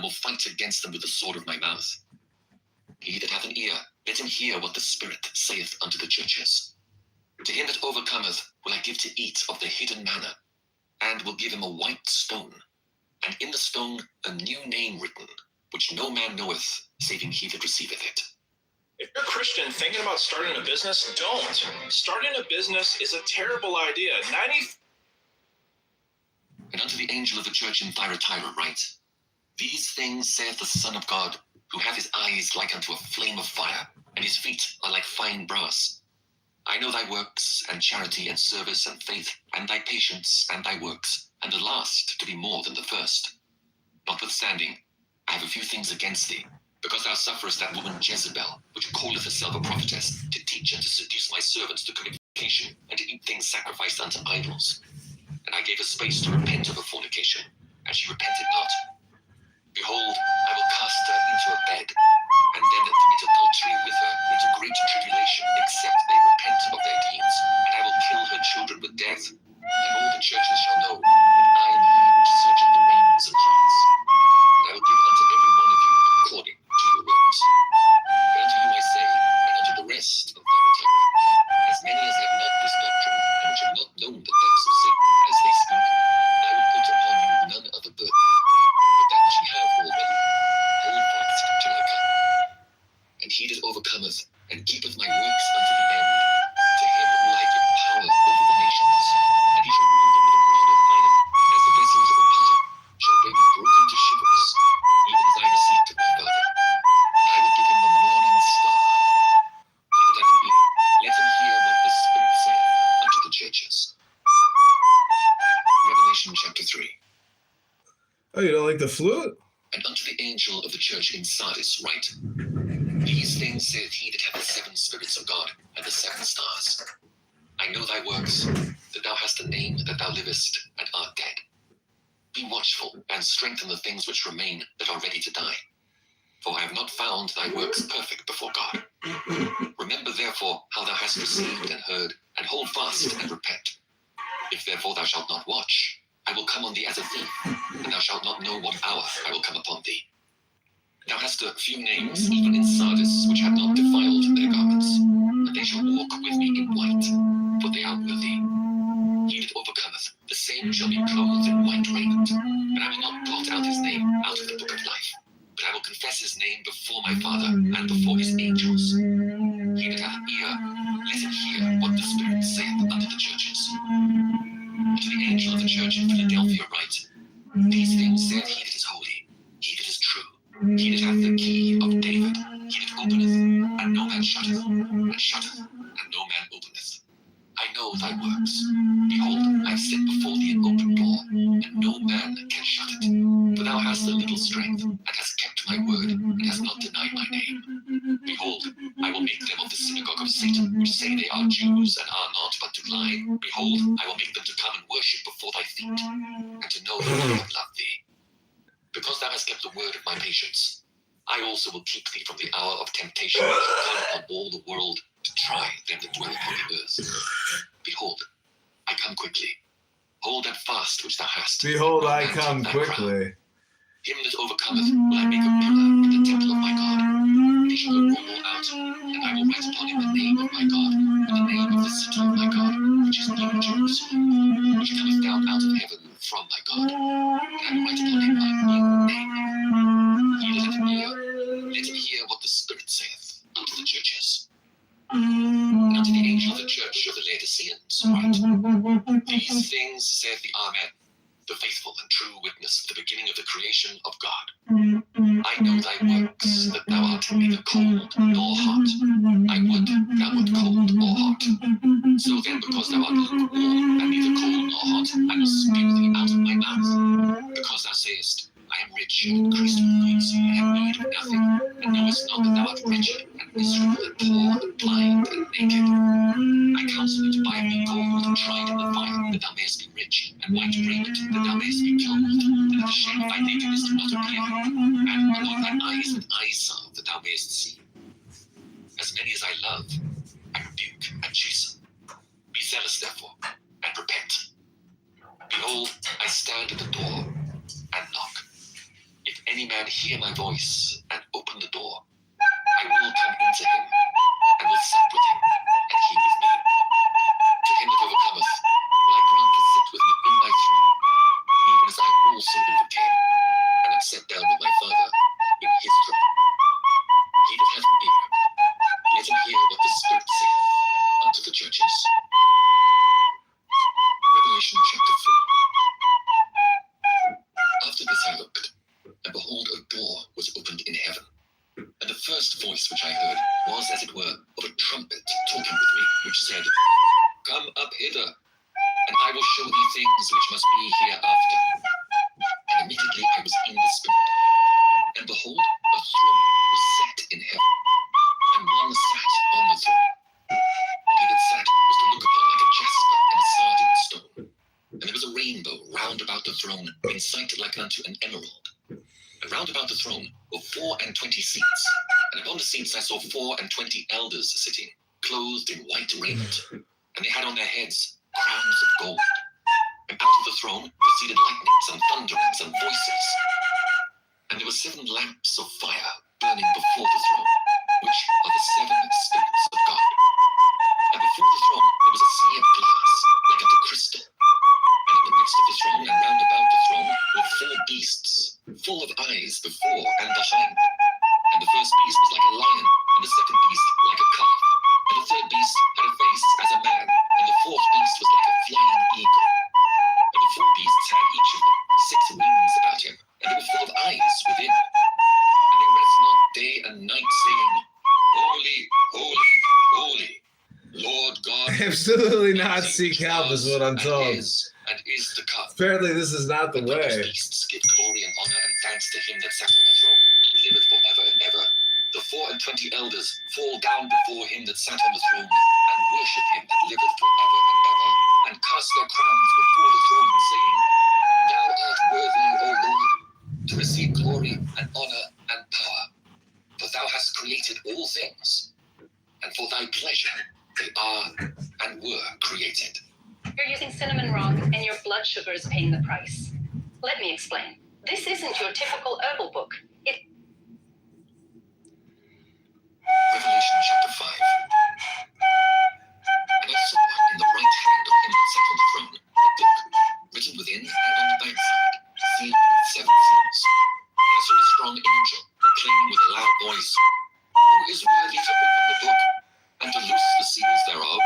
will fight against them with the sword of my mouth. He that hath an ear, let him hear what the Spirit saith unto the churches. To him that overcometh will I give to eat of the hidden manna, and will give him a white stone, and in the stone a new name written, which no man knoweth, saving he that receiveth it. If you're a Christian thinking about starting a business, don't. Starting a business is a terrible idea. And unto the angel of the church in Thyatira write, These things saith the Son of God, who hath his eyes like unto a flame of fire, and his feet are like fine brass. I know thy works, and charity, and service, and faith, and thy patience, and thy works, and the last to be more than the first. Notwithstanding, I have a few things against thee, because thou sufferest that woman Jezebel, which calleth herself a prophetess, to teach and to seduce my servants to commit fornication, and to eat things sacrificed unto idols. And I gave her space to repent of her fornication, and she repented not. Behold, I will cast her into a bed, and then commit adultery with her into great tribulation, except they repent of their deeds. And I will kill her children with death, and all the churches shall know that I am he which searcheth the reins and hearts. And I will give unto every one of you according to your works. But unto you I say, and unto the rest of Thyatira, as many as have not this doctrine, and which have not known the depths of Satan as they speak, I will put upon you none other burden, but that which ye have already. Hold fast till I come. And he that overcometh, and keepeth my works unto the end, to him will I give power over the nations, and he shall rule them with a rod of iron, as the vessels of a potter shall they be broken to shivers, even as I received of my Father. And I will give him the morning star. He that hath an ear, let him hear what the Spirit saith unto the churches. Revelation chapter 3. Oh, you don't like the flute? And unto the angel of the church in Sardis write, These things saith he that hath the 7 spirits of God, and the 7 stars. I know thy works, that thou hast a name that thou livest, and art dead. Be watchful, and strengthen the things which remain that are ready to die. For I have not found thy works perfect before God. Remember therefore how thou hast received and heard, and hold fast and repent. If therefore thou shalt not watch, I will come on thee as a thief, and thou shalt not know what hour I will come upon thee. Thou hast a few names, even in Sardis, which have not defiled their garments, and they shall walk with me in white, for they are worthy. He that overcometh, the same shall be clothed in white raiment, and I will not blot out his name out of the book of life, but I will confess his name before my Father and before his angels. He that hath an ear, let him hear what the Spirit saith unto the churches. Unto the angel of the church in Philadelphia write, These things saith he that is holy, he that is true, he that hath the key of David, he that openeth, and no man shutteth, and shutteth, and no man openeth. I know thy works. Behold, I have set before thee an open door, and no man can shut it. For thou hast a little strength, and hast kept my word, and hast not denied my name. Behold, I will make them of the synagogue of Satan, which say they are Jews, and are not, but do lie. Behold, I will make them to come and worship before thy feet, and to know that I have loved thee. Because thou hast kept the word of my patience, I also will keep thee from the hour of temptation that shall come upon all the world, to try them that dwell upon the earth. Behold, I come quickly. Hold that fast which thou hast. Behold, I come quickly. Him that overcometh will I make a pillar in the temple of my God. And he shall go no more out, and I will write upon him the name of my God, and the name of the city of my God, which is New Jerusalem, which cometh down out of heaven from my God. And I will write upon him my new name. He that hath an ear, let him hear what the Spirit saith unto the churches. And unto the angel of the church of the Laodiceans write, These things saith the Amen, the faithful and true witness, the beginning of the creation of God. I know thy works, that thou art neither cold nor hot. I would thou wert cold or hot. So then, because thou art lukewarm, and neither cold nor hot, I will spew thee out of my mouth. Because thou sayest, I am rich and increased with goods, and have need of nothing, and knowest not that thou art wretched, and miserable, and poor, and blind, and naked. I counsel thee to buy me gold tried in the fire, that thou mayest be rich, and white raiment, that thou mayest be clothed, that the shame of thy nakedness do not appear, and anoint thine eyes with eye salve, that thou mayest see. As many as I love, I rebuke and chasten. Be zealous therefore, and repent. Behold, I stand at the door and knock. If any any man hear my voice and open the door, I will come into him, and will sup with him, and he with me. To him that overcometh, will I grant to sit with me in my throne, even as I also overcame, and am set down with my Father in his throne. He that hath an ear, let him hear what the Spirit saith unto the churches. Revelation chapter 4. After this I looked, and behold, a door was opened in heaven. And the first voice which I heard was, as it were, of a trumpet talking with me, which said, Come up hither, and I will show thee things which must be hereafter. And immediately I was in the Spirit, and behold, a throne was set in heaven, and one sat on the throne. And he that sat was to look upon like a jasper and a sardine stone. And there was a rainbow round about the throne, in sight like unto an emerald. And round about the throne were 24 seats, and upon the seats I saw 24 elders sitting, clothed in white raiment, and they had on their heads crowns of gold. And out of the throne proceeded lightnings and thunderings and voices. And there were 7 lamps of fire burning before the throne, which are the 7 spirits of God. And before the throne there was a sea of glass, like unto crystal. And in the midst of the throne and round about the throne were 4 beasts, full of eyes before and behind. And the first beast was like a lion, and the second beast like a calf. And the third beast had a face as a man, and the fourth beast was like a flying eagle. And the 4 beasts had each of them 6 wings about him, and they were full of eyes within. And they rest not day and night, saying, Holy, holy, holy, Lord God. Absolutely not seek help is what I'm told. And is to come. Apparently this is not the And those way. beasts give glory and honor and thanks to him that sat on the throne, who liveth forever and ever. The 24 elders fall down before him that sat on the throne, and worship him that liveth forever and ever, and cast their crowns before the throne, saying, Thou art worthy, O Lord, to receive glory and honor and power. For thou hast created all things, and for thy pleasure they are and were created. You're using cinnamon rock, and your blood sugar is paying the price. Let me explain. This isn't your typical herbal book. Revelation chapter 5. And I saw in the right hand of him that sat on the throne a book, written within and on the backside, sealed with 7 seals. And I saw a strong angel proclaiming with a loud voice, Who is worthy to open the book, and to loose the seals thereof?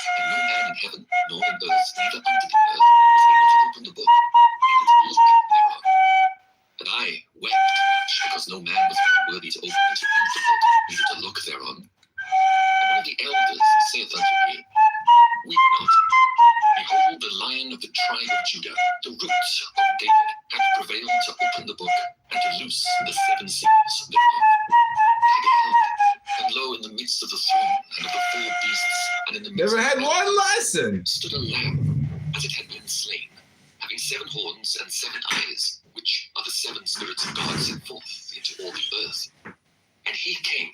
And no man in heaven, nor in earth, neither under the earth, was able to open the book, neither to look thereof. And I wept, because no man was found worthy to open and to read the book, neither to look thereon. And one of the elders saith unto me, Weep not. Behold, the Lion of the tribe of Judah, the root of David, hath prevailed to open the book, and to loose the 7 seals thereof. And I beheld, and lo, in the midst of the throne, and of the 4 beasts, and in the midst Never of had the one elders, lesson. stood a lamb, as it had been slain, having 7 horns and 7 eyes, which are the 7 spirits of God sent forth into all the earth. And he came,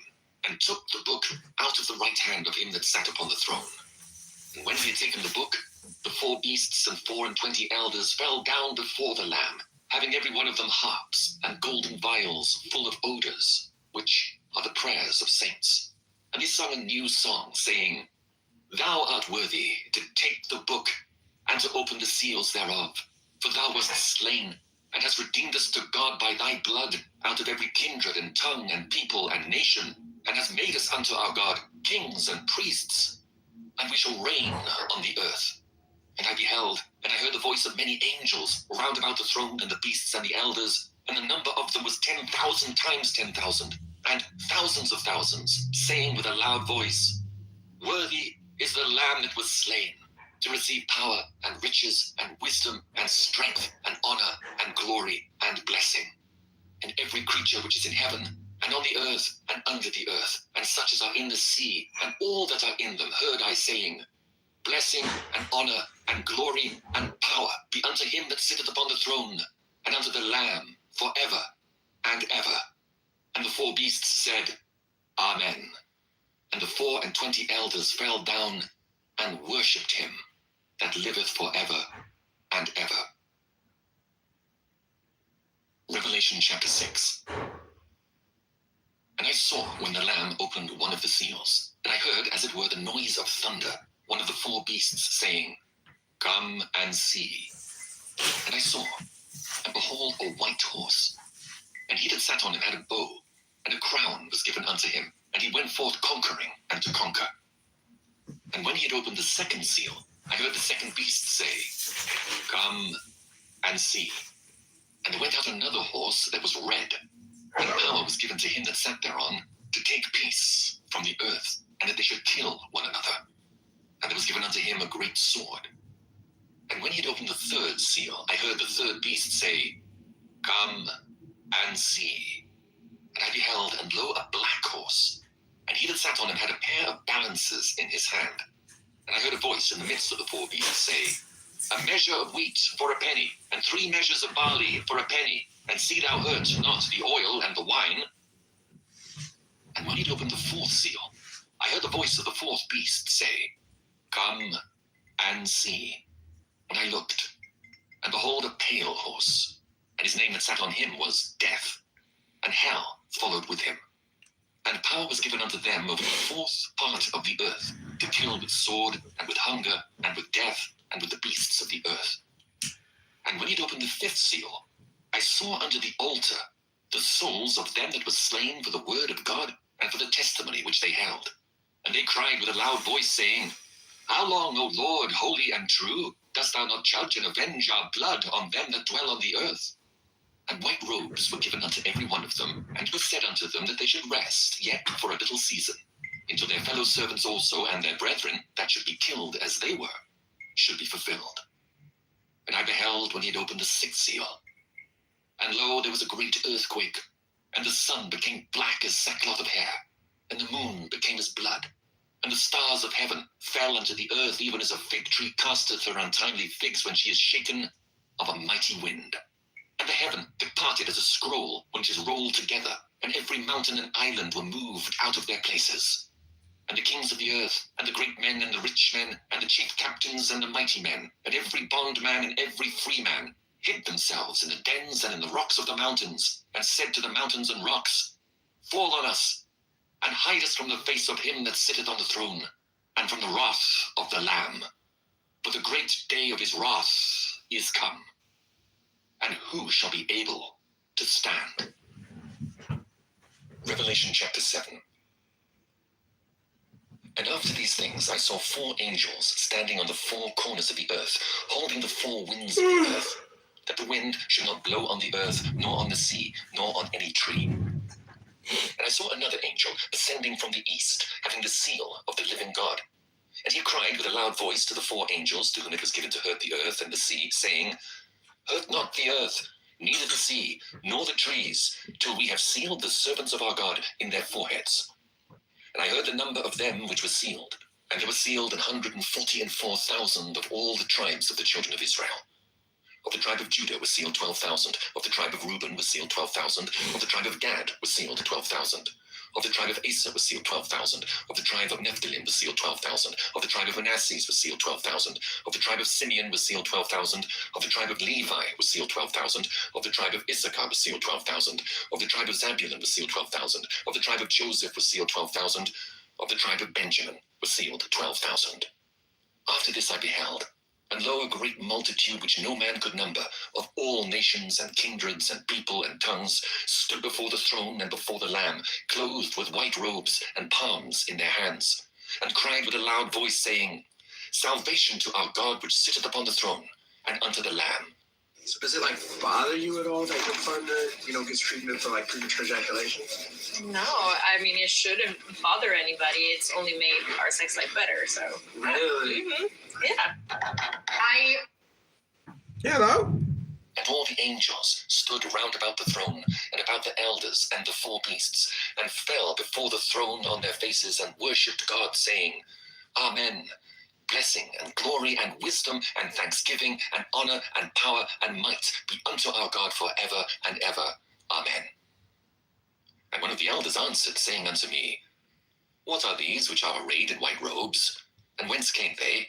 and took the book out of the right hand of him that sat upon the throne. And when he had taken the book, the 4 beasts and 24 elders fell down before the Lamb, having every one of them harps and golden vials full of odors, which are the prayers of saints. And he sung a new song, saying, Thou art worthy to take the book, and to open the seals thereof. For thou wast slain, and hast redeemed us to God by thy blood, out of every kindred and tongue and people and nation, and hast made us unto our God kings and priests, and we shall reign on the earth. And I beheld, and I heard the voice of many angels round about the throne and the beasts and the elders, and the number of them was 10,000 times 10,000, and thousands of thousands, saying with a loud voice, Worthy is the Lamb that was slain, to receive power and riches and wisdom and strength and honor and glory and blessing. And every creature which is in heaven and on the earth and under the earth, and such as are in the sea, and all that are in them, heard I saying, Blessing and honor and glory and power be unto him that sitteth upon the throne, and unto the Lamb forever and ever. And the 4 beasts said, Amen. And the 24 elders fell down and worshipped him that liveth forever and ever. Revelation chapter 6. And I saw when the Lamb opened one of the seals, and I heard, as it were, the noise of thunder, one of the four beasts saying, Come and see. And I saw, and behold, a white horse. And he that sat on him had a bow, and a crown was given unto him, and he went forth conquering and to conquer. And when he had opened the second seal, I heard the second beast say, Come and see. And there went out another horse that was red, and power was given to him that sat thereon to take peace from the earth, and that they should kill one another. And there was given unto him a great sword. And when he had opened the third seal, I heard the third beast say, Come and see. And I beheld, and lo, a black horse. And he that sat on him had a pair of balances in his hand. And I heard a voice in the midst of the four beasts say, A measure of wheat for a penny, and 3 measures of barley for a penny, and see thou hurt not the oil and the wine. And when he had opened the fourth seal, I heard the voice of the fourth beast say, Come and see. And I looked, and behold, a pale horse, and his name that sat on him was Death, and hell followed with him. And power was given unto them over the fourth part of the earth, to kill with sword, and with hunger, and with death, and with the beasts of the earth. And when he had opened the fifth seal, I saw under the altar the souls of them that were slain for the word of God, and for the testimony which they held. And they cried with a loud voice, saying, How long, O Lord, holy and true, dost thou not judge and avenge our blood on them that dwell on the earth? And white robes were given unto every one of them, and it was said unto them that they should rest yet for a little season, until their fellow servants also and their brethren, that should be killed as they were, should be fulfilled. And I beheld when he had opened the sixth seal. And lo, there was a great earthquake, and the sun became black as sackcloth of hair, and the moon became as blood, and the stars of heaven fell unto the earth, even as a fig tree casteth her untimely figs when she is shaken of a mighty wind. And the heaven departed as a scroll when it is rolled together, and every mountain and island were moved out of their places. And the kings of the earth, and the great men, and the rich men, and the chief captains, and the mighty men, and every bondman and every free man, hid themselves in the dens and in the rocks of the mountains, and said to the mountains and rocks, Fall on us, and hide us from the face of him that sitteth on the throne, and from the wrath of the Lamb. For the great day of his wrath is come. And who shall be able to stand? Revelation chapter 7. And after these things I saw 4 angels standing on the 4 corners of the earth, holding the 4 winds of the earth, that the wind should not blow on the earth, nor on the sea, nor on any tree. And I saw another angel ascending from the east, having the seal of the living God. And he cried with a loud voice to the 4 angels, to whom it was given to hurt the earth and the sea, saying, Hurt not the earth, neither the sea, nor the trees, till we have sealed the servants of our God in their foreheads. And I heard the number of them which were sealed, and there were sealed 144,000 of all the tribes of the children of Israel. Of the tribe of Judah was sealed 12,000. Of the tribe of Reuben was sealed 12,000. Of the tribe of Gad was sealed 12,000. Of the tribe of Asher was sealed 12,000. Of the tribe of Nephthalim was sealed 12,000. Of the tribe of Manasseh was sealed 12,000. Of the tribe of Simeon was sealed 12,000. Of the tribe of Levi was sealed 12,000. Of the tribe of Issachar was sealed 12,000. Of the tribe of Zabulon was sealed 12,000. Of the tribe of Joseph was sealed 12,000. Of the tribe of Benjamin was sealed 12,000. After this I beheld, and lo, a great multitude which no man could number, of all nations and kindreds and people and tongues, stood before the throne and before the Lamb, clothed with white robes and palms in their hands, and cried with a loud voice, saying, Salvation to our God which sitteth upon the throne, and unto the Lamb. So does it bother you at all that your partner, gets treatment for premature ejaculation? No, I mean it shouldn't bother anybody. It's only made our sex life better. So Really? Mm-hmm. Yeah. Hello. And all the angels stood round about the throne, and about the elders and the 4 beasts, and fell before the throne on their faces, and worshipped God, saying, Amen. Blessing and glory and wisdom and thanksgiving and honor and power and might be unto our God forever and ever. Amen. And one of the elders answered, saying unto me, What are these which are arrayed in white robes? And whence came they?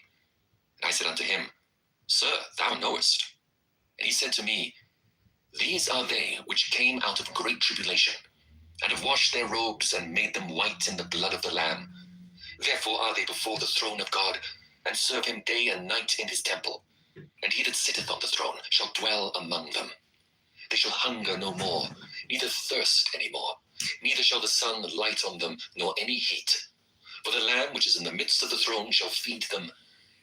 And I said unto him, Sir, thou knowest. And he said to me, These are they which came out of great tribulation, and have washed their robes and made them white in the blood of the Lamb. Therefore are they before the throne of God, and serve him day and night in his temple. And he that sitteth on the throne shall dwell among them. They shall hunger no more, neither thirst any more, neither shall the sun light on them, nor any heat. For the Lamb which is in the midst of the throne shall feed them,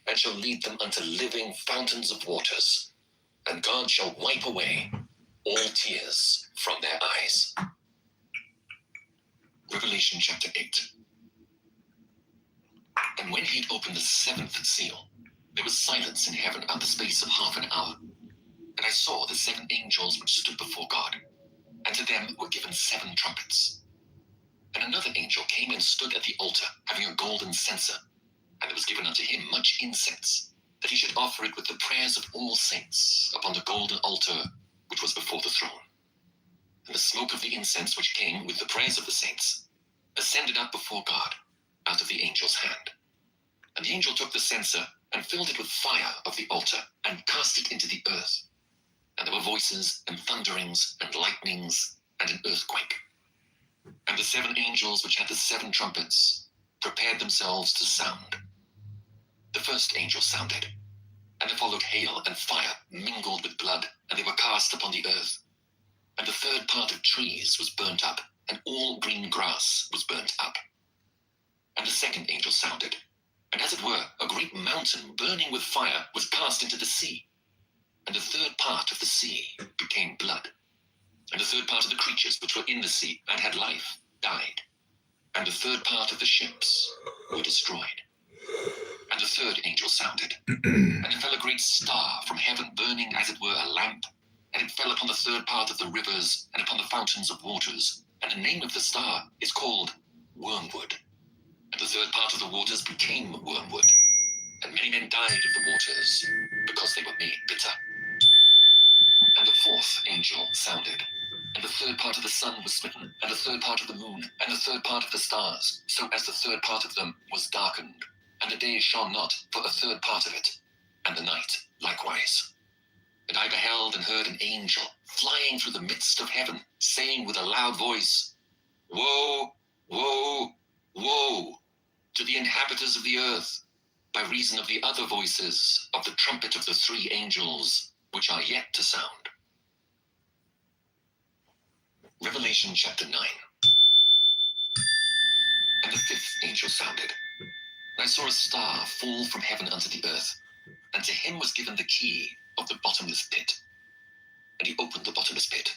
and shall lead them unto living fountains of waters. And God shall wipe away all tears from their eyes. Revelation chapter 8. And when he had opened the seventh seal, there was silence in heaven about the space of half an hour. And I saw the seven angels which stood before God, and to them were given seven trumpets. And another angel came and stood at the altar, having a golden censer, and there was given unto him much incense, that he should offer it with the prayers of all saints upon the golden altar which was before the throne. And the smoke of the incense which came with the prayers of the saints ascended up before God out of the angel's hand. And the angel took the censer and filled it with fire of the altar and cast it into the earth. And there were voices and thunderings and lightnings and an earthquake. And the seven angels which had the seven trumpets prepared themselves to sound. The first angel sounded, and there followed hail and fire mingled with blood, and they were cast upon the earth. And the third part of trees was burnt up, and all green grass was burnt up. And the second angel sounded, and as it were, a great mountain burning with fire was cast into the sea. And the third part of the sea became blood. And the third part of the creatures which were in the sea and had life died. And the third part of the ships were destroyed. And the third angel sounded, and there fell a great star from heaven, burning as it were a lamp, and it fell upon the third part of the rivers and upon the fountains of waters. And the name of the star is called Wormwood. And the third part of the waters became wormwood, and many men died of the waters, because they were made bitter. And the fourth angel sounded, and the third part of the sun was smitten, and the third part of the moon, and the third part of the stars, so as the third part of them was darkened. And the day shone not for a third part of it, and the night likewise. And I beheld and heard an angel flying through the midst of heaven, saying with a loud voice, Woe, woe, woe to the inhabitants of the earth, by reason of the other voices of the trumpet of the three angels, which are yet to sound. Revelation chapter 9. And the fifth angel sounded, and I saw a star fall from heaven unto the earth, and to him was given the key of the bottomless pit. And he opened the bottomless pit,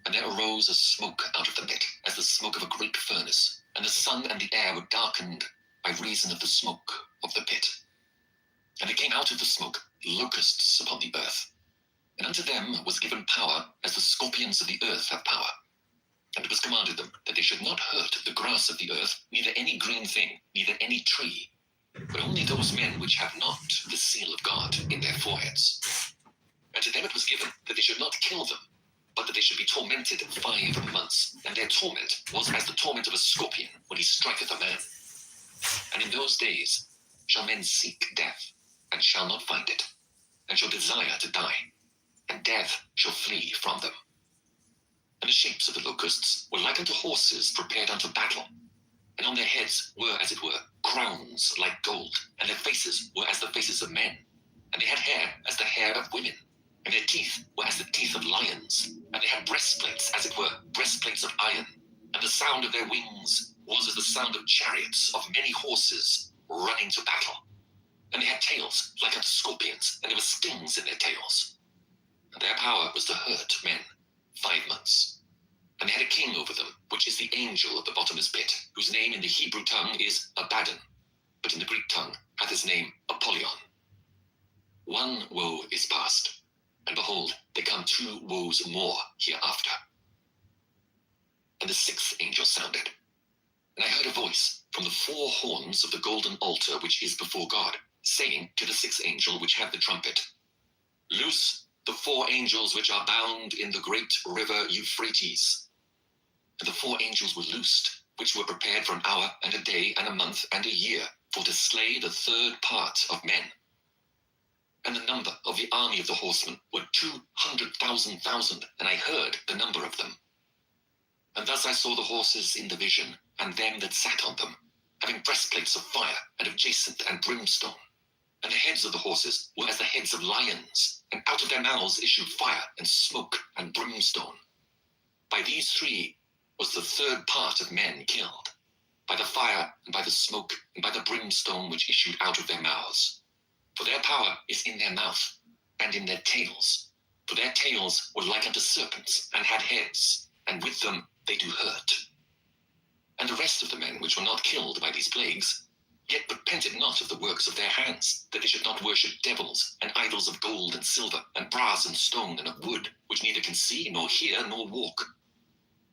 and there arose a smoke out of the pit, as the smoke of a great furnace, and the sun and the air were darkened by reason of the smoke of the pit. And there came out of the smoke locusts upon the earth, and unto them was given power, as the scorpions of the earth have power. And it was commanded them that they should not hurt the grass of the earth, neither any green thing, neither any tree, but only those men which have not the seal of God in their foreheads. And to them it was given that they should not kill them, but that they should be tormented 5 months. And their torment was as the torment of a scorpion when he striketh a man. And in those days shall men seek death, and shall not find it, and shall desire to die, and death shall flee from them. And the shapes of the locusts were like unto horses prepared unto battle, and on their heads were, as it were, crowns like gold, and their faces were as the faces of men, and they had hair as the hair of women, and their teeth were as the teeth of lions, and they had breastplates, as it were, breastplates of iron, and the sound of their wings was as the sound of chariots of many horses running to battle. And they had tails like unto scorpions, and there were stings in their tails. And their power was to hurt men 5 months. And they had a king over them, which is the angel of the bottomless pit, whose name in the Hebrew tongue is Abaddon, but in the Greek tongue hath his name Apollyon. One woe is past, and behold, there come 2 woes more hereafter. And the sixth angel sounded, and I heard a voice from the 4 horns of the golden altar which is before God, saying to the 6th angel which had the trumpet, Loose the 4 angels which are bound in the great river Euphrates. And the 4 angels were loosed, which were prepared for an hour and a day and a month and a year, for to slay the third part of men. And the number of the army of the horsemen were 200,000, and I heard the number of them. And thus I saw the horses in the vision, and them that sat on them, having breastplates of fire, and of jacinth and brimstone. And the heads of the horses were as the heads of lions, and out of their mouths issued fire, and smoke, and brimstone. By these three was the third part of men killed, by the fire, and by the smoke, and by the brimstone which issued out of their mouths. For their power is in their mouth, and in their tails. For their tails were like unto serpents, and had heads, and with them they do hurt. And the rest of the men which were not killed by these plagues, yet repented not of the works of their hands, that they should not worship devils, and idols of gold and silver, and brass and stone, and of wood, which neither can see, nor hear, nor walk.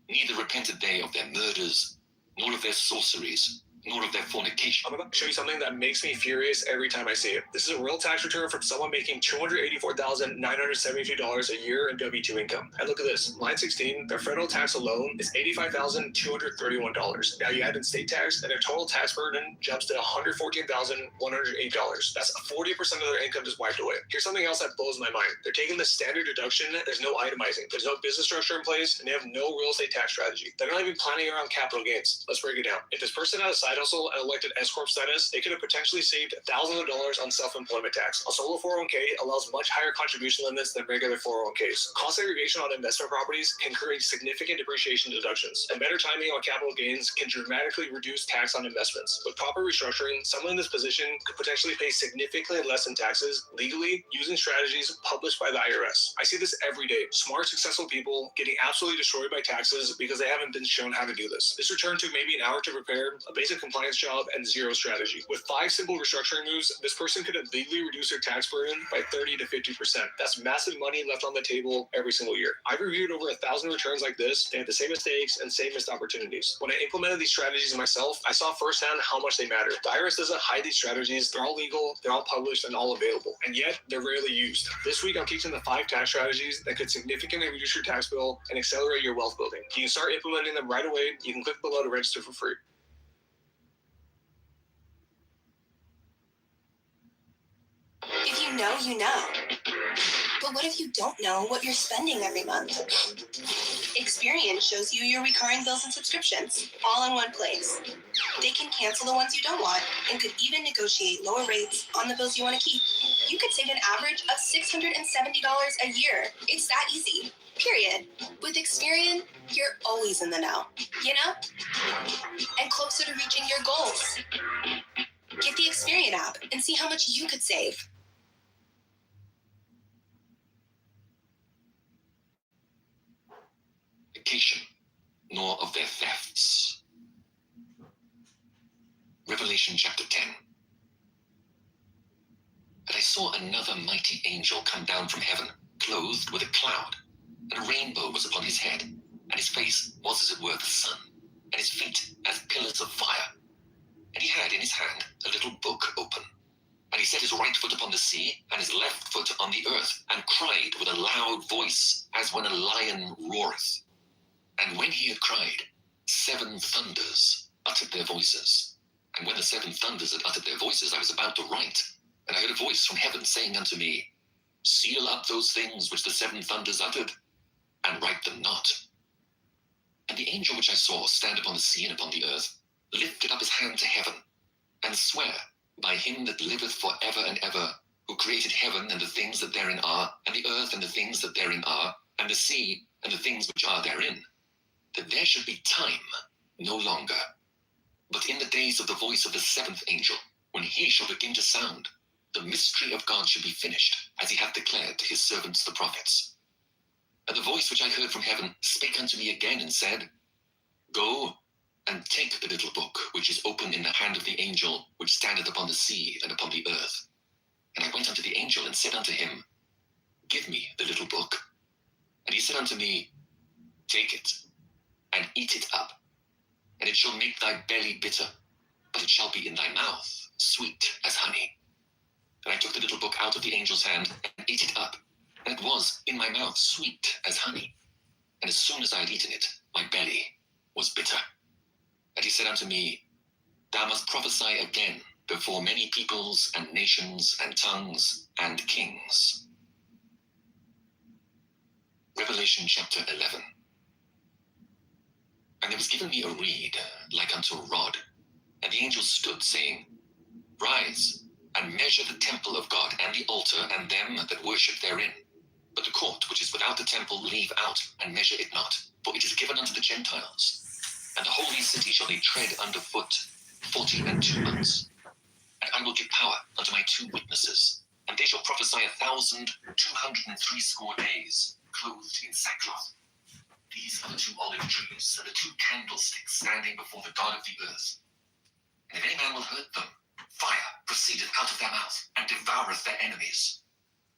Neither repented they of their murders, nor of their sorceries, nor of their fornication. I'm about to show you something that makes me furious every time I see it. This is a real tax return from someone making $284,972 a year in W-2 income. And look at this. Line 16, their federal tax alone is $85,231. Now you add in state tax, and their total tax burden jumps to $114,108. That's 40% of their income just wiped away. Here's something else that blows my mind. They're taking the standard deduction. There's no itemizing. There's no business structure in place, and they have no real estate tax strategy. They're not even planning around capital gains. Let's break it down. If this person had a side hustle and elected S-Corp status, they could have potentially saved thousands of dollars on self-employment tax. A solo 401k allows much higher contribution limits than regular 401ks. Cost segregation on investment properties can create significant depreciation deductions, and better timing on capital gains can dramatically reduce tax on investments. With proper restructuring, someone in this position could potentially pay significantly less in taxes legally using strategies published by the IRS. I see this every day. Smart, successful people getting absolutely destroyed by taxes because they haven't been shown how to do this. This return took maybe an hour to prepare, a basic compliance job, and zero strategy. With 5 simple restructuring moves, this person could have legally reduced their tax burden by 30 to 50%. That's massive money left on the table every single year. I've reviewed over 1,000 returns like this. They had the same mistakes and same missed opportunities. When I implemented these strategies myself, I saw firsthand how much they matter. The IRS doesn't hide these strategies. They're all legal, they're all published, and all available. And yet, they're rarely used. This week, I'm teaching the 5 tax strategies that could significantly reduce your tax bill and accelerate your wealth building. You can start implementing them right away. You can click below to register for free. If you know, you know. But what if you don't know what you're spending every month? Experian shows you your recurring bills and subscriptions, all in one place. They can cancel the ones you don't want and could even negotiate lower rates on the bills you want to keep. You could save an average of $670 a year. It's that easy, period. With Experian, you're always in the know, you know? And closer to reaching your goals. Get the Experian app and see how much you could save. Nor of their thefts. Revelation chapter 10. And I saw another mighty angel come down from heaven, clothed with a cloud, and a rainbow was upon his head, and his face was as it were the sun, and his feet as pillars of fire. And he had in his hand a little book open. And he set his right foot upon the sea, and his left foot on the earth, and cried with a loud voice, as when a lion roareth. And when he had cried, 7 thunders uttered their voices. And when the 7 thunders had uttered their voices, I was about to write. And I heard a voice from heaven saying unto me, Seal up those things which the 7 thunders uttered, and write them not. And the angel which I saw stand upon the sea and upon the earth lifted up his hand to heaven, and sware by him that liveth for ever and ever, who created heaven and the things that therein are, and the earth and the things that therein are, and the sea and the things which are therein, that there should be time no longer. But in the days of the voice of the 7th angel, when he shall begin to sound, the mystery of God should be finished, as he hath declared to his servants the prophets. And the voice which I heard from heaven spake unto me again, and said, Go and take the little book which is open in the hand of the angel which standeth upon the sea and upon the earth. And I went unto the angel and said unto him, Give me the little book. And he said unto me, Take it, and eat it up, and it shall make thy belly bitter, but it shall be in thy mouth sweet as honey. And I took the little book out of the angel's hand, and ate it up, and it was in my mouth sweet as honey. And as soon as I had eaten it, my belly was bitter. And he said unto me, Thou must prophesy again before many peoples and nations and tongues and kings. Revelation chapter 11. And there was given me a reed like unto a rod, and the angel stood, saying, Rise, and measure the temple of God, and the altar, and them that worship therein. But the court which is without the temple leave out, and measure it not, for it is given unto the Gentiles. And the holy city shall they tread under foot 42 months. And I will give power unto my 2 witnesses, and they shall prophesy 1,260 days, clothed in sackcloth. These are the 2 olive trees, and the 2 candlesticks standing before the God of the earth. And if any man will hurt them, fire proceedeth out of their mouth, and devoureth their enemies.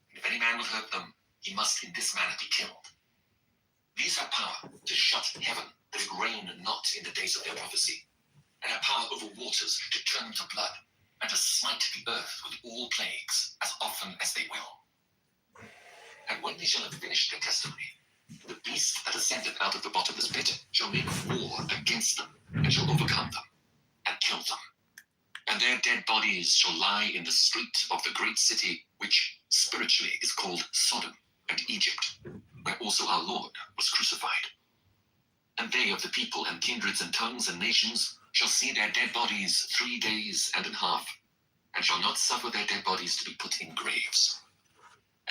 And if any man will hurt them, he must in this manner be killed. These have power to shut heaven, that it rain not in the days of their prophecy, and have power over waters to turn to blood, and to smite the earth with all plagues, as often as they will. And when they shall have finished their testimony, the beast that ascendeth out of the bottomless pit shall make war against them, and shall overcome them, and kill them. And their dead bodies shall lie in the street of the great city, which spiritually is called Sodom and Egypt, where also our Lord was crucified. And they of the people and kindreds and tongues and nations shall see their dead bodies 3 days and an half, and shall not suffer their dead bodies to be put in graves.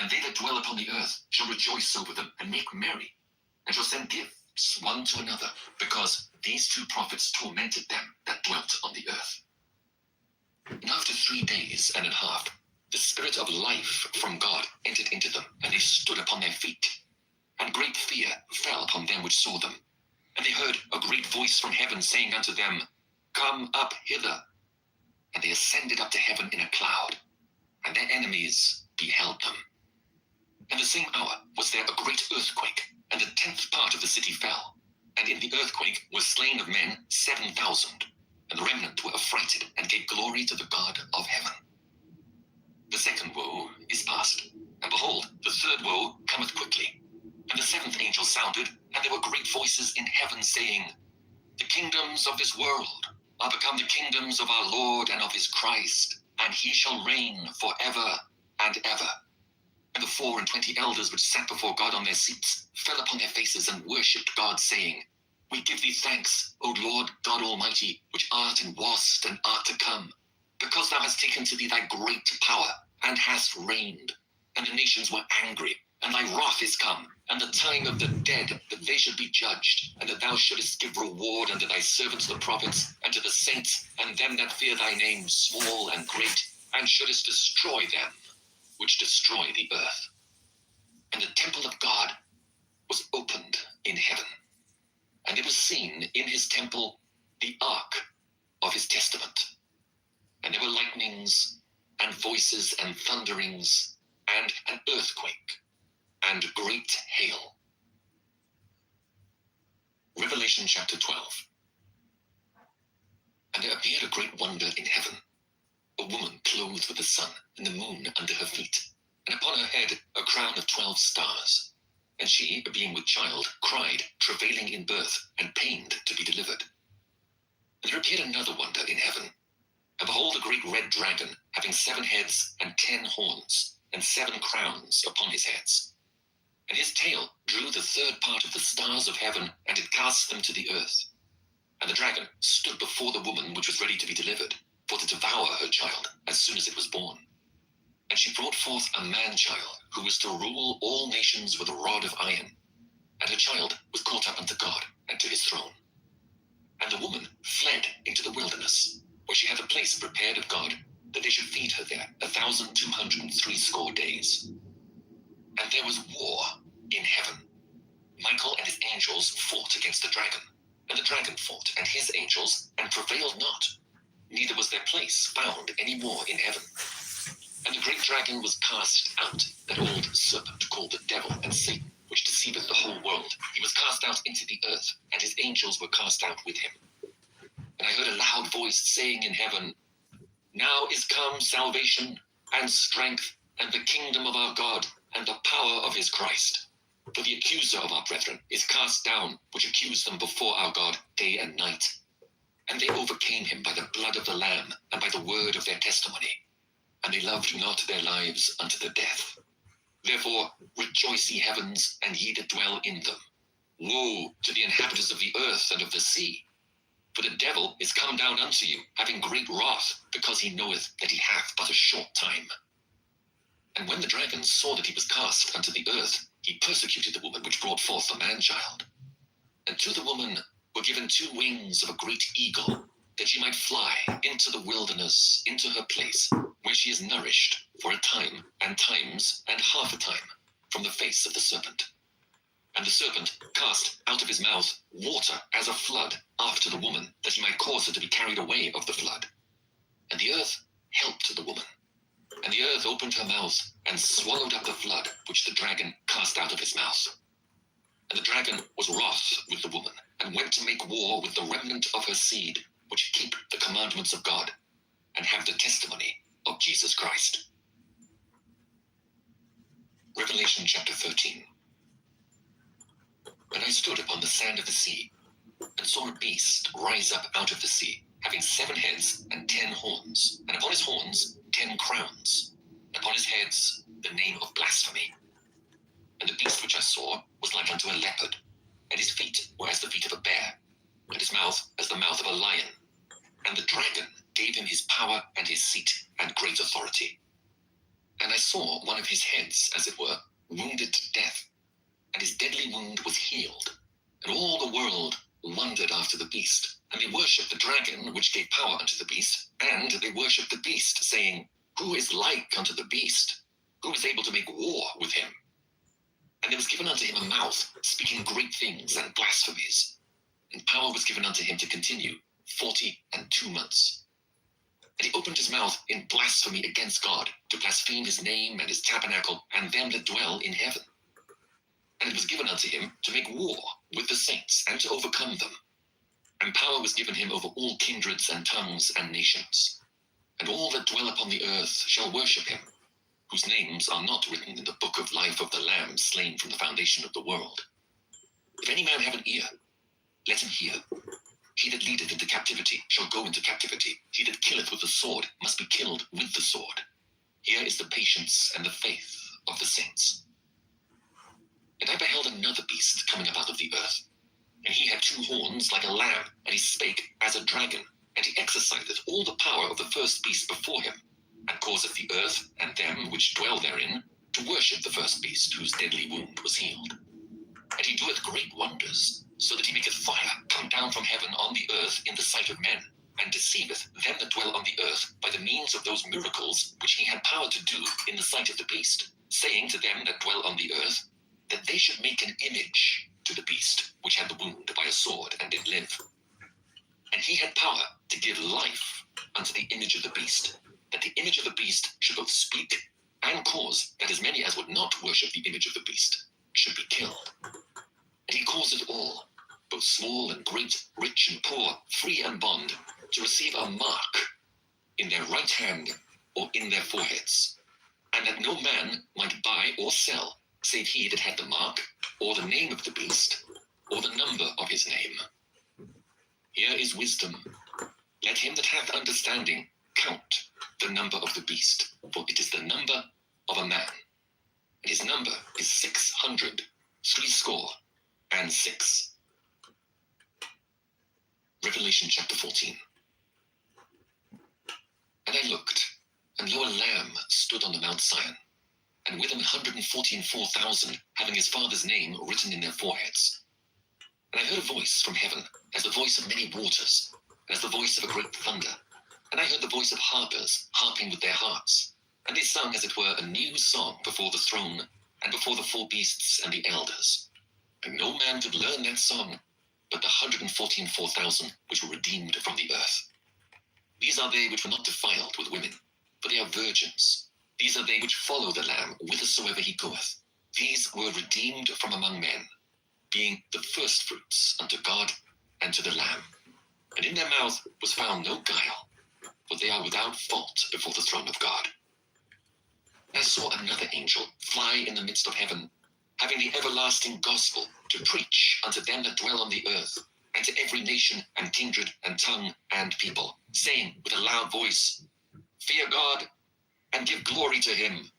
And they that dwell upon the earth shall rejoice over them, and make merry, and shall send gifts one to another, because these 2 prophets tormented them that dwelt on the earth. And after 3 days and an half, the Spirit of life from God entered into them, and they stood upon their feet. And great fear fell upon them which saw them. And they heard a great voice from heaven saying unto them, Come up hither. And they ascended up to heaven in a cloud, and their enemies beheld them. And the same hour was there a great earthquake, and the 10th part of the city fell. And in the earthquake were slain of men 7,000. And the remnant were affrighted, and gave glory to the God of heaven. The second woe is past, and behold, the 3rd woe cometh quickly. And the 7th angel sounded, and there were great voices in heaven, saying, The kingdoms of this world are become the kingdoms of our Lord and of his Christ, and he shall reign forever and ever. And the 24 elders which sat before God on their seats fell upon their faces and worshipped God, saying, We give thee thanks, O Lord God Almighty, which art and wast and art to come, because thou hast taken to thee thy great power, and hast reigned. And the nations were angry, and thy wrath is come, and the time of the dead, that they should be judged, and that thou shouldest give reward unto thy servants the prophets, and to the saints, and them that fear thy name, small and great, and shouldest destroy them which destroy the earth. And the temple of God was opened in heaven, and there was seen in his temple the ark of his testament. And there were lightnings, and voices, and thunderings, and an earthquake, and great hail. Revelation chapter 12. And there appeared a great wonder in heaven, a woman clothed with the sun, and the moon under her feet, and upon her head a crown of 12 stars. And she, being with child, cried, travailing in birth, and pained to be delivered. And there appeared another wonder in heaven, and behold, a great red dragon, having 7 heads and 10 horns, and 7 crowns upon his heads. And his tail drew the 3rd part of the stars of heaven, and did cast them to the earth. And the dragon stood before the woman which was ready to be delivered, for to devour her child as soon as it was born. And she brought forth a man-child, who was to rule all nations with a rod of iron. And her child was caught up unto God, and to his throne. And the woman fled into the wilderness, where she had a place prepared of God, that they should feed her there 1,260 days. And there was war in heaven. Michael and his angels fought against the dragon, and the dragon fought and his angels, and prevailed not, neither was their place found any more in heaven. And the great dragon was cast out, that old serpent called the devil and Satan, which deceiveth the whole world. He was cast out into the earth, and his angels were cast out with him. And I heard a loud voice saying in heaven, Now is come salvation, and strength, and the kingdom of our God, and the power of his Christ. For the accuser of our brethren is cast down, which accused them before our God day and night. And they overcame him by the blood of the Lamb and by the word of their testimony. And they loved not their lives unto the death. Therefore rejoice, ye heavens, and ye that dwell in them. Woe to the inhabitants of the earth and of the sea! For the devil is come down unto you, having great wrath, because he knoweth that he hath but a short time. And when the dragon saw that he was cast unto the earth, he persecuted the woman which brought forth the man-child. And to the woman were given 2 wings of a great eagle, that she might fly into the wilderness, into her place, where she is nourished for a time, and times, and half a time, from the face of the serpent. And the serpent cast out of his mouth water as a flood after the woman, that he might cause her to be carried away of the flood. And the earth helped the woman. And the earth opened her mouth, and swallowed up the flood which the dragon cast out of his mouth. And the dragon was wroth with the woman, and went to make war with the remnant of her seed, which keep the commandments of God, and have the testimony of Jesus Christ. Revelation chapter 13. And I stood upon the sand of the sea, and saw a beast rise up out of the sea, having 7 heads and 10 horns, and upon his horns 10 crowns, and upon his heads the name of blasphemy. And the beast which I saw was like unto a leopard, and his feet were as the feet of a bear, and his mouth as the mouth of a lion. And the dragon gave him his power and his seat and great authority. And I saw one of his heads, as it were, wounded to death, and his deadly wound was healed. And all the world wondered after the beast, and they worshipped the dragon which gave power unto the beast, and they worshipped the beast, saying, Who is like unto the beast? Who is able to make war with him? And there was given unto him a mouth, speaking great things and blasphemies. And power was given unto him to continue 42 months. And he opened his mouth in blasphemy against God, to blaspheme his name and his tabernacle, and them that dwell in heaven. And it was given unto him to make war with the saints, and to overcome them. And power was given him over all kindreds and tongues and nations. And all that dwell upon the earth shall worship him, whose names are not written in the book of life of the Lamb slain from the foundation of the world. If any man have an ear, let him hear. He that leadeth into captivity shall go into captivity. He that killeth with the sword must be killed with the sword. Here is the patience and the faith of the saints. And I beheld another beast coming up out of the earth. And he had 2 horns like a lamb, and he spake as a dragon. And he exerciseth all the power of the first beast before him, and causeth the earth and them which dwell therein to worship the first beast, whose deadly wound was healed. And he doeth great wonders, so that he maketh fire come down from heaven on the earth in the sight of men, and deceiveth them that dwell on the earth by the means of those miracles which he had power to do in the sight of the beast, saying to them that dwell on the earth, that they should make an image to the beast which had the wound by a sword and did live. And he had power to give life unto the image of the beast, that the image of the beast should both speak and cause that as many as would not worship the image of the beast should be killed. And he causeth all, both small and great, rich and poor, free and bond, to receive a mark in their right hand or in their foreheads, and that no man might buy or sell, save he that had the mark, or the name of the beast, or the number of his name. Here is wisdom. Let him that hath understanding count the number of the beast, for it is the number of a man, and his number is 666. Revelation chapter 14. And I looked, and lo, a lamb stood on the Mount Sion, and with him 144,000, having his father's name written in their foreheads. And I heard a voice from heaven, as the voice of many waters, and as the voice of a great thunder. And I heard the voice of harpers, harping with their harps. And they sung, as it were, a new song before the throne, and before the 4 beasts and the elders. And no man could learn that song, but the 144,000 which were redeemed from the earth. These are they which were not defiled with women, for they are virgins. These are they which follow the Lamb whithersoever he goeth. These were redeemed from among men, being the firstfruits unto God and to the Lamb. And in their mouth was found no guile, for they are without fault before the throne of God. And I saw another angel fly in the midst of heaven, having the everlasting gospel to preach unto them that dwell on the earth, and to every nation and kindred and tongue and people, saying with a loud voice, Fear God, and give glory to him,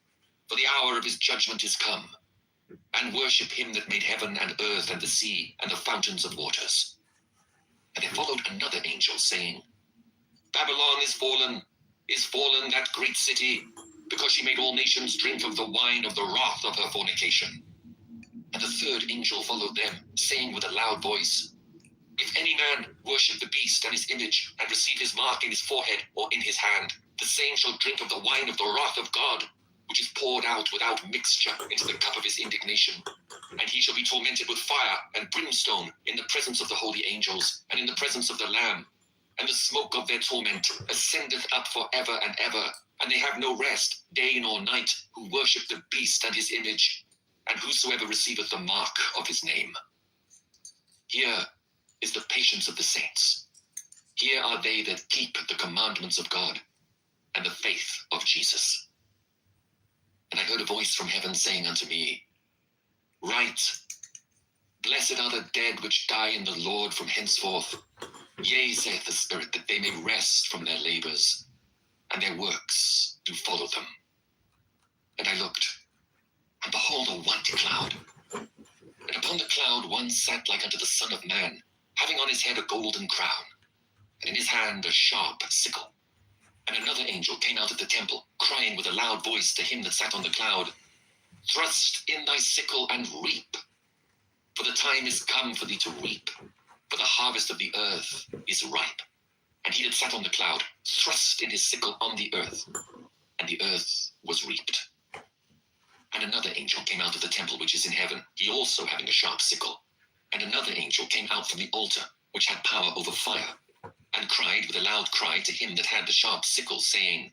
for the hour of his judgment is come, and worship him that made heaven and earth and the sea and the fountains of waters. And there followed another angel, saying, Babylon is fallen that great city, because she made all nations drink of the wine of the wrath of her fornication. And the third angel followed them, saying with a loud voice, If any man worship the beast and his image, and receive his mark in his forehead or in his hand, the same shall drink of the wine of the wrath of God, which is poured out without mixture into the cup of his indignation. And he shall be tormented with fire and brimstone in the presence of the holy angels, and in the presence of the Lamb. And the smoke of their torment ascendeth up for ever and ever, and they have no rest, day nor night, who worship the beast and his image, and whosoever receiveth the mark of his name. Here is the patience of the saints. Here are they that keep the commandments of God, and the faith of Jesus. And I heard a voice from heaven saying unto me, Write, Blessed are the dead which die in the Lord from henceforth. Yea, saith the Spirit, that they may rest from their labors, and their works do follow them. And I looked, and behold, a white cloud. And upon the cloud one sat like unto the Son of Man, having on his head a golden crown, and in his hand a sharp sickle. And another angel came out of the temple, crying with a loud voice to him that sat on the cloud, Thrust in thy sickle and reap, for the time is come for thee to reap, for the harvest of the earth is ripe. And he that sat on the cloud thrust in his sickle on the earth, and the earth was reaped. And another angel came out of the temple which is in heaven, he also having a sharp sickle. And another angel came out from the altar, which had power over fire, and cried with a loud cry to him that had the sharp sickle, saying,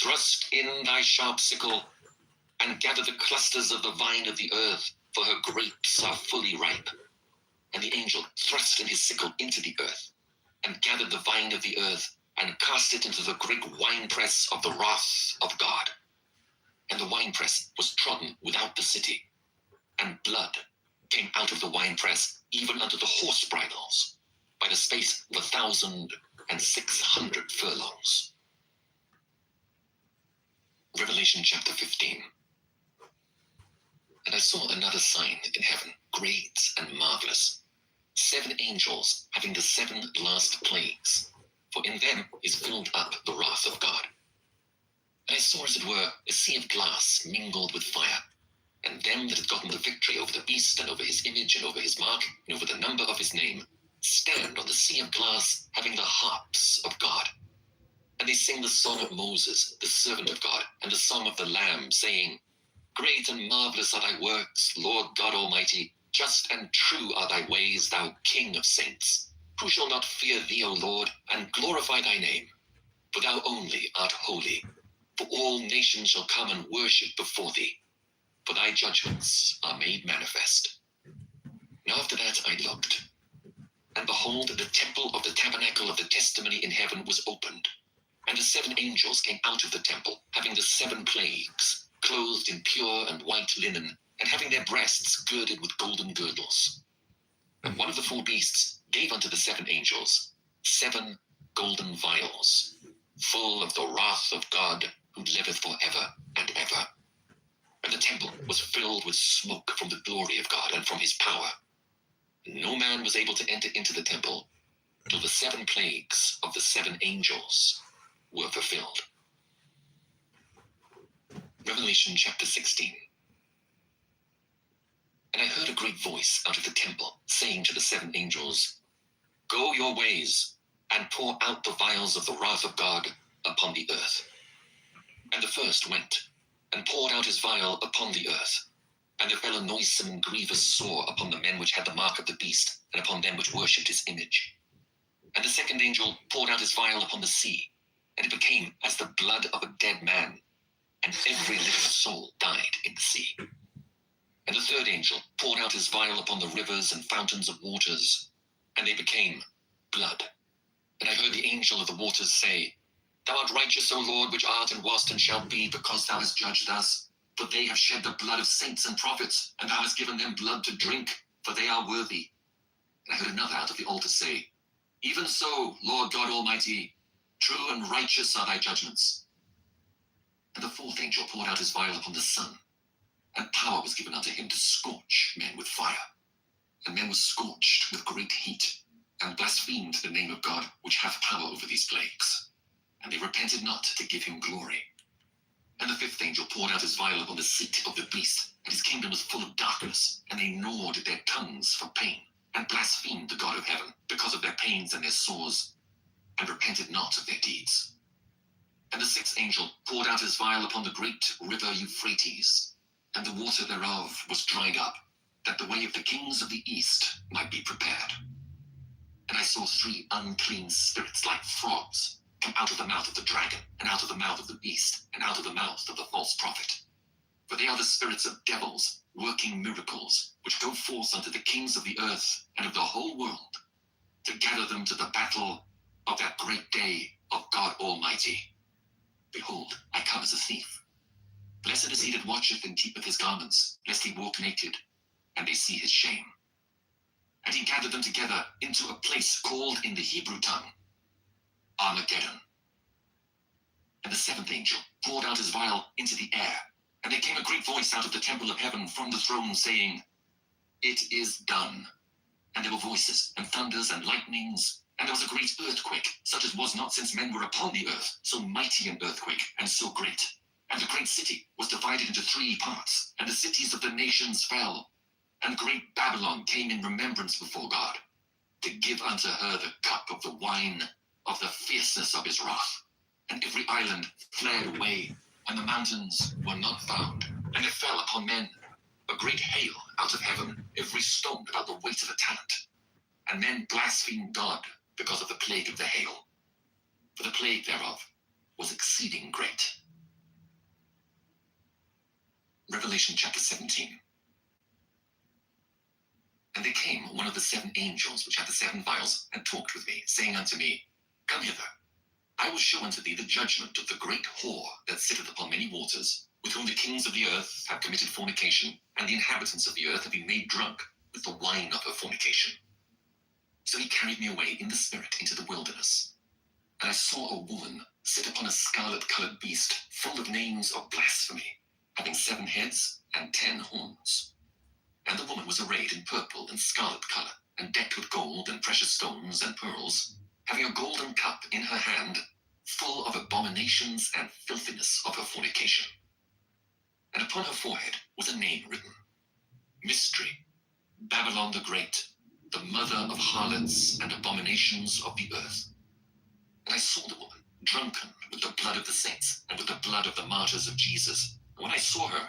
Thrust in thy sharp sickle, and gather the clusters of the vine of the earth, for her grapes are fully ripe. And the angel thrust in his sickle into the earth, and gathered the vine of the earth, and cast it into the great winepress of the wrath of God. And the winepress was trodden without the city, and blood came out of the winepress, even unto the horse bridles, by the space of 1,600 furlongs. Revelation chapter 15. And I saw another sign in heaven, great and marvelous, 7 angels having the 7 last plagues, for in them is filled up the wrath of God. And I saw, as it were, a sea of glass mingled with fire, and them that had gotten the victory over the beast, and over his image, and over his mark, and over the number of his name, stand on the sea of glass, having the harps of God. And they sing the song of Moses, the servant of God, and the song of the Lamb, saying, Great and marvelous are thy works, Lord God Almighty. Just and true are thy ways, thou King of saints. Who shall not fear thee, O Lord, and glorify thy name? For thou only art holy. For all nations shall come and worship before thee. For thy judgments are made manifest. And after that I looked, and behold, the temple of the tabernacle of the testimony in heaven was opened. And the 7 angels came out of the temple, having the 7 plagues, clothed in pure and white linen, and having their breasts girded with golden girdles. And one of the 4 beasts gave unto the 7 angels 7 golden vials, full of the wrath of God, who liveth for ever and ever. And the temple was filled with smoke from the glory of God and from his power. And no man was able to enter into the temple till the 7 plagues of the 7 angels were fulfilled. Revelation chapter 16. And I heard a great voice out of the temple, saying to the 7 angels, Go your ways, and pour out the vials of the wrath of God upon the earth. And the first went, and poured out his vial upon the earth. And there fell a noisome and grievous sore upon the men which had the mark of the beast, and upon them which worshipped his image. And the second angel poured out his vial upon the sea, and it became as the blood of a dead man, and every living soul died in the sea. And the third angel poured out his vial upon the rivers and fountains of waters, and they became blood. And I heard the angel of the waters say, Thou art righteous, O Lord, which art and wast and shalt be, because thou hast judged us. For they have shed the blood of saints and prophets, and thou hast given them blood to drink, for they are worthy. And I heard another out of the altar say, Even so, Lord God Almighty, true and righteous are thy judgments. And the fourth angel poured out his vial upon the sun, and power was given unto him to scorch men with fire. And men were scorched with great heat, and blasphemed the name of God, which hath power over these plagues. And they repented not to give him glory. And the fifth angel poured out his vial upon the seat of the beast, and his kingdom was full of darkness, and they gnawed their tongues for pain, and blasphemed the God of heaven, because of their pains and their sores, and repented not of their deeds. And the sixth angel poured out his vial upon the great river Euphrates, and the water thereof was dried up, that the way of the kings of the east might be prepared. And I saw three unclean spirits like frogs come out of the mouth of the dragon, and out of the mouth of the beast, and out of the mouth of the false prophet. For they are the spirits of devils, working miracles, which go forth unto the kings of the earth and of the whole world, to gather them to the battle of that great day of God Almighty. Behold, I come as a thief. Blessed is he that watcheth and keepeth his garments, lest he walk naked, and they see his shame. And he gathered them together into a place called in the Hebrew tongue Armageddon. And the seventh angel poured out his vial into the air, and there came a great voice out of the temple of heaven from the throne, saying, It is done. And there were voices, and thunders, and lightnings, and there was a great earthquake, such as was not since men were upon the earth, so mighty an earthquake, and so great. And the great city was divided into three parts, and the cities of the nations fell. And great Babylon came in remembrance before God, to give unto her the cup of the wine of the fierceness of his wrath. And every island fled away, and the mountains were not found. And there fell upon men a great hail out of heaven, every stone about the weight of a talent. And men blasphemed God because of the plague of the hail, for the plague thereof was exceeding great. Revelation chapter 17. And there came one of the seven angels which had the seven vials, and talked with me, saying unto me, Come hither, I will show unto thee the judgment of the great whore that sitteth upon many waters, with whom the kings of the earth have committed fornication, and the inhabitants of the earth have been made drunk with the wine of her fornication. So he carried me away in the spirit into the wilderness. And I saw a woman sit upon a scarlet-colored beast, full of names of blasphemy, having 7 heads and 10 horns. And the woman was arrayed in purple and scarlet color, and decked with gold and precious stones and pearls, having a golden cup in her hand, full of abominations and filthiness of her fornication. And upon her forehead was a name written, Mystery, Babylon the Great, the mother of harlots and abominations of the earth. And I saw the woman drunken with the blood of the saints, and with the blood of the martyrs of Jesus. And when I saw her,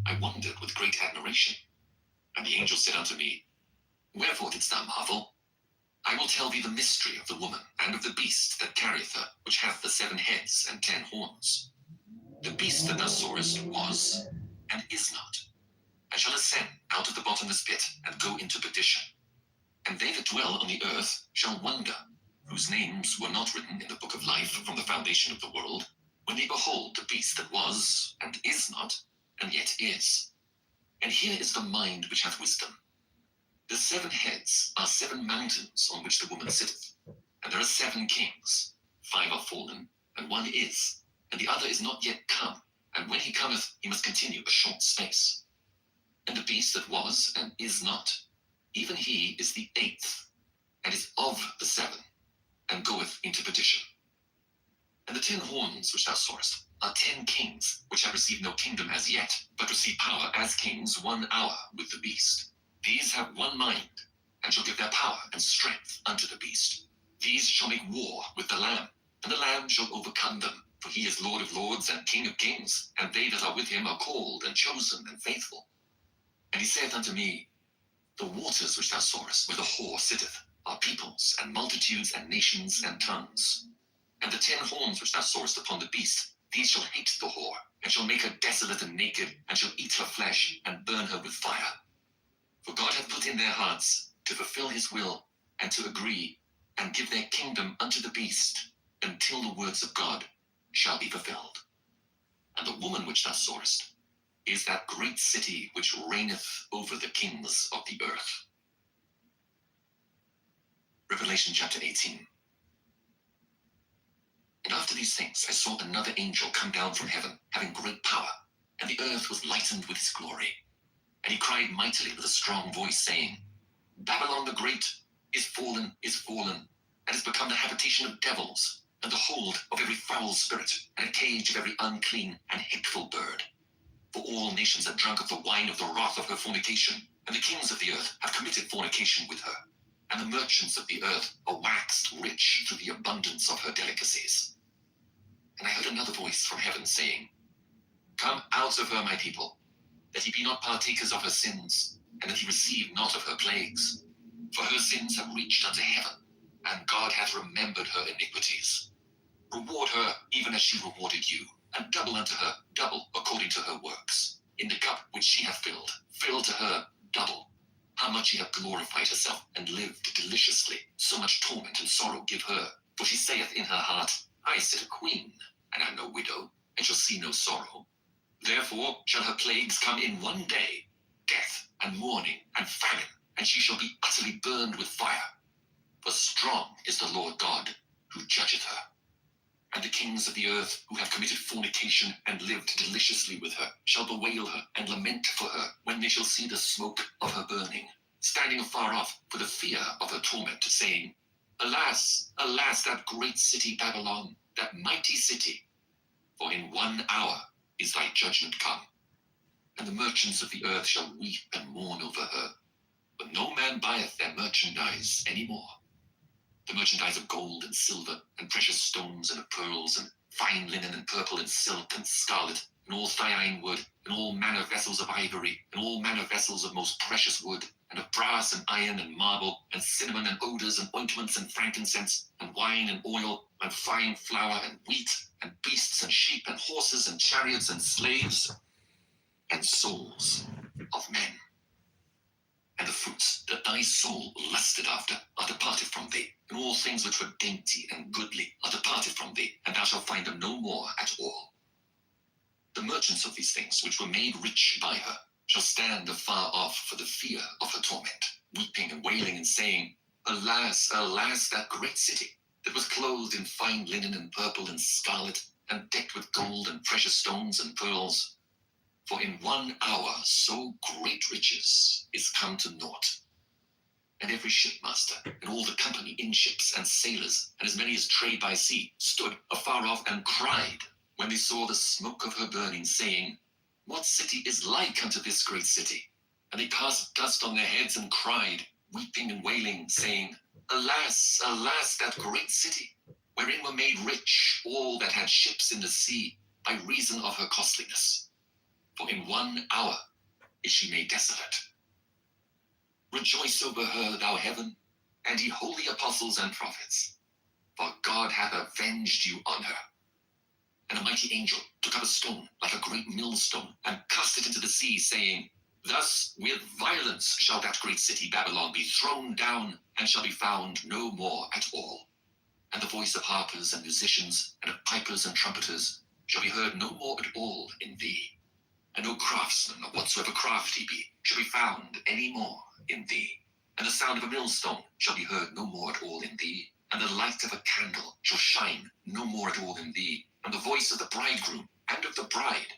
I wondered with great admiration. And the angel said unto me, Wherefore didst thou marvel? I will tell thee the mystery of the woman, and of the beast that carrieth her, which hath the 7 heads and 10 horns. The beast that thou sawest was, and is not, and shall ascend out of the bottomless pit, and go into perdition. And they that dwell on the earth shall wonder, whose names were not written in the book of life from the foundation of the world, when they behold the beast that was, and is not, and yet is. And here is the mind which hath wisdom. The 7 heads are 7 mountains on which the woman sitteth, and there are 7 kings. 5 are fallen, and 1 is, and the other is not yet come, and when he cometh, he must continue a short space. And the beast that was, and is not, even he is the 8th, and is of the 7, and goeth into perdition. And the 10 horns which thou sawest are 10 kings, which have received no kingdom as yet, but receive power as kings 1 hour with the beast. These have 1 mind, and shall give their power and strength unto the beast. These shall make war with the Lamb, and the Lamb shall overcome them, for he is Lord of lords and King of kings, and they that are with him are called and chosen and faithful. And he saith unto me, The waters which thou sawest, where the whore sitteth, are peoples and multitudes and nations and tongues. And the 10 horns which thou sawest upon the beast, these shall hate the whore, and shall make her desolate and naked, and shall eat her flesh, and burn her with fire. For God hath put in their hearts to fulfill his will, and to agree, and give their kingdom unto the beast, until the words of God shall be fulfilled. And the woman which thou sawest is that great city which reigneth over the kings of the earth. Revelation chapter 18. And after these things I saw another angel come down from heaven, having great power, and the earth was lightened with his glory. And he cried mightily with a strong voice, saying, Babylon the Great is fallen, and has become the habitation of devils, and the hold of every foul spirit, and a cage of every unclean and hateful bird. For all nations have drunk of the wine of the wrath of her fornication, and the kings of the earth have committed fornication with her. And the merchants of the earth are waxed rich through the abundance of her delicacies. And I heard another voice from heaven saying, Come out of her, my people, that ye be not partakers of her sins, and that ye receive not of her plagues. For her sins have reached unto heaven, and God hath remembered her iniquities. Reward her even as she rewarded you, and double unto her, double according to her works. In the cup which she hath filled, fill to her double. How much she hath glorified herself, and lived deliciously, so much torment and sorrow give her. For she saith in her heart, I sit a queen, and am no widow, and shall see no sorrow. Therefore shall her plagues come in one day, death, and mourning, and famine, and she shall be utterly burned with fire. For strong is the Lord God, who judgeth her. And the kings of the earth, who have committed fornication, and lived deliciously with her, shall bewail her, and lament for her, when they shall see the smoke of her burning, standing afar off for the fear of her torment, saying, Alas, alas, that great city Babylon, that mighty city! For in 1 hour is thy judgment come. And the merchants of the earth shall weep and mourn over her. But no man buyeth their merchandise any more. The merchandise of gold and silver, and precious stones and of pearls, and fine linen and purple and silk and scarlet, and all thine wood, and all manner vessels of ivory, and all manner vessels of most precious wood, and of brass and iron and marble, and cinnamon and odors and ointments and frankincense, and wine and oil, and fine flour and wheat, and beasts and sheep and horses and chariots and slaves, and souls of men. And the fruits that thy soul lusted after are departed from thee, and all things which were dainty and goodly are departed from thee, and thou shalt find them no more at all. The merchants of these things which were made rich by her shall stand afar off for the fear of her torment, weeping and wailing and saying, Alas, alas, that great city, that was clothed in fine linen and purple and scarlet, and decked with gold and precious stones and pearls. For in 1 hour so great riches is come to naught. And every shipmaster, and all the company in ships, and sailors, and as many as trade by sea, stood afar off and cried, when they saw the smoke of her burning, saying, What city is like unto this great city? And they cast dust on their heads and cried, weeping and wailing, saying, Alas, alas, that great city, wherein were made rich all that had ships in the sea, by reason of her costliness. For in 1 hour is she made desolate. Rejoice over her, thou heaven, and ye holy apostles and prophets, for God hath avenged you on her. And a mighty angel took up a stone like a great millstone, and cast it into the sea, saying, Thus with violence shall that great city Babylon be thrown down, and shall be found no more at all. And the voice of harpers and musicians, and of pipers and trumpeters, shall be heard no more at all in thee. And no craftsman, or whatsoever craft he be, shall be found any more in thee. And the sound of a millstone shall be heard no more at all in thee. And the light of a candle shall shine no more at all in thee. And the voice of the bridegroom and of the bride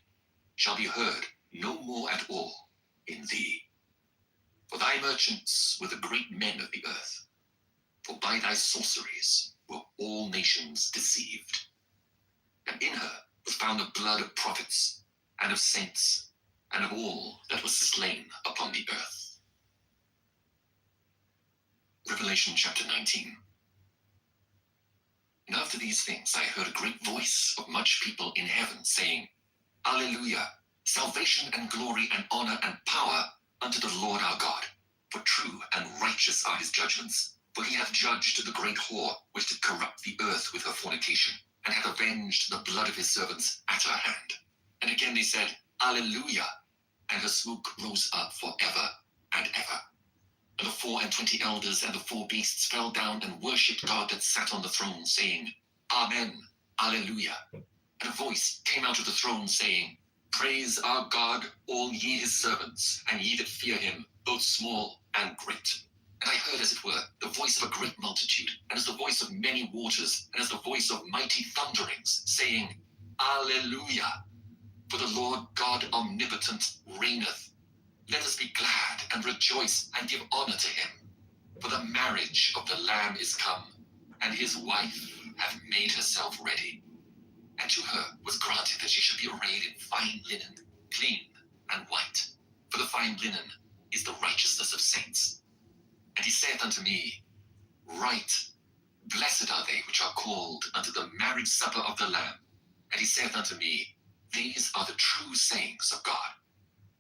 shall be heard no more at all in thee. For thy merchants were the great men of the earth. For by thy sorceries were all nations deceived. And in her was found the blood of prophets, and of saints, and of all that was slain upon the earth. Revelation chapter 19. And after these things I heard a great voice of much people in heaven, saying, Alleluia, salvation and glory and honor and power unto the Lord our God. For true and righteous are his judgments. For he hath judged the great whore, which did corrupt the earth with her fornication, and hath avenged the blood of his servants at her hand. And again they said, Alleluia, and her smoke rose up forever and ever. And the 24 elders and the 4 beasts fell down and worshipped God that sat on the throne, saying, Amen, Alleluia. And a voice came out of the throne, saying, Praise our God, all ye his servants, and ye that fear him, both small and great. And I heard, as it were, the voice of a great multitude, and as the voice of many waters, and as the voice of mighty thunderings, saying, Alleluia! For the Lord God omnipotent reigneth. Let us be glad and rejoice and give honor to him. For the marriage of the Lamb is come, and his wife hath made herself ready. And to her was granted that she should be arrayed in fine linen, clean and white. For the fine linen is the righteousness of saints. And he saith unto me, Right, blessed are they which are called unto the marriage supper of the Lamb. And he saith unto me, These are the true sayings of God.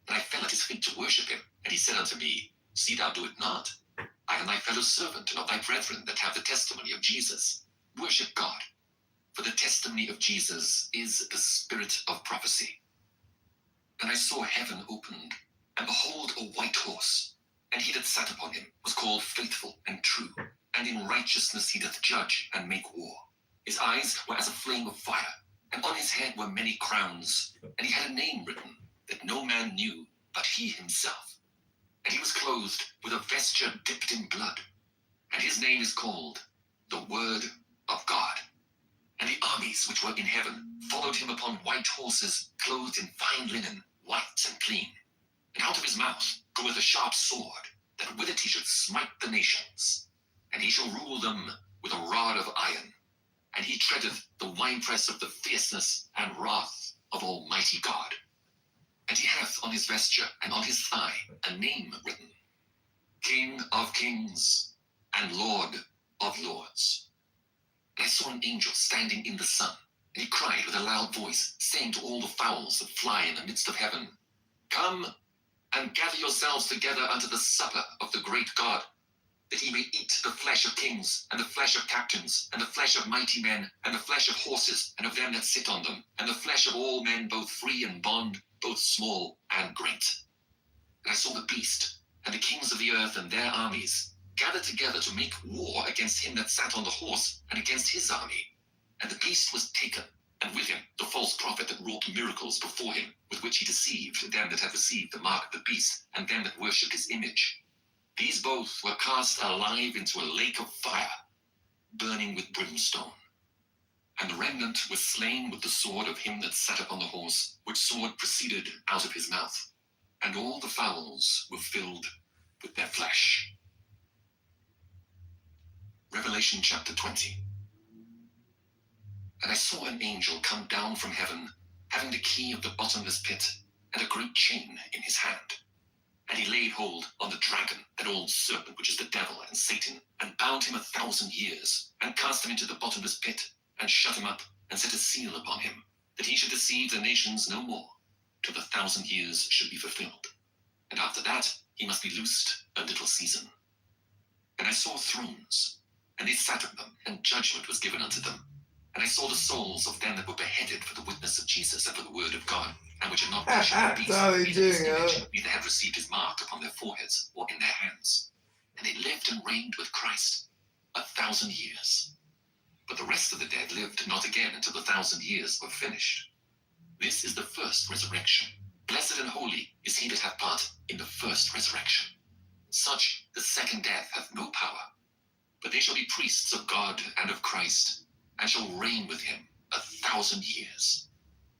And I fell at his feet to worship him. And he said unto me, See thou do it not. I am thy fellow servant and of thy brethren that have the testimony of Jesus. Worship God. For the testimony of Jesus is the spirit of prophecy. And I saw heaven opened, and behold a white horse. And he that sat upon him was called Faithful and True, and in righteousness he doth judge and make war. His eyes were as a flame of fire, and on his head were many crowns. And he had a name written that no man knew but he himself. And he was clothed with a vesture dipped in blood, and his name is called the Word of God. And the armies which were in heaven followed him upon white horses, clothed in fine linen, white and clean. And out of his mouth goeth a sharp sword, that with it he should smite the nations. And he shall rule them with a rod of iron. And he treadeth the winepress of the fierceness and wrath of Almighty God. And he hath on his vesture and on his thigh a name written, King of Kings and Lord of Lords. And I saw an angel standing in the sun, and he cried with a loud voice, saying to all the fowls that fly in the midst of heaven, Come and gather yourselves together unto the supper of the great God, that ye may eat the flesh of kings, and the flesh of captains, and the flesh of mighty men, and the flesh of horses, and of them that sit on them, and the flesh of all men, both free and bond, both small and great. And I saw the beast, and the kings of the earth and their armies, gathered together to make war against him that sat on the horse, and against his army. And the beast was taken, and with him the false prophet that wrought miracles before him, with which he deceived them that had received the mark of the beast, and them that worshipped his image. These both were cast alive into a lake of fire, burning with brimstone. And the remnant was slain with the sword of him that sat upon the horse, which sword proceeded out of his mouth. And all the fowls were filled with their flesh. Revelation chapter 20. And I saw an angel come down from heaven, having the key of the bottomless pit, and a great chain in his hand. And he laid hold on the dragon, that old serpent which is the devil and Satan, and bound him 1,000 years, and cast him into the bottomless pit, and shut him up, and set a seal upon him, that he should deceive the nations no more, till the 1,000 years should be fulfilled. And after that he must be loosed a little season. And I saw thrones, and they sat on them, and judgment was given unto them. And I saw the souls of them that were beheaded for the witness of Jesus and for the word of God, and which had not worshipped the beast, Sorry, neither his doing image, it. neither had received his mark upon their foreheads or in their hands. And they lived and reigned with Christ 1,000 years. But the rest of the dead lived not again until the 1,000 years were finished. This is the first resurrection. Blessed and holy is he that hath part in the first resurrection. Such the second death hath no power, but they shall be priests of God and of Christ, and shall reign with him 1,000 years.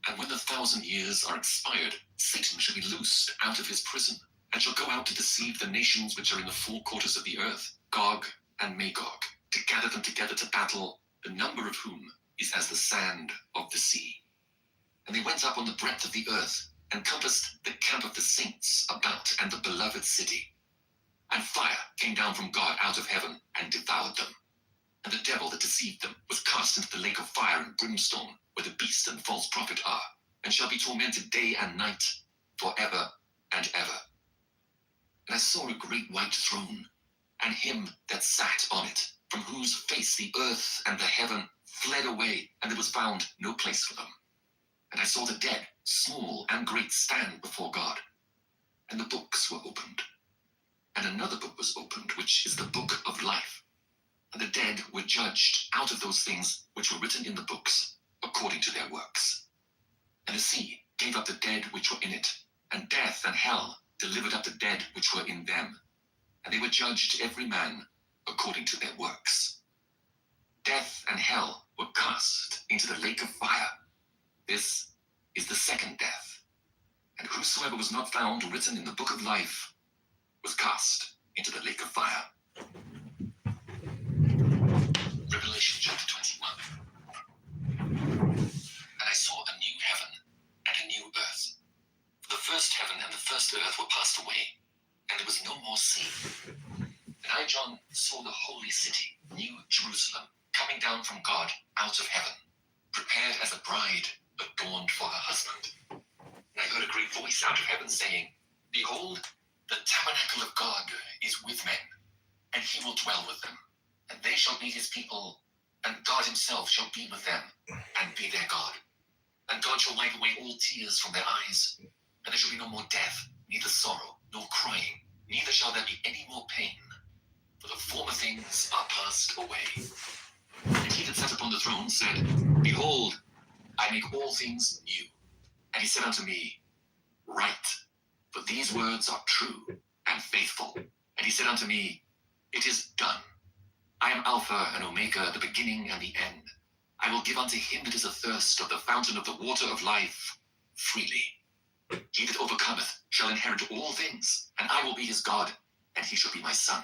And when the 1,000 years are expired, Satan shall be loosed out of his prison, and shall go out to deceive the nations which are in the four quarters of the earth, Gog and Magog, to gather them together to battle, the number of whom is as the sand of the sea. And they went up on the breadth of the earth, and compassed the camp of the saints about, and the beloved city. And fire came down from God out of heaven, and devoured them. And the devil that deceived them was cast into the lake of fire and brimstone, where the beast and false prophet are, and shall be tormented day and night, forever and ever. And I saw a great white throne, and him that sat on it, from whose face the earth and the heaven fled away, and there was found no place for them. And I saw the dead, small and great, stand before God, and the books were opened. And another book was opened, which is the book of life. And the dead were judged out of those things which were written in the books, according to their works. And the sea gave up the dead which were in it, and death and hell delivered up the dead which were in them. and they were judged every man according to their works. Death and hell were cast into the lake of fire. This is the second death. And whosoever was not found written in the book of life was cast into the lake of fire. Revelation chapter 21. And I saw a new heaven and a new earth. For the first heaven and the first earth were passed away, and there was no more sea. And I, John, saw the holy city, New Jerusalem, coming down from God out of heaven, prepared as a bride adorned for her husband. And I heard a great voice out of heaven saying, Behold, the tabernacle of God is with men, and he will dwell with them. And they shall be his people, and God himself shall be with them, and be their God. And God shall wipe away all tears from their eyes, and there shall be no more death, neither sorrow, nor crying, neither shall there be any more pain, for the former things are passed away. And he that sat upon the throne said, Behold, I make all things new. And he said unto me, Write, for these words are true and faithful. And he said unto me, It is done. I am Alpha and Omega, the beginning and the end. I will give unto him that is athirst of the fountain of the water of life freely. He that overcometh shall inherit all things, and I will be his God, and he shall be my son.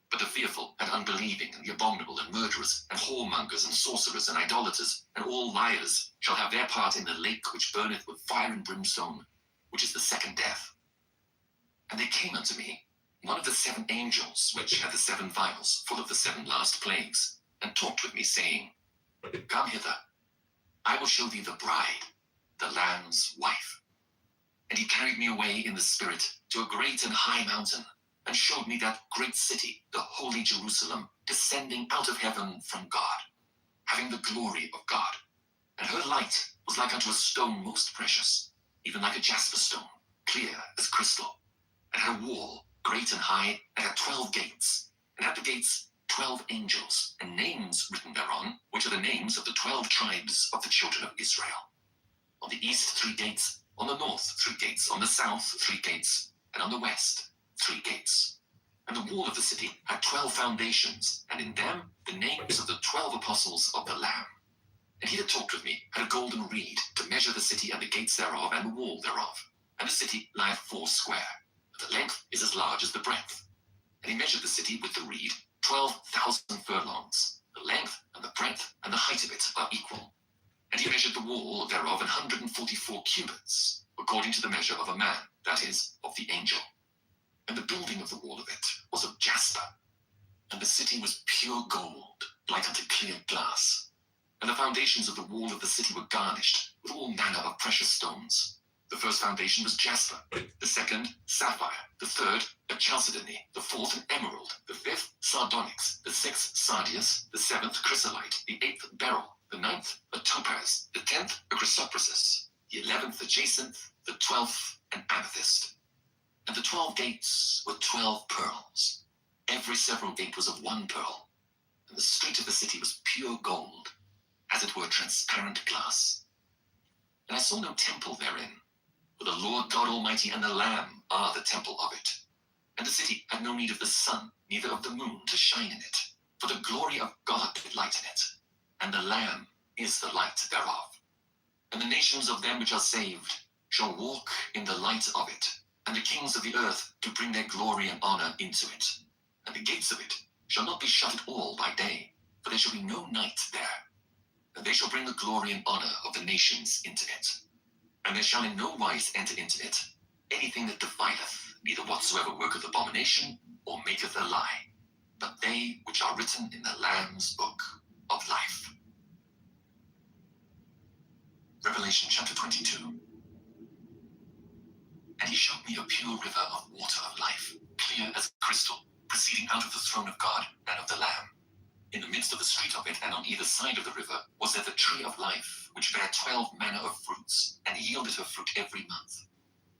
But the fearful and unbelieving and the abominable and murderers and whoremongers and sorcerers and idolaters and all liars shall have their part in the lake which burneth with fire and brimstone, which is the second death. And there came unto me one of the 7 angels which had the 7 vials full of the 7 last plagues, and talked with me, saying, Come hither, I will show thee the bride, the Lamb's wife. And he carried me away in the spirit to a great and high mountain, and showed me that great city, the holy Jerusalem, descending out of heaven from God, having the glory of God. And her light was like unto a stone most precious, even like a jasper stone, clear as crystal. And her wall, great and high, and had 12 gates, and at the gates 12 angels, and names written thereon, which are the names of the 12 tribes of the children of Israel. On the east 3 gates, on the north 3 gates, on the south 3 gates, and on the west 3 gates. And the wall of the city had 12 foundations, and in them the names of the 12 apostles of the Lamb. And he that talked with me had a golden reed to measure the city and the gates thereof, and the wall thereof. And the city lieth 4 square, and the length is as large as the breadth. And he measured the city with the reed 12,000 furlongs. The length and the breadth and the height of it are equal. And he measured the wall thereof 144 cubits, according to the measure of a man, that is, of the angel. And the building of the wall of it was of jasper, and the city was pure gold, like unto clear glass. And the foundations of the wall of the city were garnished with all manner of precious stones. The first foundation was jasper, the second sapphire, the third a chalcedony, the fourth an emerald, the fifth sardonyx, the sixth sardius, the seventh chrysolite, the eighth beryl, the ninth a topaz, the 10th a chrysoprasus, the 11th a jacinth, the 12th an amethyst. And the 12 gates were 12 pearls. Every several gate was of 1 pearl. And the street of the city was pure gold, as it were transparent glass. And I saw no temple therein, for the Lord God Almighty and the Lamb are the temple of it. And the city had no need of the sun, neither of the moon to shine in it, for the glory of God did lighten it, and the Lamb is the light thereof. And the nations of them which are saved shall walk in the light of it, and the kings of the earth do bring their glory and honor into it. And the gates of it shall not be shut at all by day, for there shall be no night there. And they shall bring the glory and honor of the nations into it. And there shall in no wise enter into it anything that defileth, neither whatsoever worketh abomination, or maketh a lie, but they which are written in the Lamb's book of life. Revelation chapter 22. And he showed me a pure river of water of life, clear as crystal, proceeding out of the throne of God and of the Lamb. In the midst of the street of it, and on either side of the river, was there the tree of life, which bare 12 manner of fruits, and yielded her fruit every month.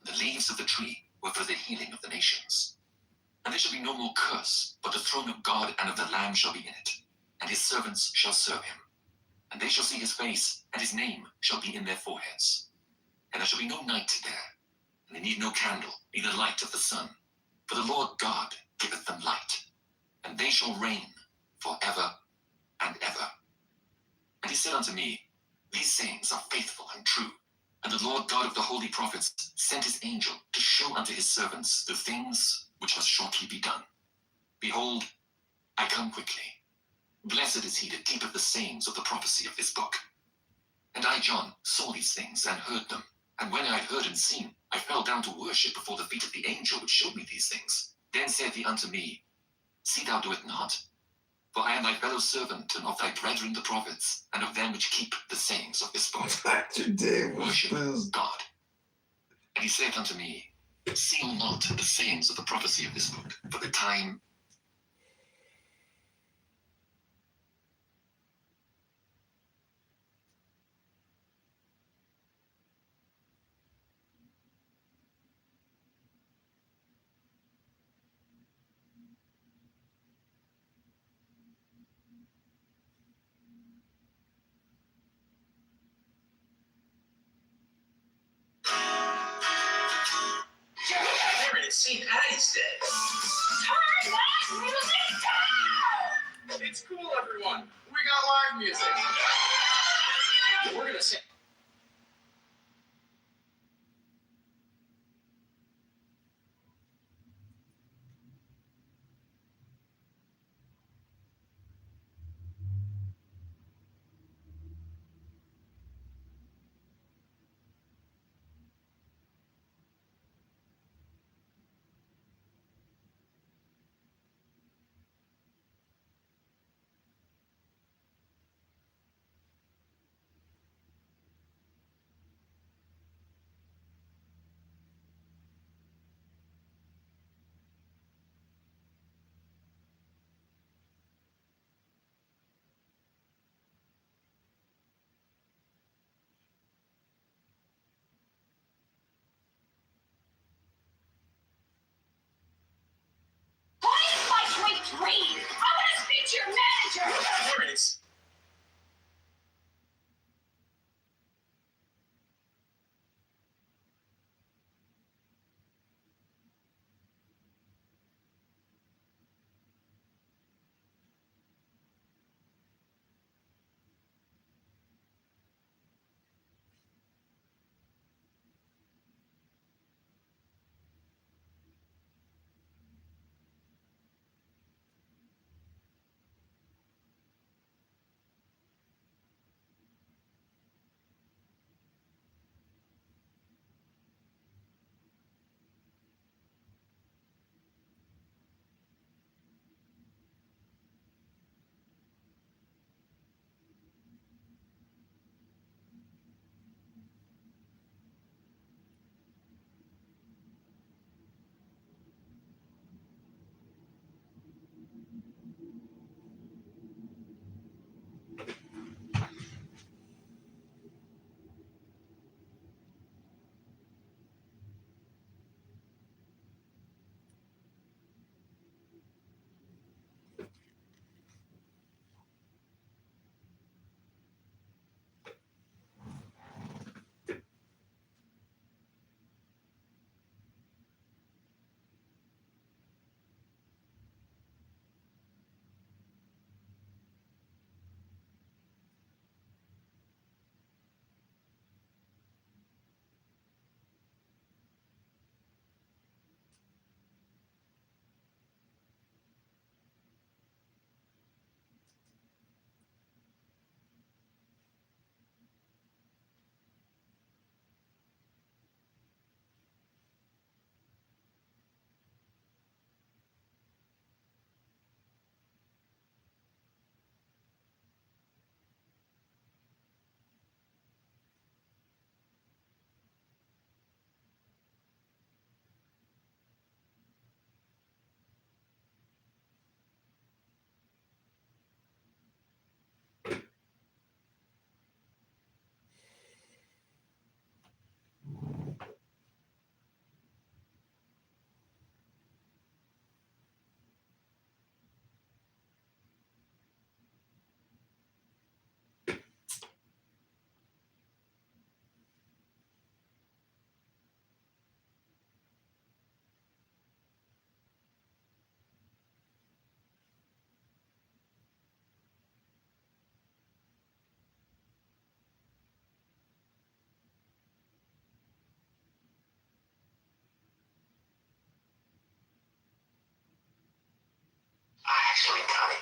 And the leaves of the tree were for the healing of the nations. And there shall be no more curse, but the throne of God and of the Lamb shall be in it, and his servants shall serve him. And they shall see his face, and his name shall be in their foreheads. And there shall be no night there, and they need no candle, neither light of the sun. For the Lord God, giveth them light, and they shall reign forever and ever. And he said unto me, These sayings are faithful and true. And the Lord God of the holy prophets sent his angel to show unto his servants the things which must shortly be done. Behold, I come quickly. Blessed is he that keepeth the sayings of the prophecy of this book. And I, John, saw these things and heard them. And when I had heard and seen, I fell down to worship before the feet of the angel which showed me these things. Then said he unto me, See thou do it not. For I am thy fellow servant, and of thy brethren the prophets, and of them which keep the sayings of this book. Dr. Dave was Worship pissed. God. And he saith unto me, Seal not the sayings of the prophecy of this book, for the time. There it is, St. Patty's Day. It's cool, everyone. We got live music. We're gonna sing. What is my sweet dream? I want to speak to your manager. There it is.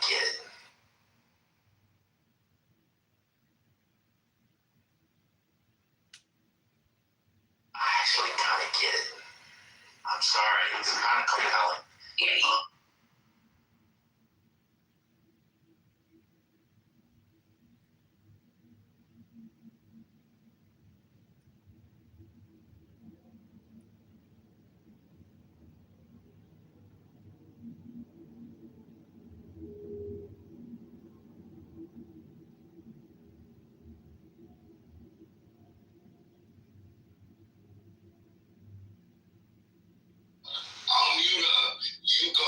get it. I actually kind of get it. I'm sorry, it's kind of compelling. You go.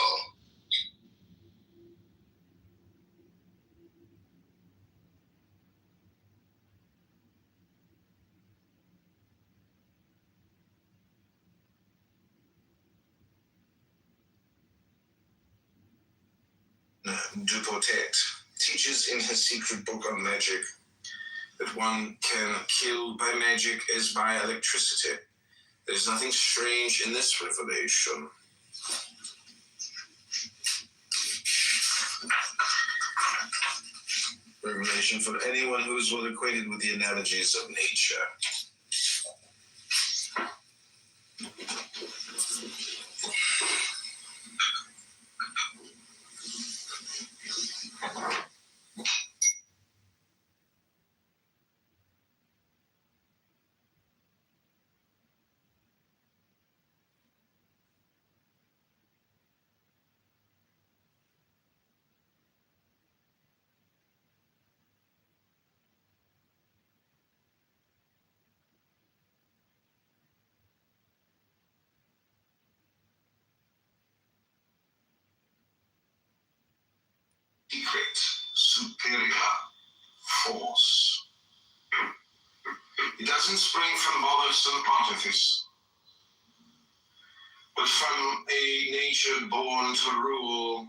Dupotet teaches in his secret book on magic that one can kill by magic as by electricity. There's nothing strange in this revelation. Revelation for anyone who is well acquainted with the analogies of nature. Secret, superior force. It doesn't spring from bothersome pontifice, but from a nature born to rule.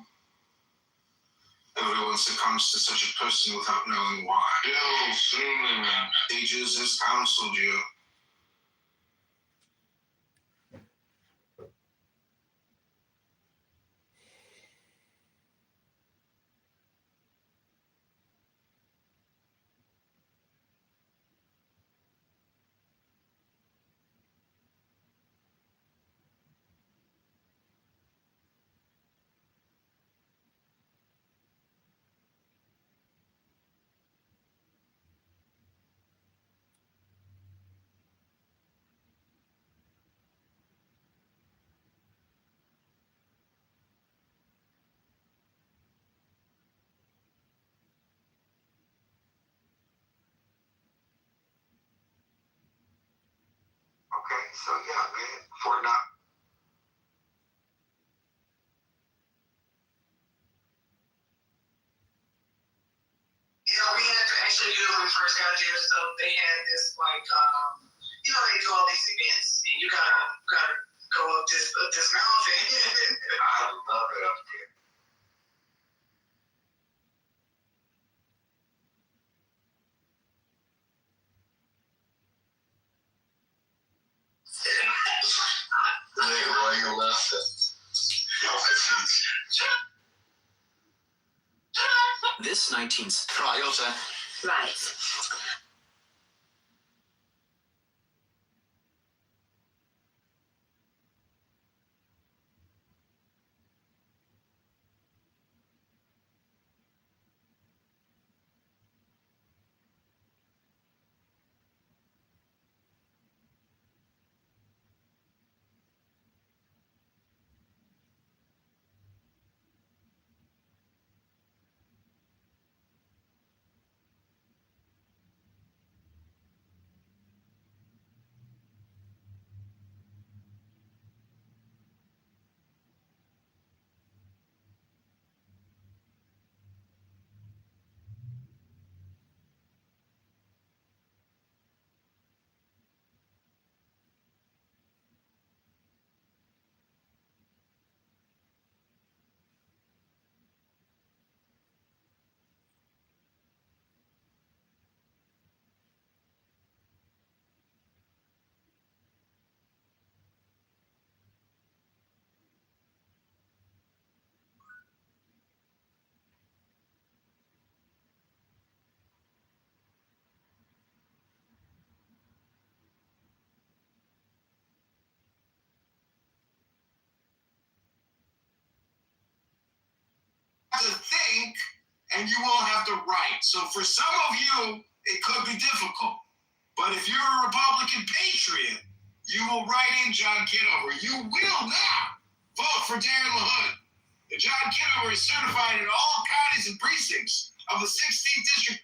Everyone succumbs to such a person without knowing why. Ages has counseled you. Okay, so yeah, man, for now. Yeah, we had to actually do it when we first got there. So they had this like, they do all these events, and you gotta go up this mountain. I love it up there. Why you laughing? This 19th Toyota. Right. and you won't have to write. So for some of you, it could be difficult. But if you're a Republican patriot, you will write in John Kitover. You will now vote for Darren LaHood. And John Kitover is certified in all counties and precincts of the 16th district.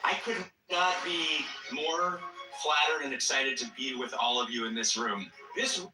I could not be more flattered and excited to be with all of you in this room. This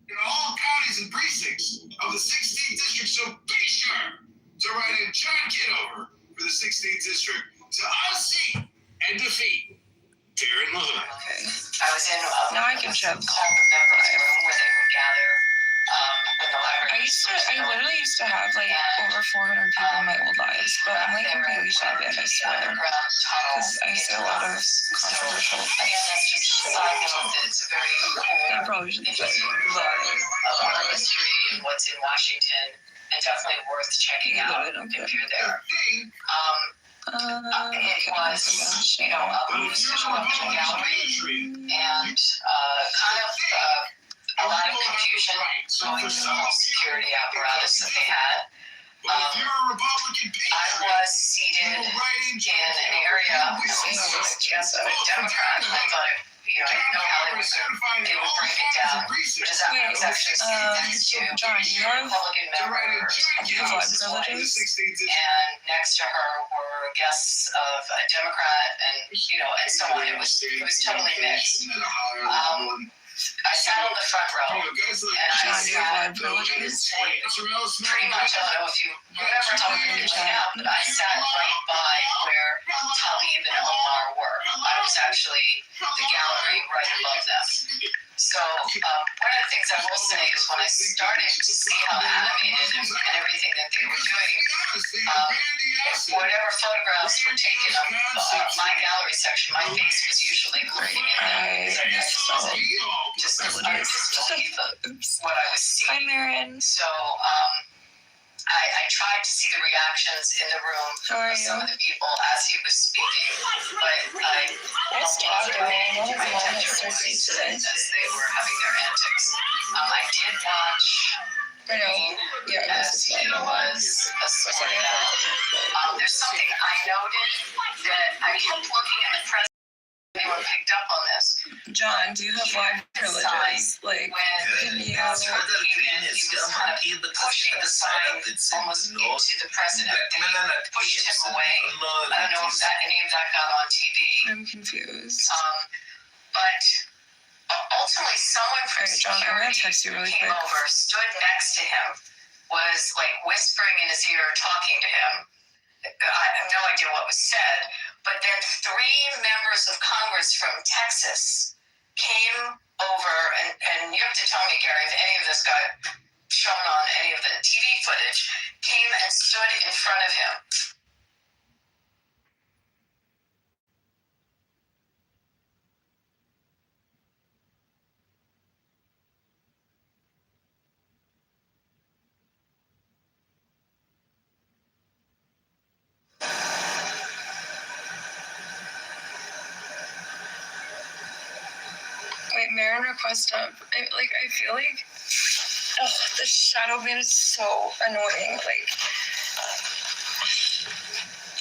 In all counties and precincts of the 16th district, so be sure to write in John Kitover for the 16th district to unseat and defeat Darren LaHood. Okay. I was in Now I can shove. call the members room where they would gather in the library. I literally used to have like over 400 people in my old lives, but I'm like completely shy of it, I swear. Because I say a lot of controversial. Again, that's just a side note that it's a very I cool, probably shouldn't say interesting part of our history and what's in Washington, and definitely worth checking out if you're there. It was, you know, a gallery and kind of a lot of confusion going through the whole security apparatus that they had. I was seated in an area that was just a Democrat, and I thought I didn't know how they would bring it down, which is I was actually seated next to John, you have Republican members of the blood Justice privileges? and next to her were guests of a Democrat and and so on. It was totally mixed. I sat on the front row and I sat pretty much, I don't know if you remember talking to Chat, but I sat right by where Talib and Omar were. I was actually the gallery right above them. So one of the things I will say is when I started to see how animated and everything that they were doing, whatever photographs were taken of my gallery section, my face was usually looking in them. Just disbelief of what I was seeing. Hi, Marin. So I tried to see the reactions in the room of some of the people as he was speaking, but I paying attention as they were having their antics. I did watch as he was sworn down. There's something I noted that I kept looking at the president. Anyone picked up on this. John, do you have live privileges? Like, can you? He was kind of pushing the sign almost into the president. And he pushed him away. I don't know if any of that got on TV. I'm confused. But ultimately, someone from Alright, John, I'm gonna security text you really came quick. over, stood next to him, was like whispering in his ear, talking to him. I have no idea what was said, but then 3 members of Congress from Texas came over, and you have to tell me, Gary, if any of this got shown on any of the TV footage, came and stood in front of him. Wait, Marin request up. I feel like, the shadow ban is so annoying. Like,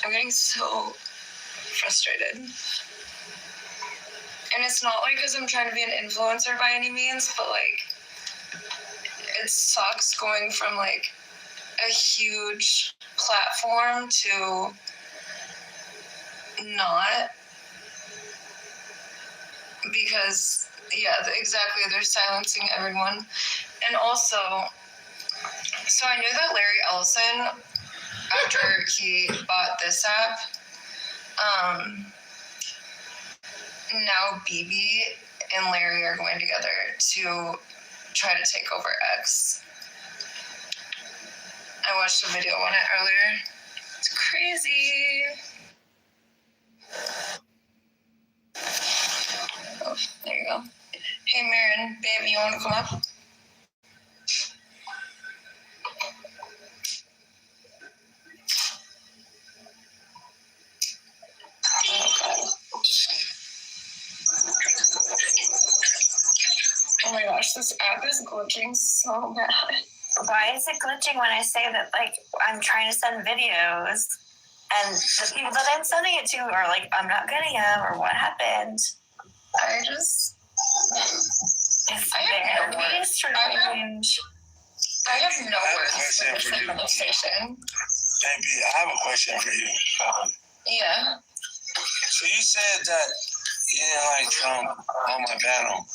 I'm getting so frustrated. And it's not like because I'm trying to be an influencer by any means, but like, it sucks going from like a huge platform to not. Because, yeah, exactly, they're silencing everyone. And also, so I knew that Larry Ellison, after he bought this app, now BB and Larry are going together to try to take over X. I watched a video on it earlier. It's crazy. Oh, there you go. Hey, Marin, babe, you want to come up? Oh my gosh, this app is glitching so bad. Why is it glitching when I say that, like, I'm trying to send videos and the people that I'm sending it to are like, I'm not getting them, or what happened? I just... It's very strange. I have no words for this administration. JP, I have a question for you. Yeah. So you said that you didn't like Trump on my panel.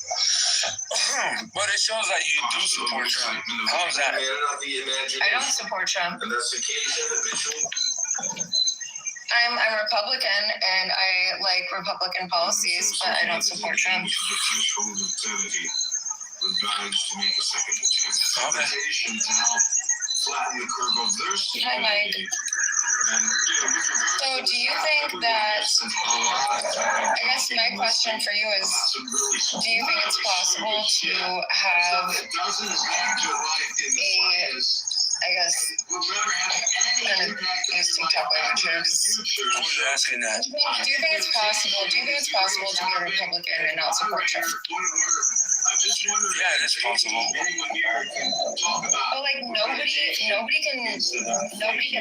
But it shows that you do support Trump. How's that? I don't support Trump. And that's the case. I'm Republican and I like Republican policies, but I don't support Trump. Hi, Mike. So do you think that, I guess my question for you is, do you think it's possible to have I guess, kind of use TikTok language here. Who's asking that? Do you think it's possible to be a Republican and not support Trump? Yeah, it is possible. But like nobody can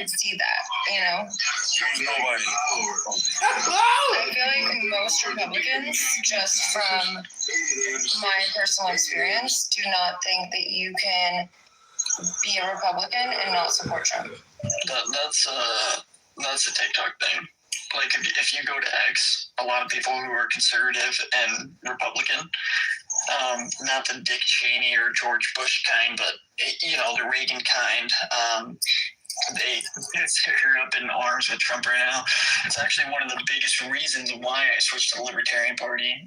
see that, you know? Who's nobody? I feel like most Republicans, just from my personal experience, do not think that you can be a Republican and not support Trump. That's a TikTok thing. Like if you go to X, a lot of people who are conservative and Republican, not the Dick Cheney or George Bush kind, but the Reagan kind, they're up in arms with Trump right now. It's actually one of the biggest reasons why I switched to the Libertarian Party.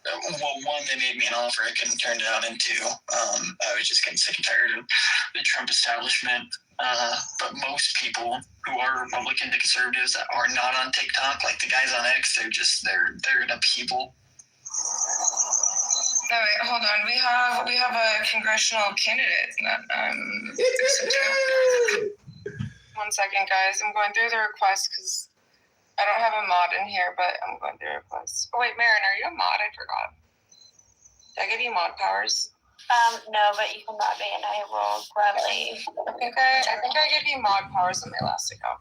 Well, one, they made me an offer I couldn't turn down, and two, I was just getting sick and tired of the Trump establishment. But most people who are Republican to conservatives that are not on TikTok, like the guys on X, they're an upheaval. All right, hold on. We have a congressional candidate that fixing to. 1 second, guys. I'm going through the request because I don't have a mod in here, but I'm going through requests. Oh, wait, Marin, are you a mod? I forgot. Did I give you mod powers? No, but you can mod me and I will gladly. I think I gave you mod powers on my last account.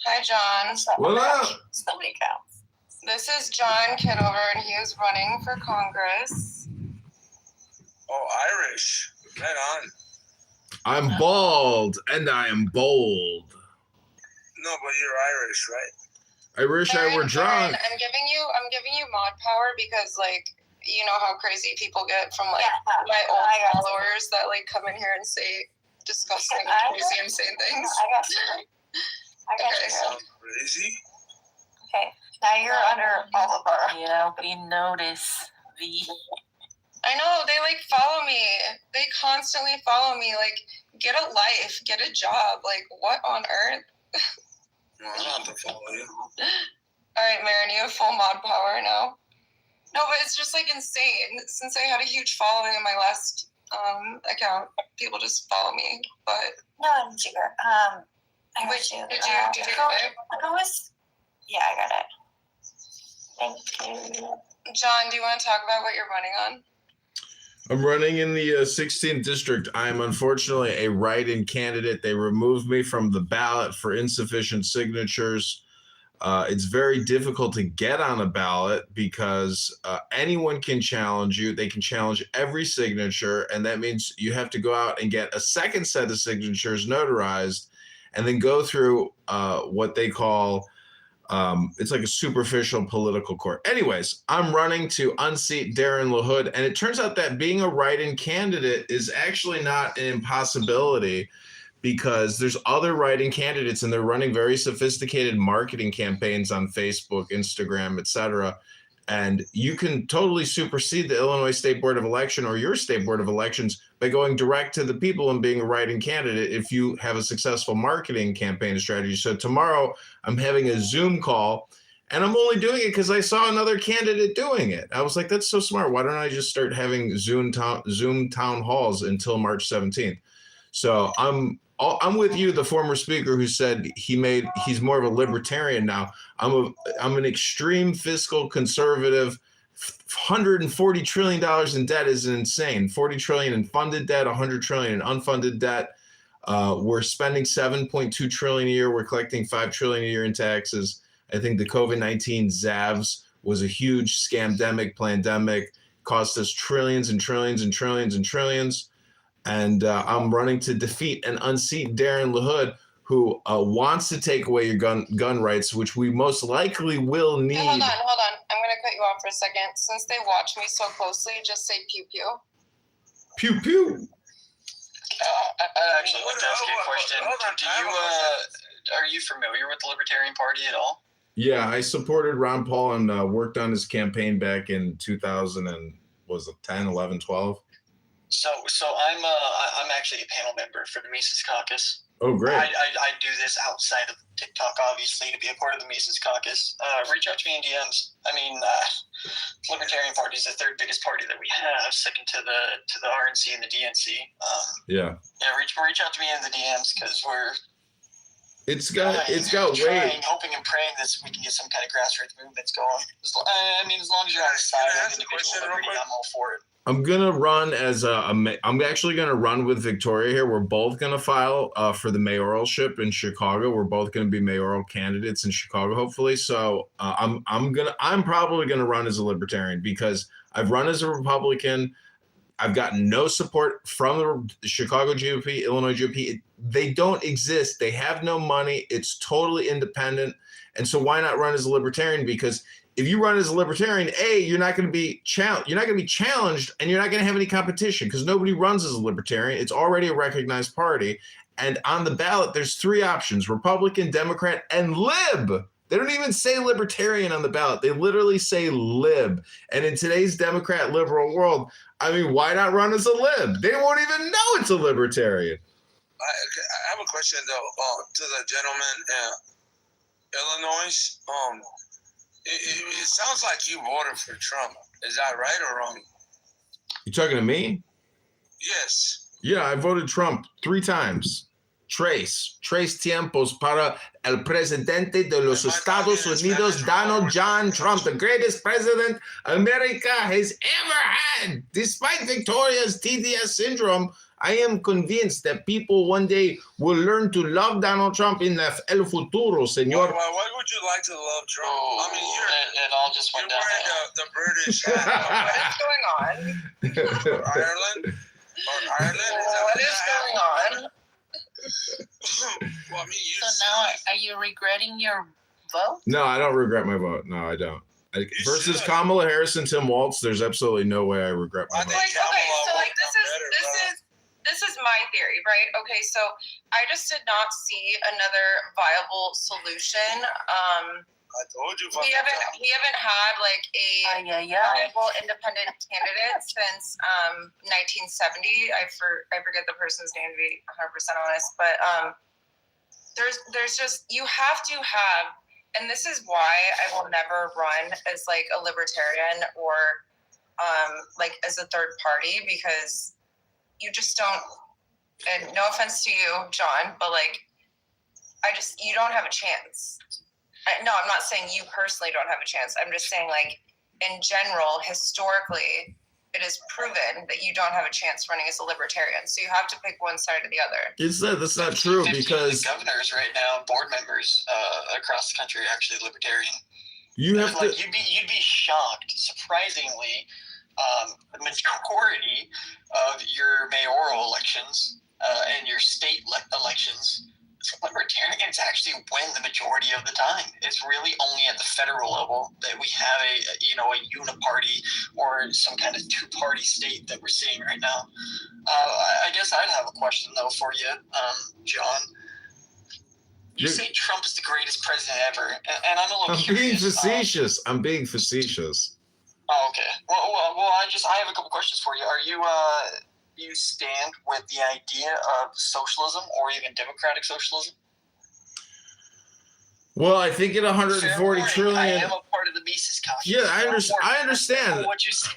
Hi, John. What up? Somebody counts. This is John Kitover, and he is running for Congress. Oh, Irish. Right on. I'm bald and I am bold. No, but you're Irish, right? I wish I were drunk. I'm giving you mod power because, like, you know how crazy people get from, like, my old followers that, like, come in here and say disgusting, crazy, insane things. I got you. So crazy. Okay, now you're under all of our. Yeah, we notice the. I know, they, like, follow me. They constantly follow me. Like, get a life, get a job. Like, what on earth? No, I don't have to follow you. All right, Marin, you have full mod power now. No, but it's just, like, insane. Since I had a huge following in my last account, people just follow me. But No, I didn't figure. I got you. Did you get it? Who was? Yeah, I got it. Thank you. John, do you want to talk about what you're running on? I'm running in the 16th district. I am unfortunately a write-in candidate. They removed me from the ballot for insufficient signatures. It's very difficult to get on a ballot because anyone can challenge you. They can challenge every signature, and that means you have to go out and get a second set of signatures notarized and then go through what they call it's like a superficial political court. Anyways, I'm running to unseat Darren LaHood, and it turns out that being a write-in candidate is actually not an impossibility because there's other write-in candidates, and they're running very sophisticated marketing campaigns on Facebook, Instagram, etc. And you can totally supersede the Illinois State Board of Election or your state board of elections by going direct to the people and being a write-in candidate if you have a successful marketing campaign strategy. So tomorrow I'm having a Zoom call, and I'm only doing it because I saw another candidate doing it. I was like, that's so smart. Why don't I just start having Zoom town halls until March 17th? So I'm with you, the former speaker who said he's more of a libertarian now. I'm an extreme fiscal conservative. $140 trillion in debt is insane. 40 trillion in funded debt, 100 trillion in unfunded debt. We're spending 7.2 trillion a year. We're collecting 5 trillion a year in taxes. I think the COVID-19 ZAVs was a huge scamdemic, pandemic, cost us trillions and trillions and trillions and trillions. And I'm running to defeat and unseat Darren LaHood, who wants to take away your gun rights, which we most likely will need. Hold on. I'm going to cut you off for a second. Since they watch me so closely, just say pew pew. Pew pew. I'd actually like to ask you a question. Are you familiar with the Libertarian Party at all? Yeah, I supported Ron Paul and worked on his campaign back in 2010, 11, 12. So I'm actually a panel member for the Mises Caucus. Oh, great. I do this outside of TikTok, obviously, to be a part of the Mises Caucus. Reach out to me in DMs. I mean, Libertarian Party is the third biggest party that we have, second to the RNC and the DNC. Yeah. Reach out to me in the DMs because we're. It's got weight. Hoping and praying that we can get some kind of grassroots movements going. I mean, as long as you're on the side of individual liberty, I'm all for it. I'm gonna run as I'm actually gonna run with Victoria here. We're both gonna file for the mayoralship in Chicago. We're both gonna be mayoral candidates in Chicago, hopefully. So I'm probably gonna run as a libertarian because I've run as a Republican. I've gotten no support from the Chicago GOP, Illinois GOP. They don't exist. They have no money. It's totally independent. And so why not run as a libertarian? Because if you run as a libertarian, you're not going to be challenged. You're not going to be challenged, and you're not going to have any competition because nobody runs as a libertarian. It's already a recognized party. And on the ballot, there's three options: Republican, Democrat, and Lib. They don't even say libertarian on the ballot. They literally say Lib. And in today's Democrat liberal world, I mean, why not run as a Lib? They won't even know it's a libertarian. I have a question, though, to the gentleman in Illinois. It sounds like you voted for Trump. Is that right or wrong? You talking to me? Yes. Yeah, I voted Trump 3 times. Tres tiempos para el presidente de los Estados Unidos, Donald John Trump, the greatest president America has ever had. Despite Victoria's TDS syndrome, I am convinced that people one day will learn to love Donald Trump in el futuro, señor. Why would you like to love Trump? I mean, it all just went down. The British hat. What is going on? Ireland? Or Ireland? What is going on? Well, I mean, So now, are you regretting your vote? No, I don't regret my vote. No, I don't. Versus Kamala Harris and Tim Walz, there's absolutely no way I regret my vote. Like, okay, so like this is my theory, right? Okay, so I just did not see another viable solution. I told you. We haven't had like a viable independent candidate since 1970. I forget the person's name to be 100% honest, but there's just, you have to have, and this is why I will never run as like a libertarian or like as a third party, because you just don't, and no offense to you, John, but like you don't have a chance. No, I'm not saying you personally don't have a chance. I'm just saying, like, in general, historically, it is proven that you don't have a chance running as a libertarian. So you have to pick one side or the other. That's not true, because governors right now, board members across the country are actually libertarian. You have to. You'd be shocked. Surprisingly, the majority of your mayoral elections and your state elections, libertarians actually win the majority of the time. It's really only at the federal level that we have a uniparty or some kind of two-party state that we're seeing right now. I guess I'd have a question though for you, John. You say Trump is the greatest president ever, and I'm a little curious. I'm being facetious. Oh, okay. Well, I have a couple questions for you. Are you stand with the idea of socialism or even democratic socialism? Well, I think at 140 trillion. I am a part of the Mises conscience. Yeah, I understand. What you say.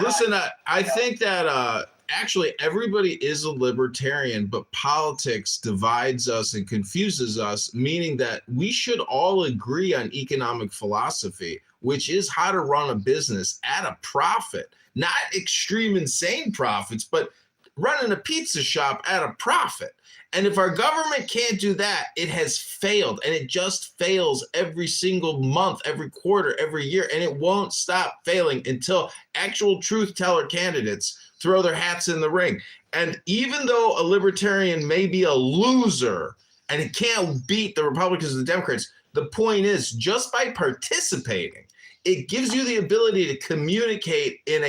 Listen, I think that actually everybody is a libertarian, but politics divides us and confuses us, meaning that we should all agree on economic philosophy, which is how to run a business at a profit. Not extreme insane profits, but running a pizza shop at a profit. And if our government can't do that, it has failed. And it just fails every single month, every quarter, every year. And it won't stop failing until actual truth teller candidates throw their hats in the ring. And even though a libertarian may be a loser and it can't beat the Republicans and the Democrats, the point is, just by participating, it gives you the ability to communicate in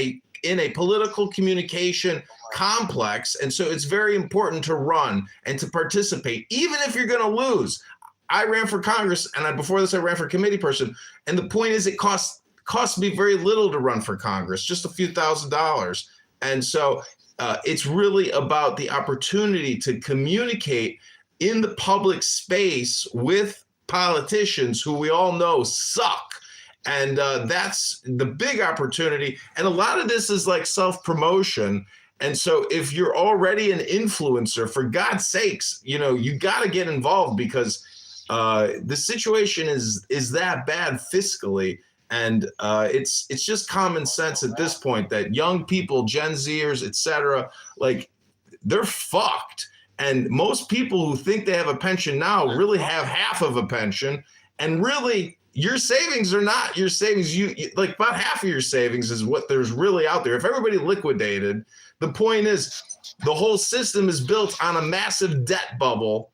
a political communication complex. And so it's very important to run and to participate, even if you're going to lose. I ran for Congress, and before this I ran for committee person. And the point is, it costs me very little to run for Congress, just a few $1,000s. And so it's really about the opportunity to communicate in the public space with politicians who we all know suck. And that's the big opportunity. And a lot of this is like self-promotion. And so if you're already an influencer, for God's sakes, you got to get involved, because the situation is that bad fiscally. And it's just common sense at this point that young people, Gen Zers, etc., like, they're fucked. And most people who think they have a pension now really have half of a pension. And really, your savings are not your savings. You like about half of your savings is what there's really out there. If everybody liquidated, the point is the whole system is built on a massive debt bubble,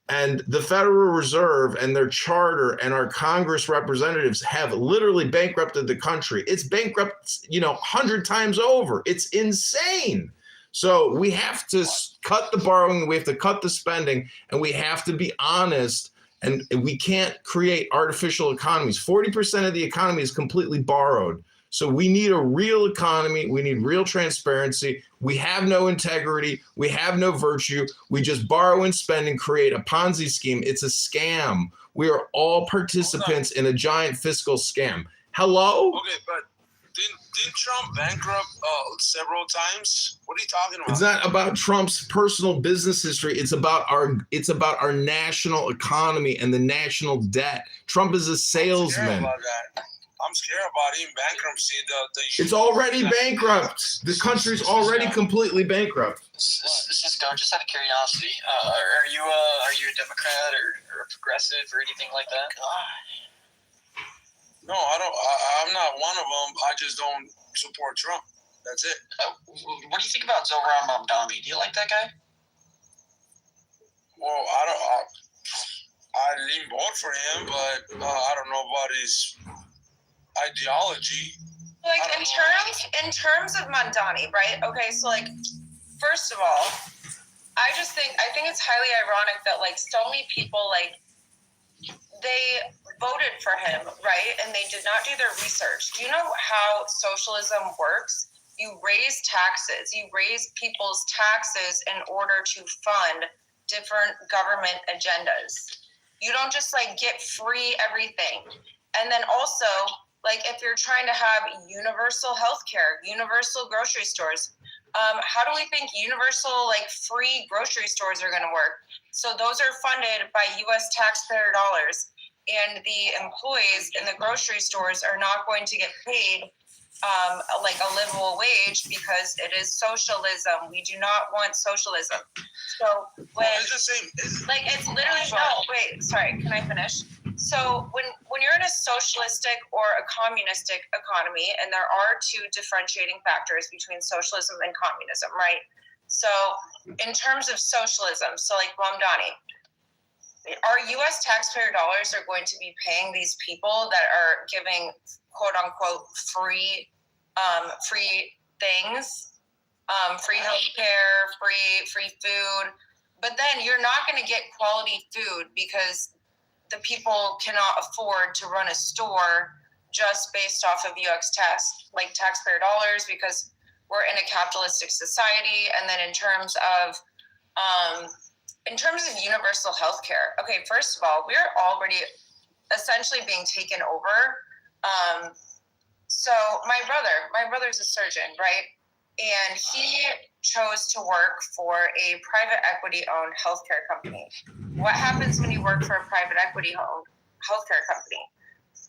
and the Federal Reserve and their charter and our Congress representatives have literally bankrupted the country. It's bankrupt, 100 times over. It's insane. So we have to cut the borrowing, we have to cut the spending, and we have to be honest. And we can't create artificial economies. 40% of the economy is completely borrowed. So we need a real economy. We need real transparency. We have no integrity. We have no virtue. We just borrow and spend and create a Ponzi scheme. It's a scam. We are all participants in a giant fiscal scam. Hello? Okay, but didn't Trump bankrupt several times? What are you talking about? It's not about Trump's personal business history. It's about our national economy and the national debt. Trump is a salesman. I'm scared about even bankruptcy. It's already bankrupt. The country's already completely bankrupt. Cisco, just out of curiosity, are you a Democrat or a progressive or anything like that? No, I don't. I'm not one of them. I just don't support Trump. That's it. What do you think about Zohran Mamdani? Do you like that guy? Well, I didn't vote for him, but I don't know about his ideology. Like in terms of Mamdani, right? Okay, so like first of all, I think it's highly ironic that like so many people like they voted for him, right? And they did not do their research. Do you know how socialism works? You raise taxes. You raise people's taxes in order to fund different government agendas. You don't just like get free everything. And then also, like if you're trying to have universal healthcare, universal grocery stores, how do we think universal like free grocery stores are going to work? So those are funded by U.S. taxpayer dollars, and the employees in the grocery stores are not going to get paid like a livable wage because it is socialism. We do not want socialism. So when it's the same. it's literally no. Wait, sorry. Can I finish? So when you're in a socialistic or a communistic economy, and there are two differentiating factors between socialism and communism, right? So in terms of socialism, so like Mamdani, our U.S. taxpayer dollars are going to be paying these people that are giving quote unquote free things, free healthcare, free food, but then you're not going to get quality food because the people cannot afford to run a store just based off of U.S. taxpayer dollars because we're in a capitalistic society. And then in terms of universal health care, okay, first of all, we're already essentially being taken over. So my brother's a surgeon, right? And he chose to work for a private equity-owned healthcare company. What happens when you work for a private equity-owned healthcare company?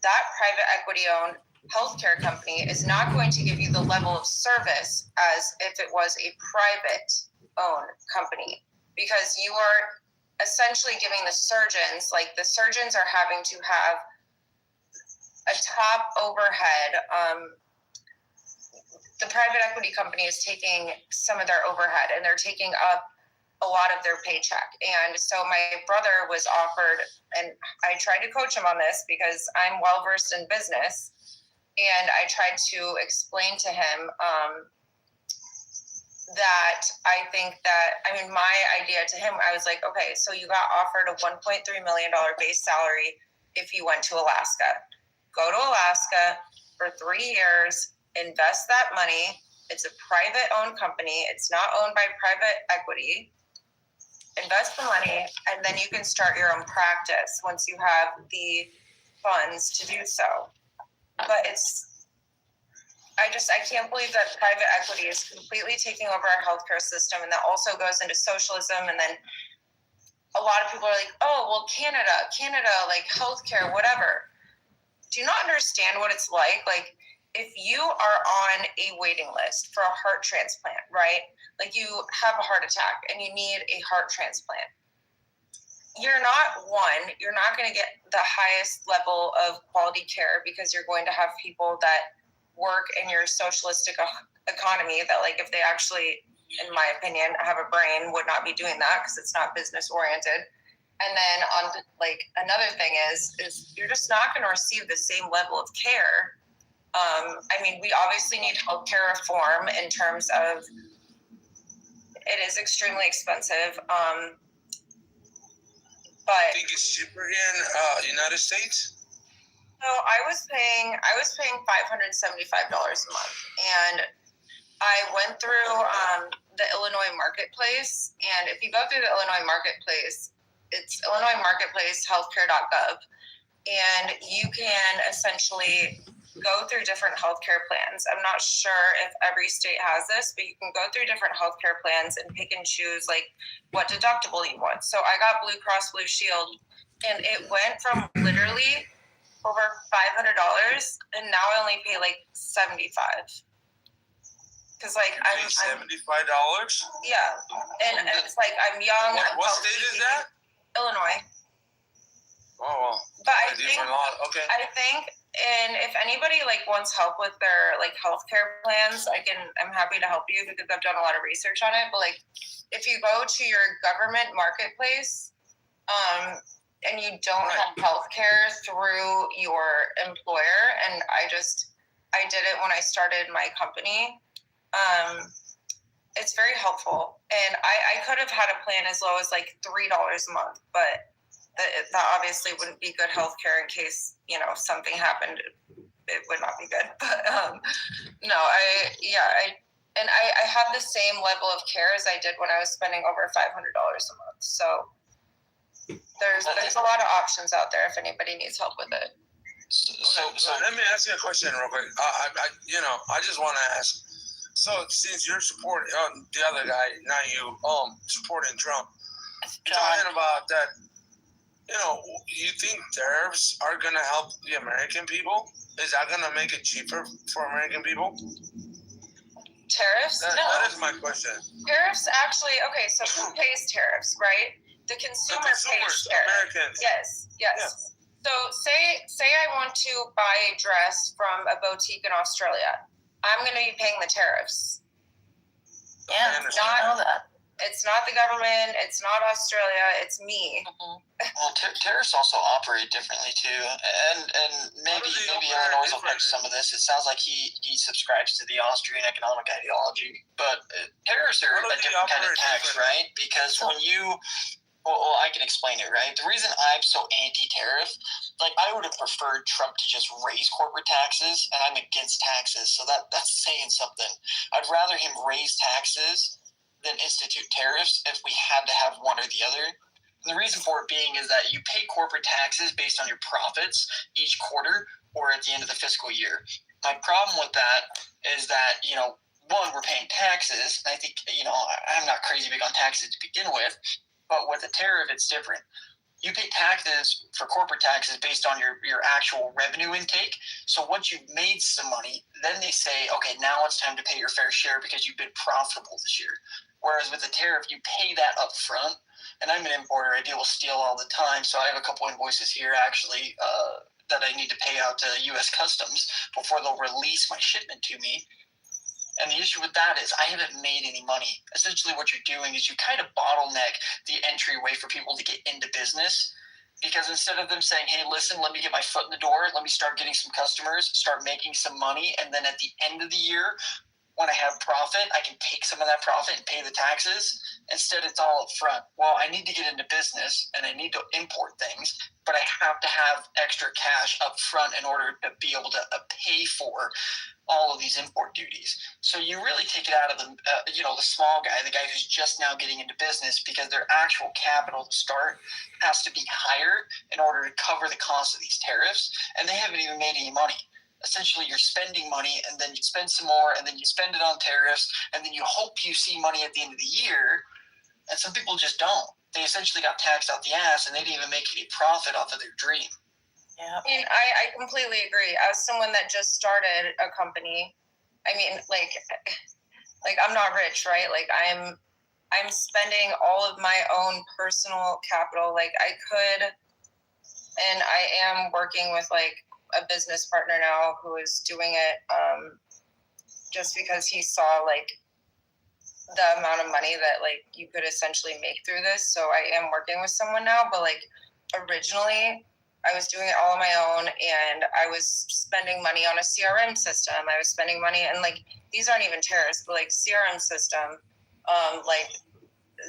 That private equity-owned healthcare company is not going to give you the level of service as if it was a private-owned company, because you are essentially giving the surgeons are having to have a top overhead. The private equity company is taking some of their overhead and they're taking up a lot of their paycheck. And so my brother was offered, and I tried to coach him on this because I'm well versed in business. And I tried to explain to him that I think that, my idea to him, I was like, okay, so you got offered a $1.3 million base salary if you went to Alaska. Go to Alaska for 3 years, invest that money. It's a private-owned company. It's not owned by private equity. Invest the money, and then you can start your own practice once you have the funds to do so. But I can't believe that private equity is completely taking over our healthcare system, and that also goes into socialism. And then a lot of people are like, oh, well, Canada, like healthcare, whatever. Do you not understand what it's like? Like, if you are on a waiting list for a heart transplant, right? Like you have a heart attack and you need a heart transplant. You're not going to get the highest level of quality care because you're going to have people that work in your socialistic economy that, like, if they actually, in my opinion, have a brain, would not be doing that because it's not business oriented. And then another thing is you're just not going to receive the same level of care. We obviously need healthcare reform in terms of it is extremely expensive. But I think it's cheaper here in United States. So I was paying $575 a month, and I went through the Illinois Marketplace. And if you go through the Illinois Marketplace, it's Illinois Marketplace healthcare.gov, and you can essentially go through different healthcare plans. I'm not sure if every state has this, but you can go through different healthcare plans and pick and choose like what deductible you want. So I got Blue Cross Blue Shield, and it went from literally over $500, and now I only pay like $75. Because like I'm $75. Yeah, and it's like I'm young. What state is that? Illinois. Oh, But I think, different law. Okay. and if anybody like wants help with their like healthcare plans, I'm happy to help you because I've done a lot of research on it. But like, if you go to your government marketplace, and you don't have healthcare through your employer, and I did it when I started my company. It's very helpful, and I could have had a plan as low as like $3 a month, but that obviously wouldn't be good healthcare in case something happened. It would not be good. But no, I have the same level of care as I did when I was spending over $500 a month. So there's a lot of options out there if anybody needs help with it. So let me ask you a question real quick. I just want to ask. So since you're supporting the other guy, not you, supporting Trump, you're talking about that. You think tariffs are gonna help the American people? Is that gonna make it cheaper for American people? Tariffs? That is my question. Tariffs actually, okay, so who pays tariffs, right? The consumer pays tariffs. Americans. Yes. Yeah. So say I want to buy a dress from a boutique in Australia. I'm going to be paying the tariffs. Yeah, I know that. It's not the government. It's not Australia. It's me. Well, tariffs also operate differently too, and maybe Illinois will catch some of this. It sounds like he subscribes to the Austrian economic ideology, but tariffs are a different kind of tax, right? Because when you Well, I can explain it, right? The reason I'm so anti-tariff, like I would have preferred Trump to just raise corporate taxes, and I'm against taxes, so that's saying something. I'd rather him raise taxes than institute tariffs if we had to have one or the other. And the reason for it being is that you pay corporate taxes based on your profits each quarter or at the end of the fiscal year. My problem with that is that, one, we're paying taxes. I think, I'm not crazy big on taxes to begin with. But with a tariff, it's different. You pay taxes for corporate taxes based on your actual revenue intake. So once you've made some money, then they say, okay, now it's time to pay your fair share because you've been profitable this year. Whereas with a tariff, you pay that up front. And I'm an importer. I deal with steel all the time. So I have a couple invoices here actually that I need to pay out to U.S. Customs before they'll release my shipment to me. And the issue with that is I haven't made any money. Essentially what you're doing is you kind of bottleneck the entryway for people to get into business, because instead of them saying, hey, listen, let me get my foot in the door, let me start getting some customers, start making some money, and then at the end of the year, when I have profit, I can take some of that profit and pay the taxes. Instead, it's all up front. Well, I need to get into business and I need to import things, but I have to have extra cash up front in order to be able to pay for all of these import duties. So you really take it out of the small guy, the guy who's just now getting into business, because their actual capital to start has to be higher in order to cover the cost of these tariffs, and they haven't even made any money. Essentially, you're spending money, and then you spend some more, and then you spend it on tariffs, and then you hope you see money at the end of the year, and some people just don't. They essentially got taxed out the ass, and they didn't even make any profit off of their dream. Yeah. I mean, I completely agree. As someone that just started a company, I mean, like I'm not rich, right? Like I'm spending all of my own personal capital. Like I could, and I am working with like a business partner now who is doing it just because he saw like the amount of money that like you could essentially make through this. So I am working with someone now, but like originally I was doing it all on my own, and I was spending money on a CRM system. I was spending money, and like these aren't even tariffs, but like CRM system, like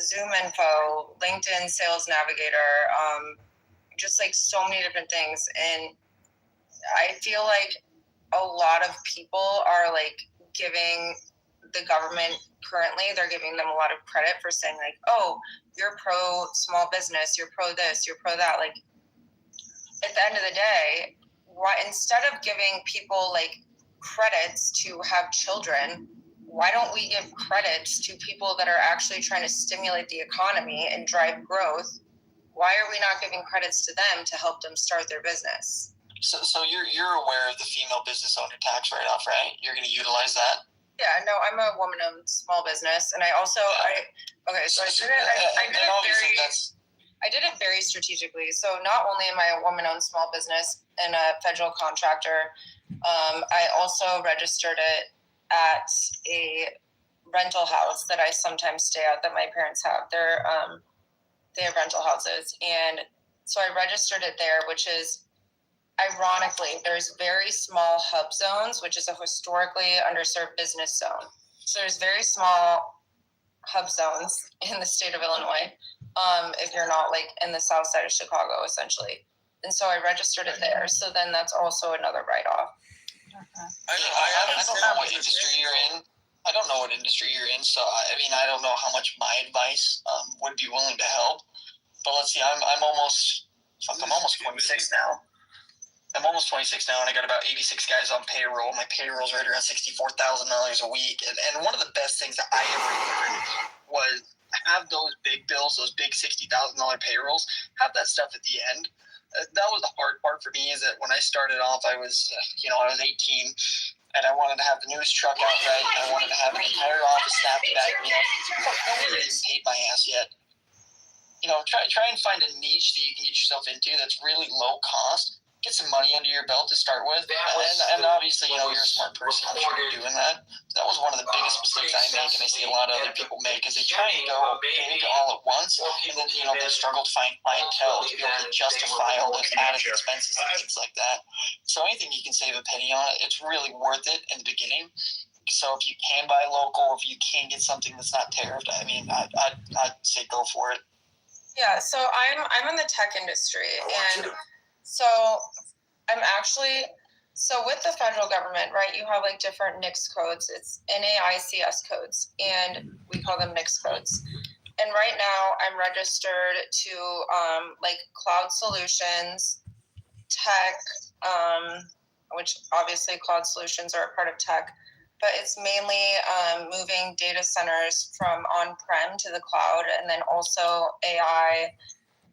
Zoom Info, LinkedIn Sales Navigator, just like so many different things. And I feel like a lot of people are like giving the government currently, they're giving them a lot of credit for saying like, oh, you're pro small business, you're pro this, you're pro that. Like, at the end of the day, instead of giving people like credits to have children, why don't we give credits to people that are actually trying to stimulate the economy and drive growth? Why are we not giving credits to them to help them start their business? So you're aware of the female business owner tax write-off, right? You're going to utilize that. Yeah, no, I'm a woman-owned small business, and I also I did it very strategically. So not only am I a woman-owned small business and a federal contractor, I also registered it at a rental house that I sometimes stay at that my parents have. They have rental houses, and so I registered it there, which is ironically, there's very small hub zones, which is a historically underserved business zone. So there's very small hub zones in the state of Illinois, if you're not like in the south side of Chicago, essentially. And so I registered it there. So then that's also another write-off. I don't know what industry you're in. I don't know what industry you're in, so I don't know how much my advice would be willing to help. But let's see, I'm almost 26 now. I'm almost 26 now, and I got about 86 guys on payroll. My payroll's right around $64,000 a week. And one of the best things that I ever learned was have those big bills, those big $60,000 payrolls, have that stuff at the end. That was the hard part for me, is that when I started off, I was 18, and I wanted to have the newest truck out right. I wanted to have an entire office staffed to back me up. Nobody even paid my ass yet. Try and find a niche that you can get yourself into that's really low cost. Get some money under your belt to start with, and obviously, you're a smart person. I'm sure you're doing that. That was one of the biggest mistakes I make, and I see a lot of other people make, is they try and go big all at once, and then they struggle to find clientele to be able to justify all those added expenses and things like that. So anything you can save a penny on, it's really worth it in the beginning. So if you can buy local, if you can get something that's not tariffed, I'd say go for it. Yeah, so I'm in the tech industry, and so I'm actually, with the federal government, right, you have like different NAICS codes. It's NAICS codes, and we call them NAICS codes. And right now I'm registered to like cloud solutions, tech, which obviously cloud solutions are a part of tech, but it's mainly moving data centers from on-prem to the cloud, and then also AI.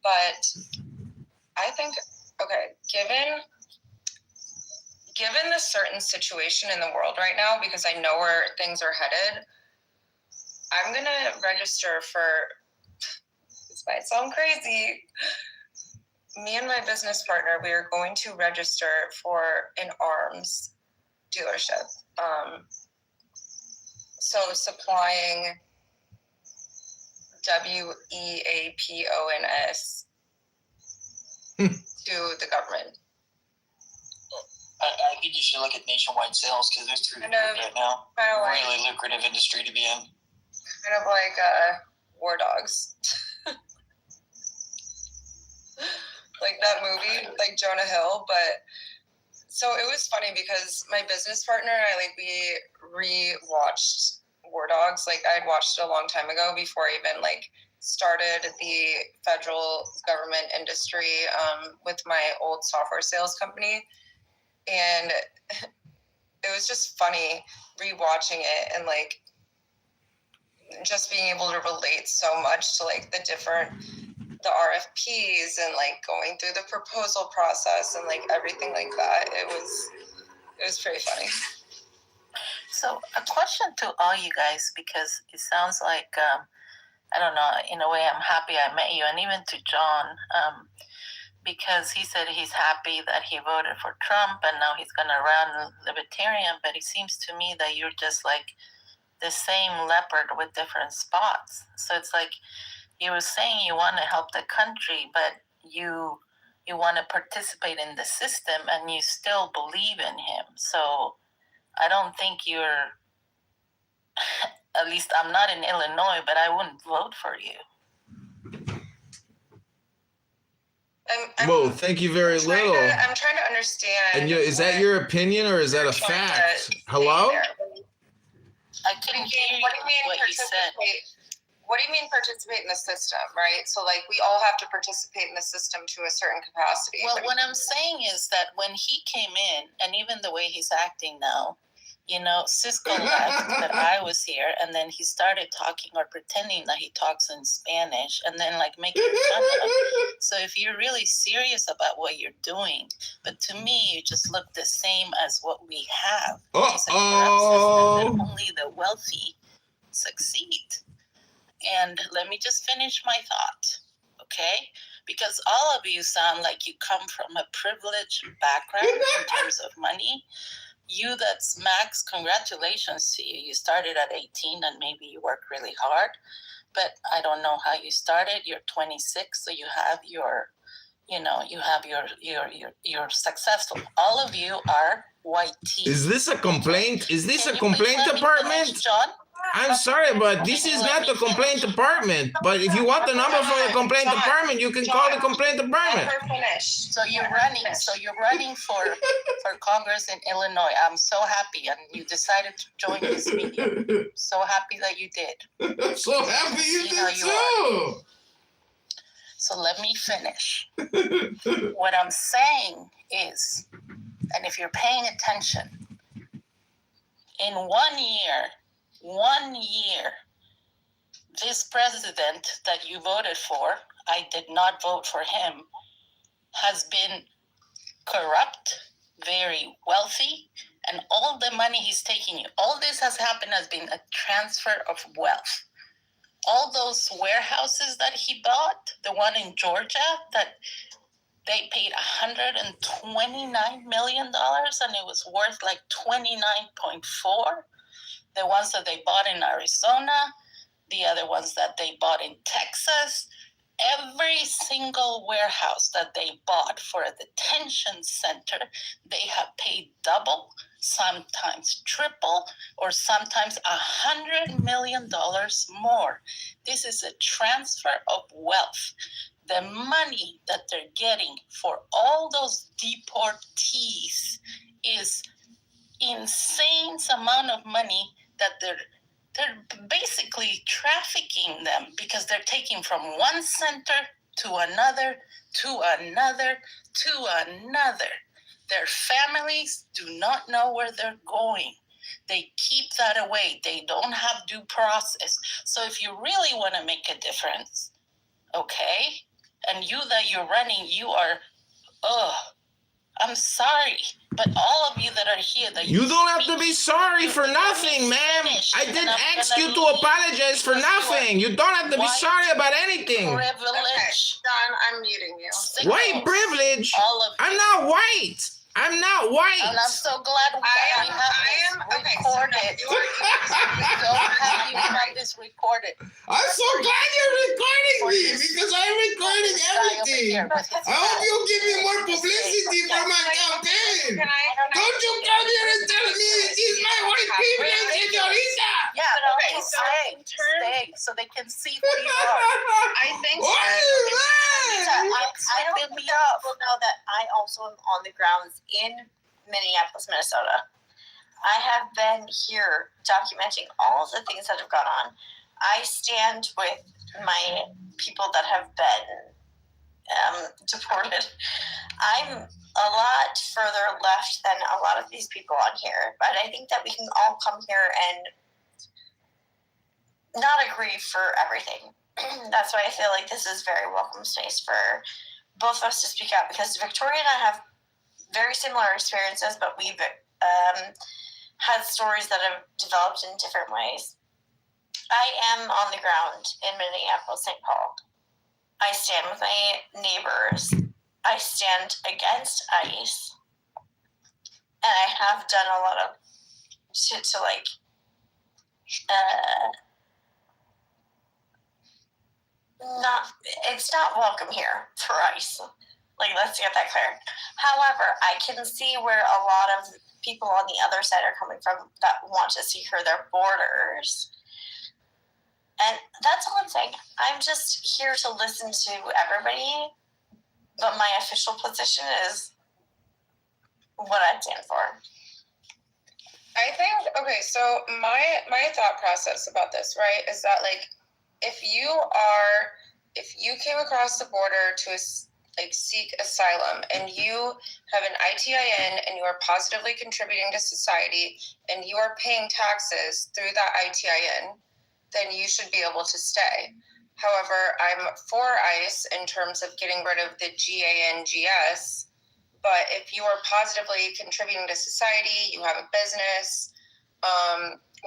But I think, okay, given the certain situation in the world right now, because I know where things are headed, I'm going to register for, this might sound crazy, me and my business partner, we are going to register for an arms dealership. So supplying WEAPONS to the government. I think you should look at nationwide sales, because there's through the roof right now. Really lucrative industry to be in. Kind of like War Dogs. Like that movie, like Jonah Hill. But so it was funny because my business partner and I, we re-watched War Dogs. Like I'd watched it a long time ago before I even started the federal government industry with my old software sales company. And it was just funny rewatching it and just being able to relate so much to the RFPs and going through the proposal process and everything like that. It was pretty funny. So a question to all you guys, because it sounds like, I don't know, in a way I'm happy I met you, and even to John, because he said he's happy that he voted for Trump and now he's going to run Libertarian, but it seems to me that you're just like the same leopard with different spots. So it's like you were saying you want to help the country, but you want to participate in the system and you still believe in him. So I don't think you're, at least I'm not in Illinois, but I wouldn't vote for you. Well, thank you very little. I'm trying to understand. And is that your opinion or is that a fact? Hello? I couldn't hear what you said. What do you mean participate in the system, right? So we all have to participate in the system to a certain capacity. Well, what I'm saying is that when he came in, and even the way he's acting now, You know, Cisco left, but I was here, and then he started talking or pretending that he talks in Spanish, and then like making fun of. So if you're really serious about what you're doing, but to me, you just look the same as what we have. It's a corrupt system that only the wealthy succeed. And let me just finish my thought, okay? Because all of you sound like you come from a privileged background in terms of money. You that's Max, congratulations to you. You started at 18 and maybe you worked really hard, but I don't know how you started. You're 26, so you have your, you know, you have you're successful. All of you are white teeth. Is this a complaint? Is this a complaint department? John? I'm sorry, but this is not the complaint department. But if you want the number for the complaint department, you can call the complaint department. Let her finish. So you're running for Congress in Illinois. I'm so happy, and you decided to join this meeting. So happy that you did. I'm so happy you did too. So let me finish. What I'm saying is, and if you're paying attention, in 1 year, this president that you voted for, I did not vote for him, has been corrupt, very wealthy, and all the money he's taking you. All this has happened has been a transfer of wealth. All those warehouses that he bought, the one in Georgia that they paid $129 million and it was worth like 29.4. The ones that they bought in Arizona, the other ones that they bought in Texas, every single warehouse that they bought for a detention center, they have paid double, sometimes triple, or sometimes $100 million more. This is a transfer of wealth. The money that they're getting for all those deportees is insane amount of money that they're basically trafficking them because they're taking from one center to another, to another, to another. Their families do not know where they're going. They keep that away. They don't have due process. So if you really want to make a difference, okay, and you that you're running, you are, I'm sorry, but all of you that are here, that you don't have to be sorry for nothing, ma'am. I didn't ask you to apologize for nothing. You don't have to be sorry about anything. Privilege. Don, I'm muting you. White privilege? All of you. I'm not white. I'm not white. And I'm so glad we have this recorded. So happy we have this recorded. I'm so glad you're recording me because I'm recording everything. I hope you give me more publicity for my campaign. Don't you come here and tell me she's my white privilege, señorita. Yeah, but stay so they can see who you are. I think I don't think people know that I also am on the grounds in Minneapolis, Minnesota. I have been here documenting all of the things that have gone on. I stand with my people that have been deported. I'm a lot further left than a lot of these people on here, but I think that we can all come here and not agree for everything. That's why I feel like this is very welcome space for both of us to speak out, because Victoria and I have very similar experiences, but we've had stories that have developed in different ways. I am on the ground in Minneapolis, St. Paul. I stand with my neighbors. I stand against ICE. And I have done a lot of shit to like it's not welcome here for ICE. Like, let's get that clear. However, I can see where a lot of people on the other side are coming from that want to secure their borders. And that's all I'm saying. I'm just here to listen to everybody, but my official position is what I stand for. I think, okay, so my thought process about this, right, is that, like, if you came across the border to like seek asylum and you have an ITIN and you are positively contributing to society and you are paying taxes through that ITIN, then you should be able to stay. However, I'm for ICE in terms of getting rid of the GANGS, but if you are positively contributing to society, you have a business,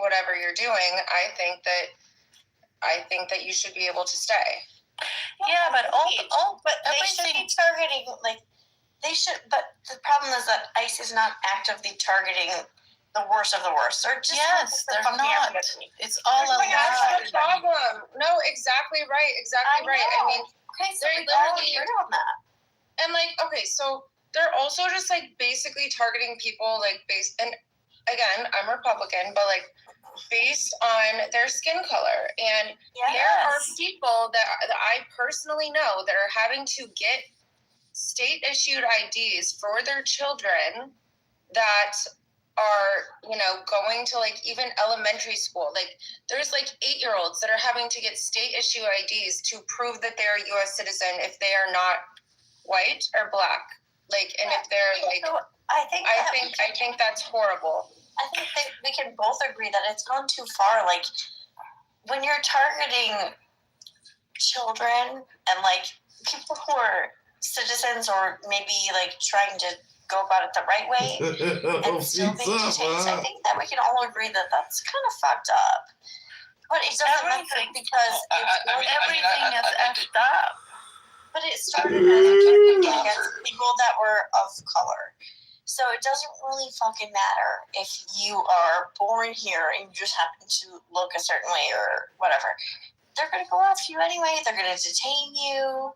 whatever you're doing, I think that you should be able to stay. Yeah, but but they should be targeting, like, they should, but the problem is that ICE is not actively targeting the worst of the worst. They're just they're not. It's all a lie. That's the problem. No, exactly right. Exactly right. I mean, okay, so they're we all literally agree on that. And like, okay, so they're also just like basically targeting people like and again, I'm Republican, but like based on their skin color. And there are people that I personally know that are having to get state issued IDs for their children that are, you know, going to like even elementary school. Like there's like 8-year-olds that are having to get state issue IDs to prove that they're a US citizen if they are not white or black. Like, and if they're like, so I think that's horrible. I think that we can both agree that it's gone too far. Like when you're targeting children and like people who are citizens or maybe like trying to go about it the right way and still being detained, I think that we can all agree that that's kind of fucked up. But it doesn't matter because everything is effed up. But it started as against people that were of color. So it doesn't really fucking matter if you are born here and you just happen to look a certain way or whatever. They're going to go after you anyway. They're going to detain you.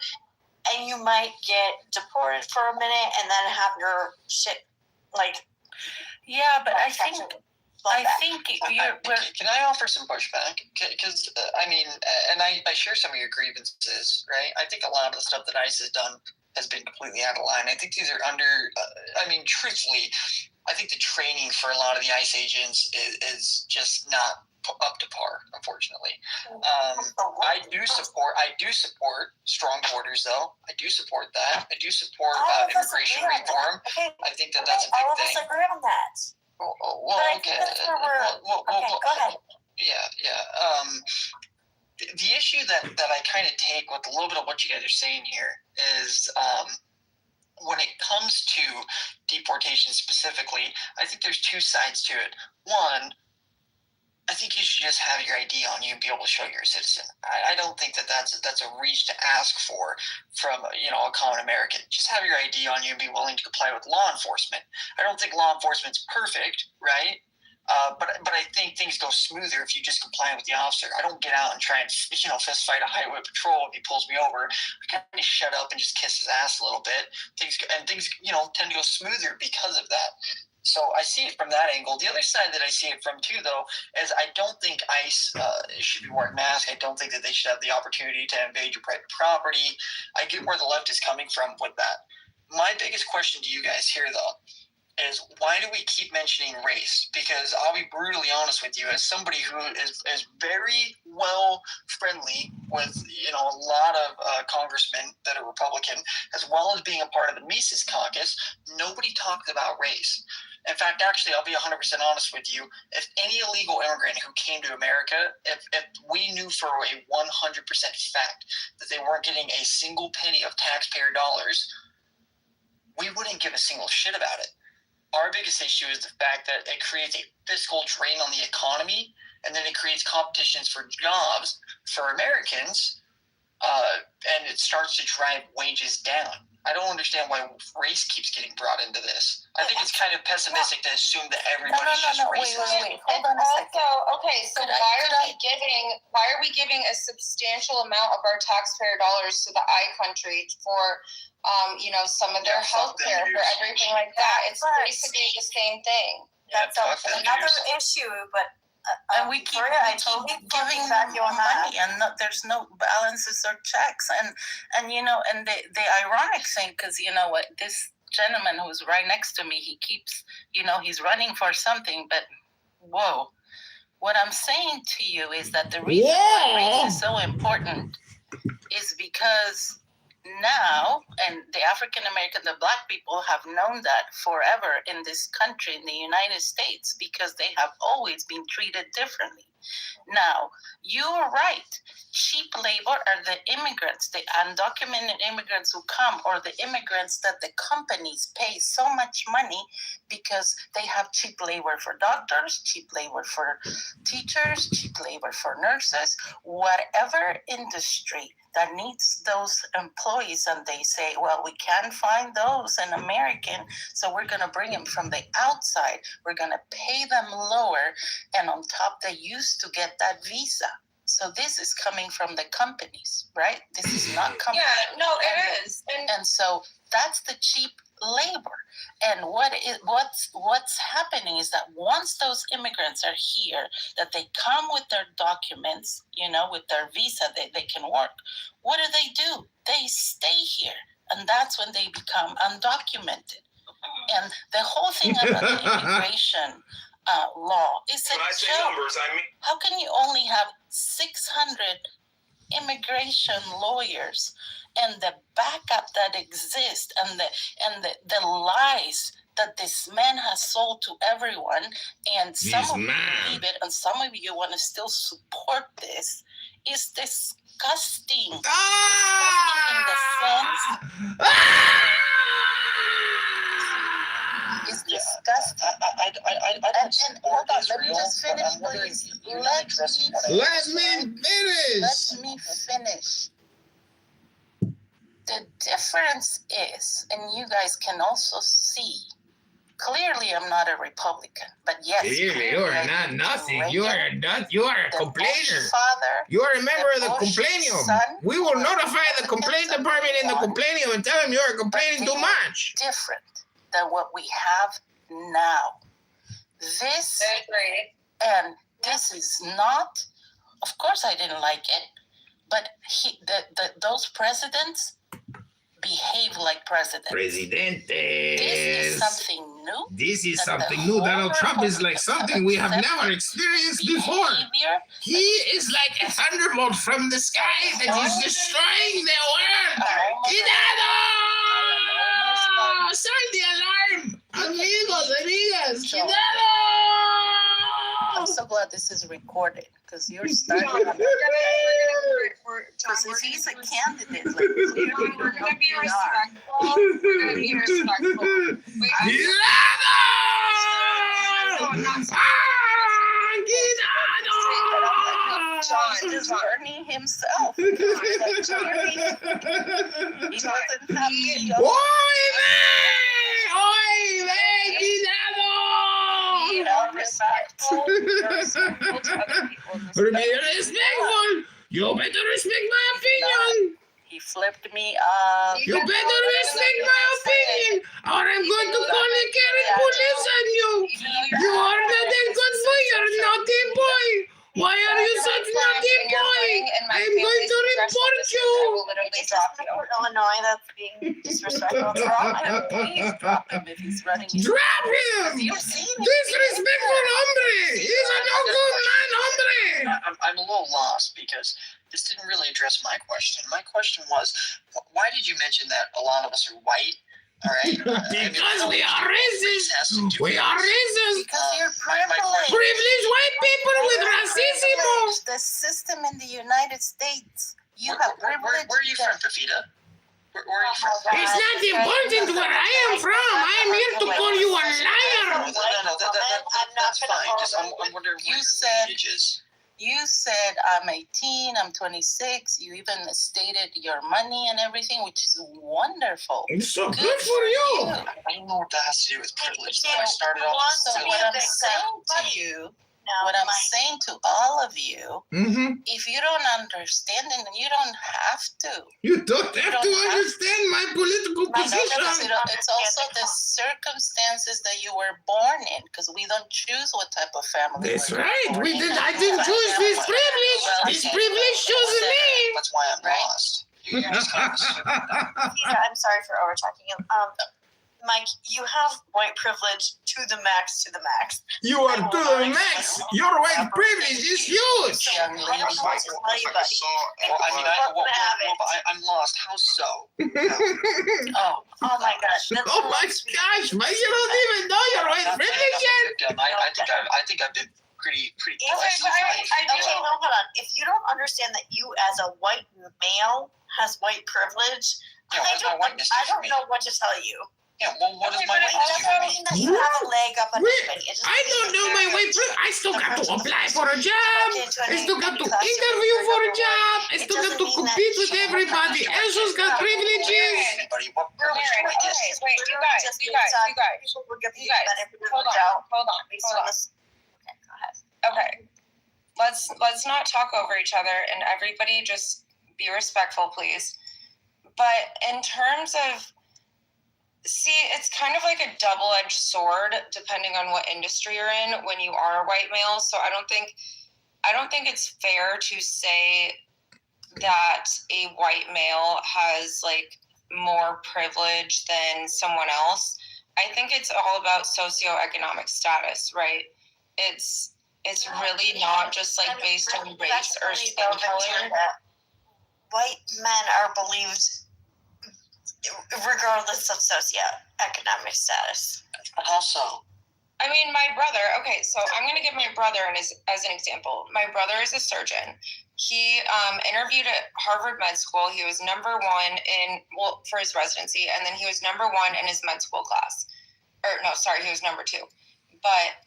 And you might get deported for a minute and then have your shit, like... Yeah, but I think Can I offer some pushback? Because, I mean, and I share some of your grievances, right? I think a lot of the stuff that ICE has done has been completely out of line. I think these are truthfully, I think the training for a lot of the ICE agents is just not up to par, unfortunately. I do support strong borders, though. I do support that. I do support immigration reform. I think that's a big thing. All of us agree on that. Well, okay. Go ahead. Yeah. The issue that I kind of take with a little bit of what you guys are saying here is when it comes to deportation specifically, I think there's two sides to it. One, I think you should just have your ID on you and be able to show you're a citizen. I don't think that's a reach to ask for from a common American. Just have your ID on you and be willing to comply with law enforcement. I don't think law enforcement's perfect, right? But I think things go smoother if you just comply with the officer. I don't get out and try and fist fight a highway patrol if he pulls me over. I kind of shut up and just kiss his ass a little bit. Things tend to go smoother because of that. So I see it from that angle. The other side that I see it from too, though, is I don't think ICE should be wearing masks. I don't think that they should have the opportunity to invade your private property. I get where the left is coming from with that. My biggest question to you guys here, though, is why do we keep mentioning race? Because I'll be brutally honest with you, as somebody who is very well friendly with a lot of congressmen that are Republican, as well as being a part of the Mises caucus, nobody talked about race. In fact, actually, I'll be 100% honest with you. If any illegal immigrant who came to America, if we knew for a 100% fact that they weren't getting a single penny of taxpayer dollars, we wouldn't give a single shit about it. Our biggest issue is the fact that it creates a fiscal drain on the economy, and then it creates competitions for jobs for Americans, and it starts to drive wages down. I don't understand why race keeps getting brought into this. I think it's kind of pessimistic to assume that everybody's just racist. Wait. Hold on a second. So why are we giving a substantial amount of our taxpayer dollars to the I country for some of their health care, for everything like that? It's basically the same thing. That's another issue, but and we keep giving money, and there's no balances or checks, and the ironic thing, because what, this gentleman who's right next to me, he keeps he's running for something, but whoa, what I'm saying to you is that the reason why race is so important is because now, and the African American, the Black people have known that forever in this country, in the United States, because they have always been treated differently. Now, you're right. Cheap labor are the immigrants, the undocumented immigrants who come, or the immigrants that the companies pay so much money because they have cheap labor for doctors, cheap labor for teachers, cheap labor for nurses, whatever industry that needs those employees, and they say, well, we can't find those in American, so we're going to bring them from the outside. We're going to pay them lower, and on top, they used to get that visa. So this is coming from the companies, right? This is not coming. Yeah, no, it is. And so that's the cheap labor. And what's happening is that once those immigrants are here, that they come with their documents, with their visa, they can work. What do? They stay here. And that's when they become undocumented. And the whole thing about the immigration law is a When I say joke. numbers, I mean How can you only have 600 immigration lawyers and the backup that exists and the lies that this man has sold to everyone, and some of you believe it and some of you want to still support this, is disgusting. Disgusting in the sense is disgusting. And hold on, let me just finish, please. Let me finish. The difference is, and you guys can also see, clearly I'm not a Republican, but yes. Clearly, you are not nothing. You are a complainer. Father, You are a member of the complainium. We will notify the complaint department in the complainium and tell them you are complaining too much. Different than what we have now. This, and this is not, of course I didn't like it, but those presidents behave like presidents. Presidentes. This is something new. This is something new. Donald Trump is like something we have never experienced before. He is like a thunderbolt from the sky that is destroying the world. Cuidado! Sound the alarm! Amigos, amigas, cuidado! I'm so glad this is recorded, because you're starting. Because he's a candidate. Like, clearly We're going to be respectful. John is burning himself. He doesn't have the respectful. You better respect my opinion. He flipped me off. You better respect my opinion, or I'm going to call the Karen police on you. You are not a good boy. You're naughty boy. Why are you such naughty boy? I'm going to report you. Illinois, that's being disrespectful. Please drop him if he's running. Drop him! Disrespectful hombre! He's a no good man, hombre! I'm a little lost because this didn't really address my question. My question was, why did you mention that a lot of us are white? All right. Because we are racist. We are racist. Because you're privileged. Privileged white people with racism. The system in the United States. You have privilege. Where are you from, Fafita? Where are you from? It's not important where I am from. I am here to call you a liar. No, that's fine. Just I'm wondering You what said- your lineage is. You said I'm 18, I'm 26. You even stated your money and everything, which is wonderful. It's so good for you. I don't know what that has to do with privilege. I started off. So what I'm saying to you, what I'm saying to all of you, if you don't understand it, you don't have to. You don't have to understand my political position. It's also the circumstances that you were born in, because we don't choose what type of family. That's right. We did. I didn't choose this privilege. This privilege chose me. That's why I'm lost. I'm sorry for over talking you. Mike, you have white privilege to the max. You are to the max. Your white privilege is huge. I don't know what to tell you, buddy. I'm lost. How so? Oh my gosh. Oh my gosh, man, you don't even know your white privilege yet. I think I've been pretty Okay, hold on. If you don't understand that you as a white male has white privilege, Yeah, I don't know what to tell you. Yeah, well, what is my whiteness It doesn't mean that you have a leg up on anybody. I don't know my white privilege. I still got to apply for a job. I still got to interview for a job. I still got to compete with everybody else who's got privileges. You guys. Hold on. Okay. Let's not talk over each other, and everybody just be respectful, please. But in terms of, it's kind of like a double-edged sword depending on what industry you're in when you are a white male. So I don't think it's fair to say that a white male has like more privilege than someone else. I think it's all about socioeconomic status, right? It's really not just like based on race or skin color. White men are believed regardless of socioeconomic status. Also, I mean, my brother, okay, so I'm going to give my brother as an example. My brother is a surgeon. He interviewed at Harvard Med School. He was number one for his residency, and then he was number one in his med school class. He was number two. But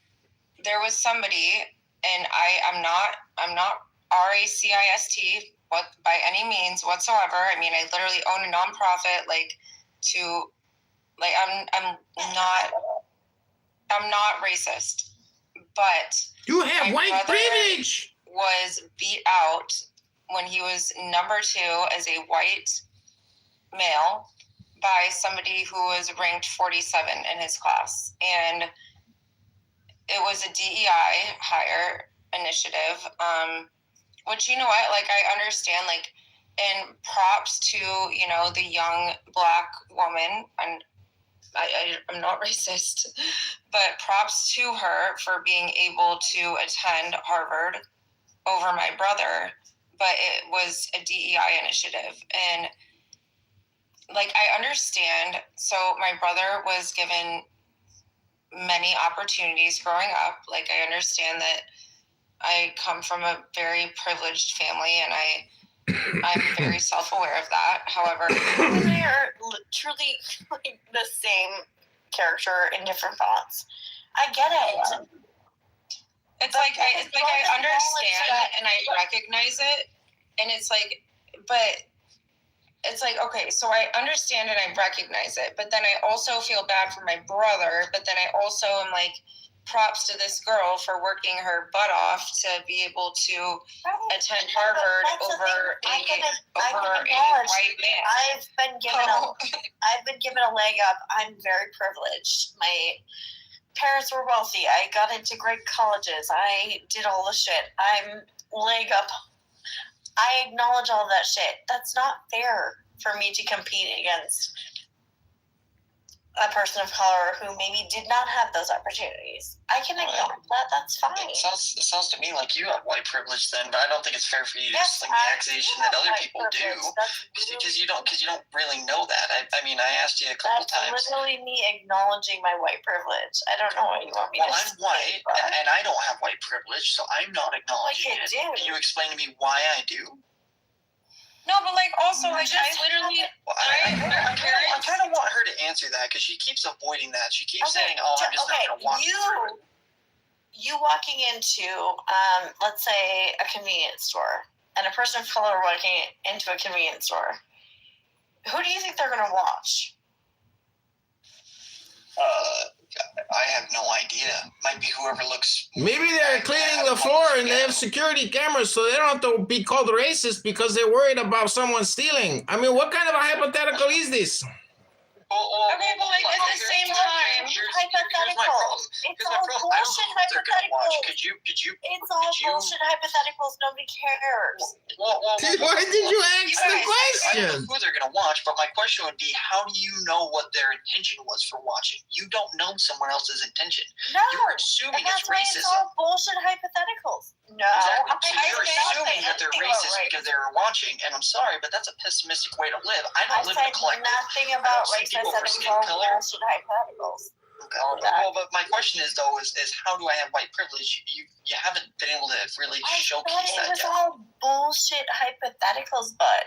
there was somebody, and I'm not RACIST by any means whatsoever. I mean, I literally own a nonprofit. I'm not racist, but you have white brother privilege. Was beat out when he was number two as a white male by somebody who was ranked 47 in his class, and it was a DEI hire initiative. Which, you know what, like, I understand, like, and props to, you know, the young Black woman, and I'm not racist, but props to her for being able to attend Harvard over my brother, but it was a DEI initiative. And, like, I understand, so my brother was given many opportunities growing up. Like, I understand that I come from a very privileged family, and I'm very self-aware of that. However, they are truly like the same character in different fonts. I get it. It's like I understand and I recognize it, and it's like, but it's like, okay, so I understand and I recognize it, but then I also feel bad for my brother, but then I also am like, props to this girl for working her butt off to be able to attend Harvard over a white man. I've been given a leg up. I'm very privileged. My parents were wealthy. I got into great colleges. I did all the shit. I'm leg up. I acknowledge all that shit. That's not fair for me to compete against a person of color who maybe did not have those opportunities. I can acknowledge that. That's fine. It sounds to me like you have white privilege then, but I don't think it's fair for you to sling the accusation that other people do, because you don't really know that. I mean, I asked you a couple times. That's literally me acknowledging my white privilege. I don't know what you want me to say. Well, I'm white, and I don't have white privilege, so I'm not acknowledging it. Can you explain to me why I do? No, but like also, like I literally, I kind of want her to answer that because she keeps avoiding that. She keeps saying, "Oh, I'm just not going to walk through it." You walking into, let's say, a convenience store, and a person of color walking into a convenience store. Who do you think they're going to watch? I have no idea. Might be whoever looks. Maybe they're cleaning the floor and they have security cameras, so they don't have to be called racist because they're worried about someone stealing. I mean, what kind of a hypothetical is this? Okay, but like at the same time, here's my problem. It's Here's my all problem. I don't bullshit know if they're gonna watch. hypotheticals. Could you? It's all bullshit hypotheticals. Nobody cares. Why did you ask the I don't question? know who they're gonna watch, but my question would be, how do you know what their intention was for watching? You don't know someone else's intention. No. You're assuming And that's it's why racism. it's all bullshit hypotheticals. No. Exactly. So you're I assuming that they're racist because they're watching, and I'm sorry, but that's a pessimistic way to live. I don't live in a collective. Nothing about race. I said it was all bullshit hypotheticals. Okay. Well, but my question is though, is how do I have white privilege? You haven't been able to really showcase that It was yet. all bullshit hypotheticals, bud.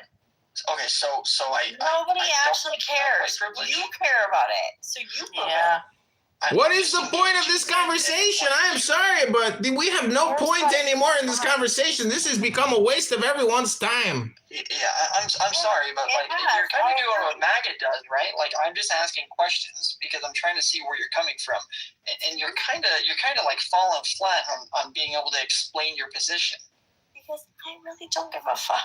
Okay, so Nobody I actually cares. You care about it, so you prove it. What is the point of this conversation? I am sorry, but we have no point anymore in this conversation. This has become a waste of everyone's time. Yeah, I'm sorry, but like you're kind of doing what MAGA does, right? Like I'm just asking questions because I'm trying to see where you're coming from, and you're kind of like falling flat on being able to explain your position. Because I really don't give a fuck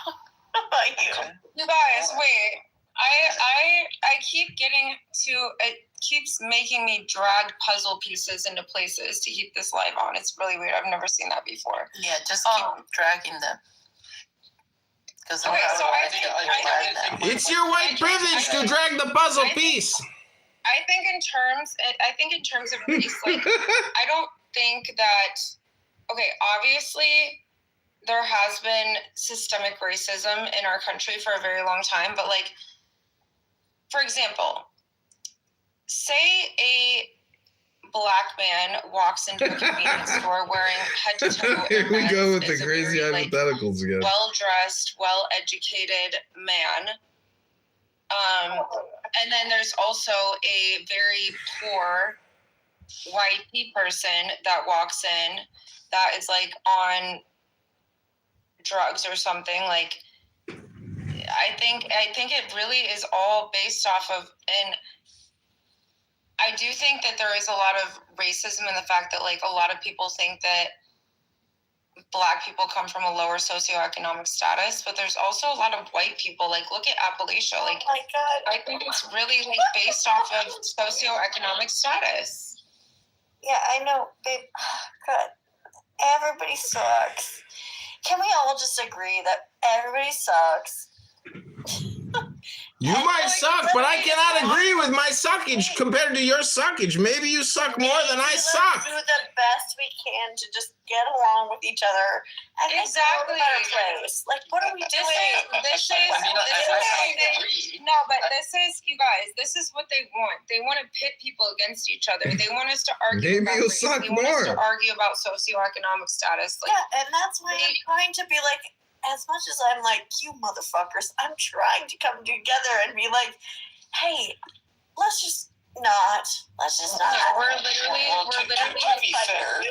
about you. Okay. You guys, wait. I keep getting to it. Keeps making me drag puzzle pieces into places to keep this live on. It's really weird. I've never seen that before. Yeah, just keep dragging them. Okay, so I think It's your white privilege to drag the puzzle piece. I think in terms of race, like I don't think that. Okay, obviously there has been systemic racism in our country for a very long time, but like, for example, say a black man walks into a convenience store wearing head to toe. Here we go with the crazy hypotheticals again. Well-dressed, well-educated man. And then there's also a very poor white person that walks in that is like on drugs or something. Like, I think it really is all based off of, and I do think that there is a lot of racism in the fact that like a lot of people think that black people come from a lower socioeconomic status, but there's also a lot of white people. Like, look at Appalachia. Like, oh my God. I think it's really like based off of socioeconomic status. Yeah, I know, babe. God, everybody sucks. Can we all just agree that everybody sucks? You might suck, but I cannot agree with my suckage compared to your suckage. Maybe you suck more than I suck. Do the best we can to just get along with each other and Exactly. make a better place. Like, what are we doing? This is you guys. This is what they want. They want to pit people against each other. They want us to argue. Maybe about you'll race. suck They want us to more. argue about socioeconomic status. Like, Yeah, and that's why I'm trying to be like, as much as I'm like, you motherfuckers, I'm trying to come together and be like, hey, let's just not. We're literally to be fair,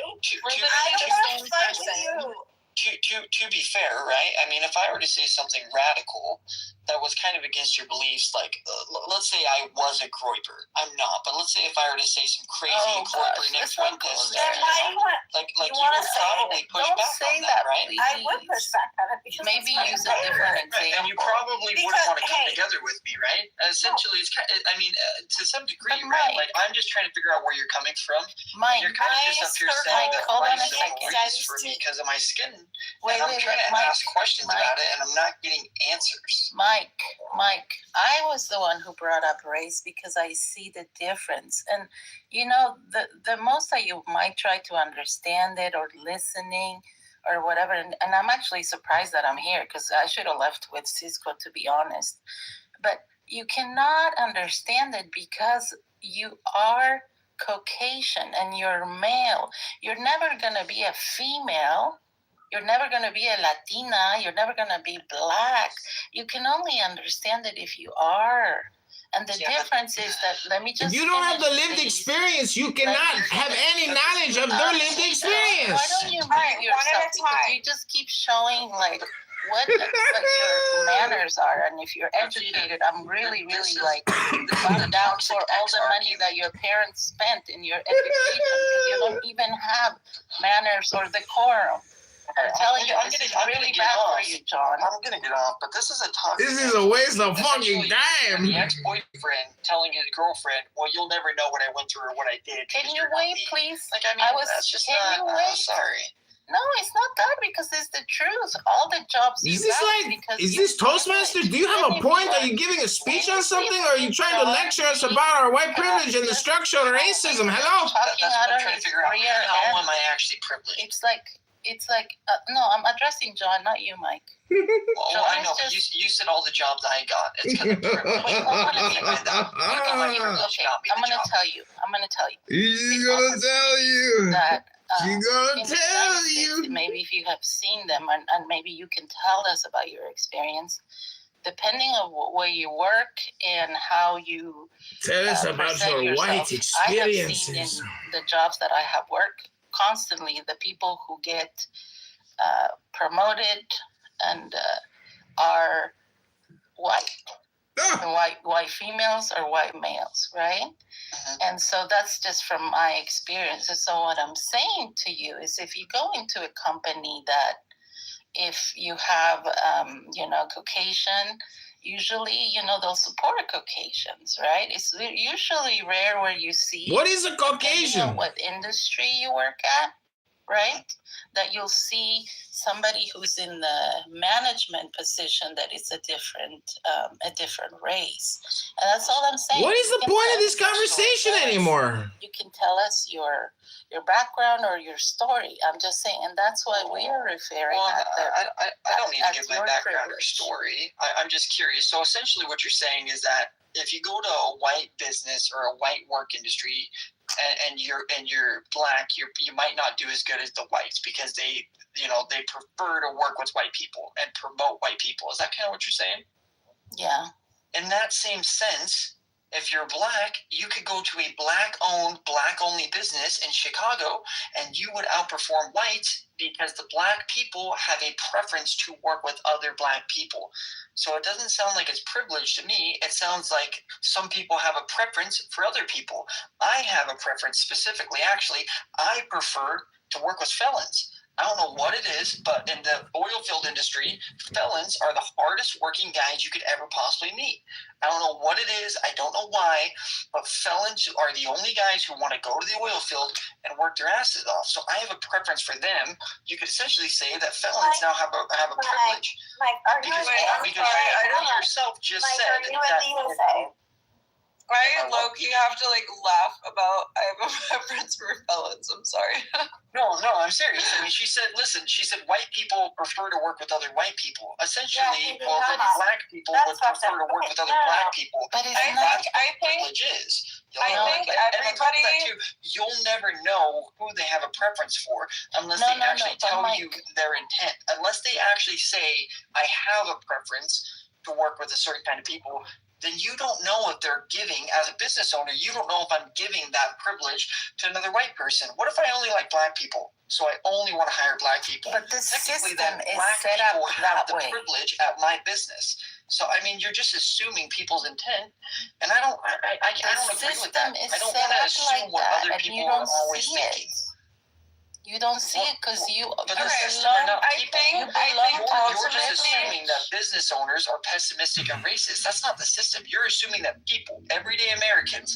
to be fair, right? I mean, if I were to say something radical that was kind of against your beliefs, like let's say I was a Groyper. I'm not, but let's say if I were to say some crazy Groyper Nick Fuentes, like you would probably push back on that, right? I would push back on it because maybe use a different example. And you probably wouldn't want to come together with me, right? Essentially, it's kind of, I mean, to some degree, right? Like I'm just trying to figure out where you're coming from. Mike, You're kind of just up here saying that hold on a life is second. racist for me because of my skin. Wait, and I'm trying to ask questions about it, and I'm not getting answers. Mike, I was the one who brought up race because I see the difference. And, you know, the most that you might try to understand it or listening or whatever, and I'm actually surprised that I'm here because I should have left with Cisco, to be honest. But you cannot understand it because you are Caucasian and you're male. You're never going to be a female. You're never going to be a Latina. You're never going to be black. You can only understand it if you are. And the difference is that, let me just If you don't have the lived experience, you cannot have any knowledge of their lived experience. Why don't you mute yourself? Because you just keep showing like what your manners are, and if you're educated, I'm really like bummed out for all the money that your parents spent in your education because you don't even have manners or decorum. I'm telling you, I'm this is gonna really get bad off. for you, John. I'm gonna get off, but this is a toxic. This is a waste of fucking Essentially, time. The ex-boyfriend telling his girlfriend, "Well, you'll never know what I went through or what I did." Can because you you're not wait, me." please? Like, I mean, that's just Can not. you I'm wait? sorry. No, it's not that because it's the truth. All the jobs you Is this got like, because is you this Toastmaster? Do you have a point? Are you giving a speech on something? Or are you trying to lecture us about our white privilege and the structural racism? Hello? talking That's out what I'm of trying to his figure out. career How and am I actually privileged? it's like no, I'm addressing John, not you, Mike. Well, John I is know. just- You said all the jobs I got. It's because of privilege. Wait, hold on a What do you mean by that? You got my privilege, Okay, got me I'm the gonna job. tell you. I'm gonna tell you She's gonna tell you. that She's gonna in the tell United States, you. maybe if you have seen them and maybe you can tell us about your experience, depending on where you work and how you Tell us about present your yourself. white I have seen in experiences. the jobs that I have worked constantly, the people who get promoted and are white. Ah, White females or white males, right? And so that's just from my experience. And so what I'm saying to you is if you go into a company that if you have, Caucasian, usually, they'll support Caucasians, right? It's usually rare where you see. what is a depending on Caucasian? what industry you work at, right? That you'll see somebody who's in the management position that is a different race, and that's all I'm saying. What is the point of this conversation anymore? You can tell us your background or your story. I'm just saying, and that's why we are referring. Well, at I don't need to give my your background or privilege. story. I'm just curious. So essentially what you're saying is that if you go to a white business or a white work industry and you're black, you might not do as good as the whites because they prefer to work with white people and promote white people. Is that kind of what you're saying? Yeah. In that same sense, if you're black, you could go to a black-owned, black-only business in Chicago, and you would outperform whites because the black people have a preference to work with other black people. So it doesn't sound like it's privilege to me. It sounds like some people have a preference for other people. I have a preference specifically. Actually, I prefer to work with felons. I don't know what it is, but in the oil field industry, felons are the hardest working guys you could ever possibly meet. I don't know what it is. I don't know why, but felons are the only guys who want to go to the oil field and work their asses off. So I have a preference for them. You could essentially say that felons now have a privilege. Mike, are you Because you yourself just said that. I low-key have to laugh about I have a preference for felons. I'm sorry. No, I'm serious. I mean, she said white people prefer to work with other white people. Essentially, Yeah, then black people would prefer to work with other black people. But it's I not. think Privilege is. I think everybody. You'll never know who they have a preference for unless they actually tell you their intent. Unless they actually say, I have a preference to work with a certain kind of people, then you don't know if they're giving, as a business owner, you don't know if I'm giving that privilege to another white person. What if I only like black people? So I only want to hire black people. But the Technically, system then is black set up people have that the way. privilege at my business. So I mean, you're just assuming people's intent, and I don't agree with that. I don't want to assume what other people are always thinking. You don't see it because you. But the Okay, system are not people. You're just assuming that business owners are pessimistic and racist. That's not the system. You're assuming that people, everyday Americans,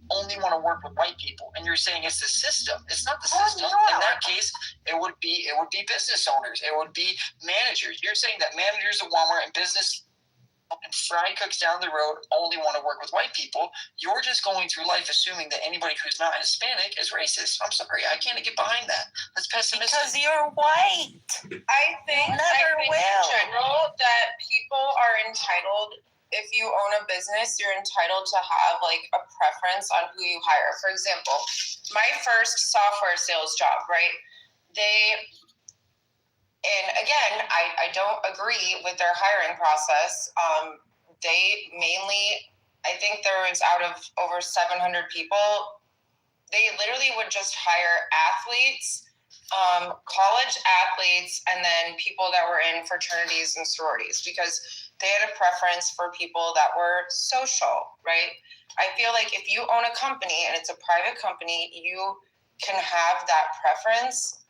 only want to work with white people, and you're saying it's the system. It's not the system. In that case, it would be business owners. It would be managers. You're saying that managers at Walmart and business and fry cooks down the road only want to work with white people. You're just going through life assuming that anybody who's not Hispanic is racist. I'm sorry, I can't get behind that. That's pessimistic. Because you're white. I think in general that people are entitled. If you own a business, you're entitled to have a preference on who you hire. For example, my first software sales job, right? And again, I don't agree with their hiring process. They mainly, I think there was out of over 700 people, they literally would just hire athletes, college athletes, and then people that were in fraternities and sororities because they had a preference for people that were social, right? I feel like if you own a company and it's a private company, you can have that preference,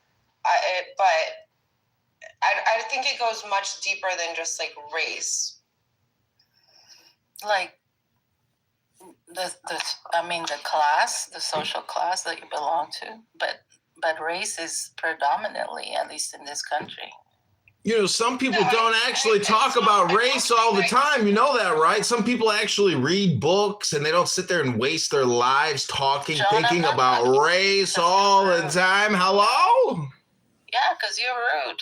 but I think it goes much deeper than just like race. Like the class, the social class that you belong to, but race is predominantly, at least in this country. You know, some people don't actually talk about race all the time. You know that, right? Some people actually read books and they don't sit there and waste their lives talking, thinking about race all the time. Hello? Yeah, because you're rude.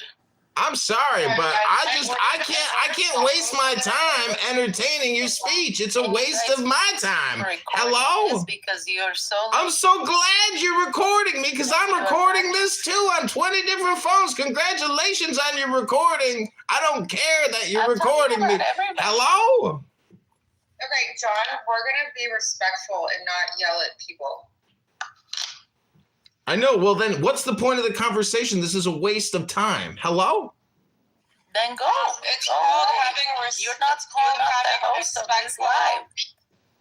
I'm sorry, but I can't waste my time entertaining your speech. It's a waste of my time. Hello? Because you're so. I'm so glad you're recording me because I'm recording this too on 20 different phones. Congratulations on your recording. I don't care that you're recording me. Hello? Okay, John, we're gonna be respectful and not yell at people. I know. Well, then what's the point of the conversation? This is a waste of time. Hello? Then go. It's called having You're not called the host of this live.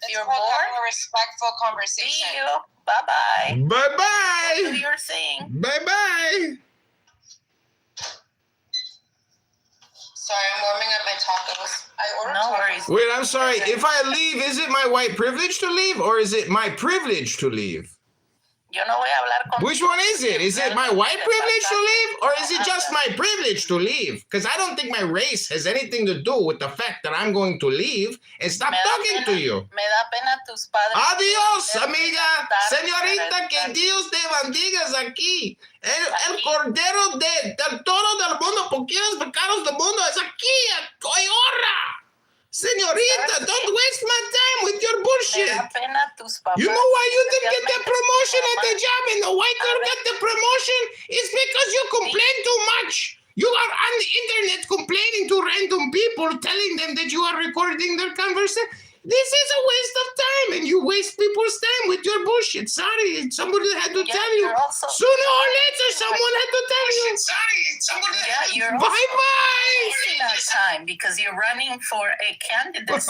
You're called having a respectful conversation. See you. Bye-bye. Bye-bye. Do your thing. Bye-bye. Sorry, I'm warming up my tacos. I ordered No tacos. worries. Wait, I'm sorry. If I leave, is it my white privilege to leave or is it my privilege to leave? Yo no voy a hablar con. Which one is it? Is it my white privilege to leave or is it just my privilege to leave? Because I don't think my race has anything to do with the fact that I'm going to leave and stop talking to you. Me da pena tus padres. Adiós, amiga. Señorita, que Dios te bendiga aquí. El cordero del toro del mundo, por quienes pecados del mundo es aquí. Coyorra. Señorita, don't waste my time with your bullshit. You know why you didn't get the promotion at the job and the white girl got the promotion? It's because you complain too much. You are on the internet complaining to random people, telling them that you are recording their conversation. This is a waste of time, and you waste people's time with your bullshit. Sorry, somebody had to tell you. Sooner or later, someone had to tell you. Sorry, somebody had to. You're Bye-bye. wasting our time because you're running for a candidacy.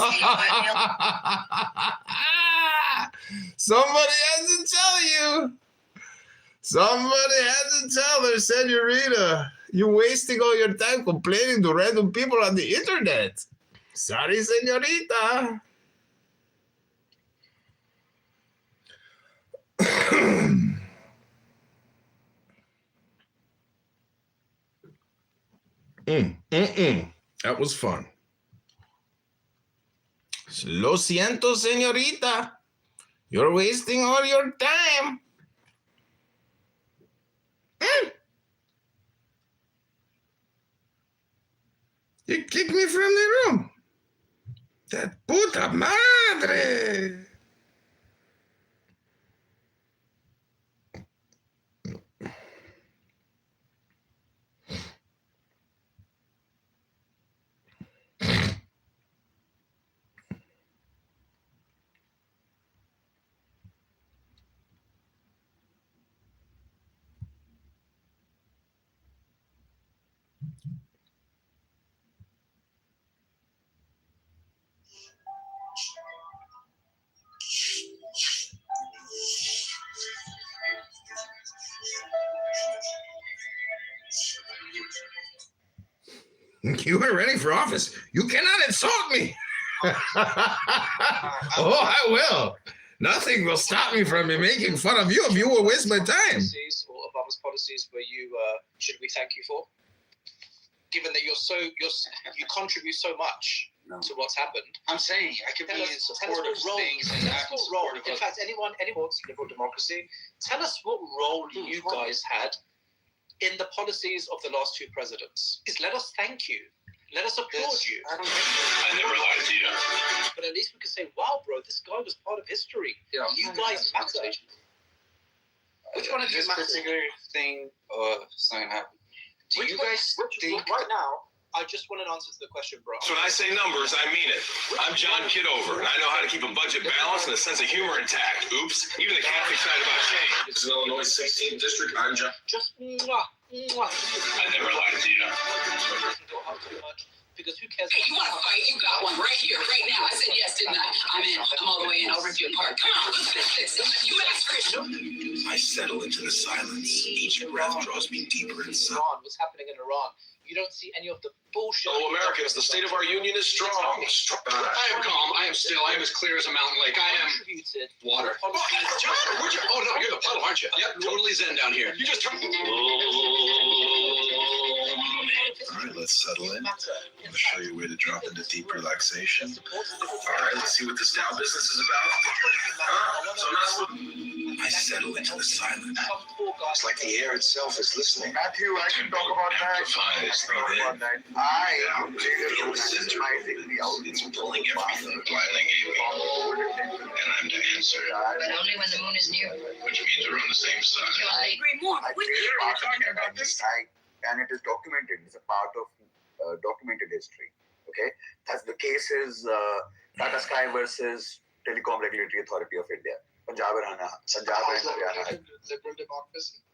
Somebody has to tell you. Somebody had to tell her, Senorita, you're wasting all your time complaining to random people on the internet. Sorry, Senorita. That was fun. Lo siento, señorita. You're wasting all your time. You kicked me from the room. That puta madre. You are running for office. You cannot insult me. Oh, I will. Nothing will stop me from making fun of you if you will waste my time. Or Obama's policies where you should we thank you for? Given that you contribute so much to what's happened. I'm saying I could be in support of things and not in support of. In fact, anyone wants liberal democracy, tell us what role you guys had in the policies of the last two presidents. Let us thank you. Let us applaud you. I never lied to you. But at least we can say, wow, bro, this guy was part of history. Yeah, you guys matter. Which one of you matter? This particular thing, it's not gonna happen. Do you guys think right now? I just want an answer to the question, bro. So when I say numbers, I mean it. I'm John Kitover, and I know how to keep a budget balanced and a sense of humor intact. Oops, even the Catholic side about change. This is Illinois' 16th district. I'm John. Just I never lied to you. Because who cares? Hey, you want to fight? You got one right here, right now. I said yes, didn't I? I'm in. I'm all the way in. I'll rip you apart. Come on, let's fix this. You asked for it. I settle into the silence. Each breath draws me deeper inside. Iran, what's happening in Iran? You don't see any of the bullshit. Fellow Americans, the state of our union is strong. I am calm. I am still. I am as clear as a mountain lake. I am water. Oh, no, you're the puddle, aren't you? Yep, totally zen down here. You just turned. All right, let's settle in. I'm going to show you a way to drop into deep relaxation. All right, let's see what this Dow business is about. So I settle into the silence. It's like the air itself is listening. Matthew, I can talk about that. Amplifies the wind. I played a role in maximizing the output. It's pulling everything the planning gave me. And I'm to answer. But only when the moon is new. Which means we're on the same side. I agree more. I played a part in that this time, and it is documented. It's a part of documented history. Okay, that's the case is Tata Sky versus Telecom Regulatory Authority of India. Punjab and Haryana. Liberal democracy.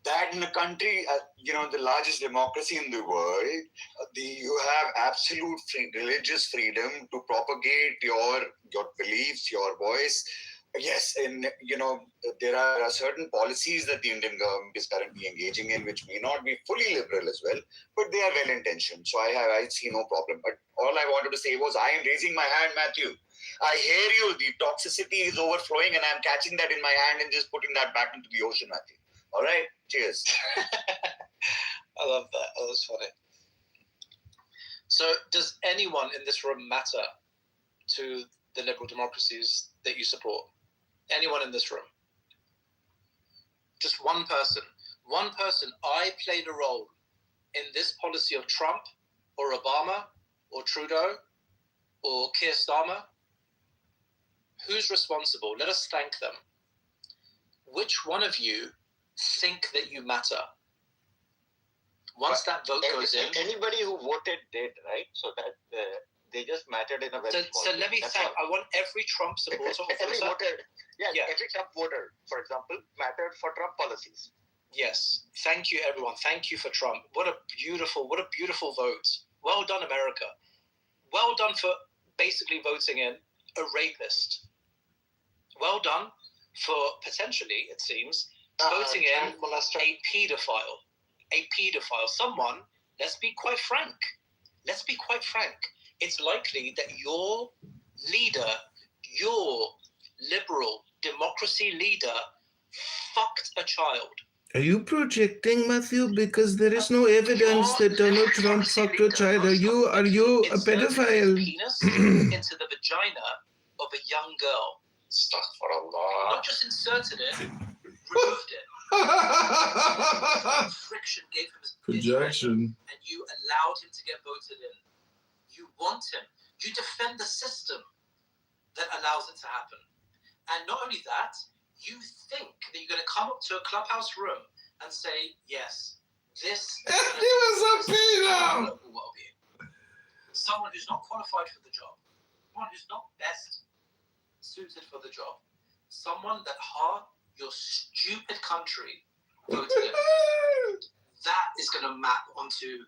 That in a country, the largest democracy in the world, you have absolute religious freedom to propagate your beliefs, your voice. Yes, and there are certain policies that the Indian government is currently engaging in, which may not be fully liberal as well, but they are well intentioned. So I see no problem. But all I wanted to say was, I am raising my hand, Matthew. I hear you. The toxicity is overflowing, and I'm catching that in my hand and just putting that back into the ocean, Matthew. All right. Cheers. I love that. Oh, that's funny. So, does anyone in this room matter to the liberal democracies that you support? Anyone in this room? Just one person. One person. I played a role in this policy of Trump or Obama or Trudeau or Keir Starmer. Who's responsible? Let us thank them. Which one of you think that you matter? Once that vote goes in. Anybody who voted did, right? So that they just mattered in a very small So let me thank. I want every Trump supporter. Every voter, every Trump voter, for example, mattered for Trump policies. Yes. Thank you, everyone. Thank you for Trump. What a beautiful vote. Well done, America. Well done for basically voting in a rapist. Well done for potentially, it seems, voting in a pedophile. A pedophile. Someone, let's be quite frank. It's likely that your leader, your liberal democracy leader, fucked a child. Are you projecting, Matthew? Because there is no evidence that Donald Trump fucked a child. Are you a pedophile? Penis into the vagina of a young girl. Astaghfirullah. Not just inserted it, removed it. Friction gave him his Projection. and you allowed him to get voted in. You want him. You defend the system that allows it to happen. And not only that, you think that you're going to come up to a clubhouse room and say, yes, this was a pedo. well-being. Someone who's not qualified for the job. Someone who's not best suited for the job. Someone that your stupid country voted in. That is going to map onto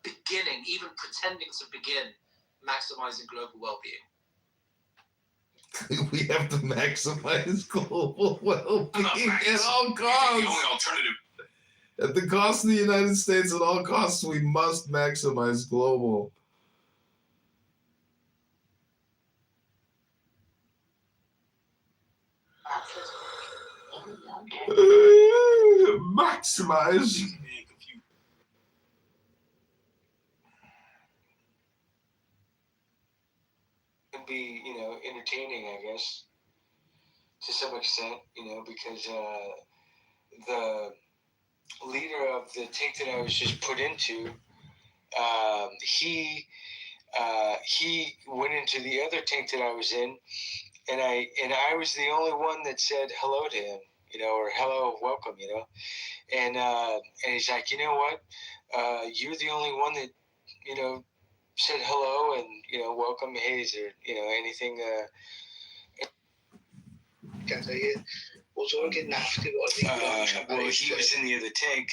beginning, even pretending to begin, maximizing global well-being. We have to maximize global well-being at all costs. The only alternative. At the cost of the United States, at all costs, we must maximize global. Maximize. Can be, entertaining, I guess, to some extent, because the leader of the tank that I was just put into, he went into the other tank that I was in, and I was the only one that said hello to him, or hello, welcome, and he's like, you know what, you're the only one that, said hello and, welcome, hey, is there, anything, well, he was in the other tank,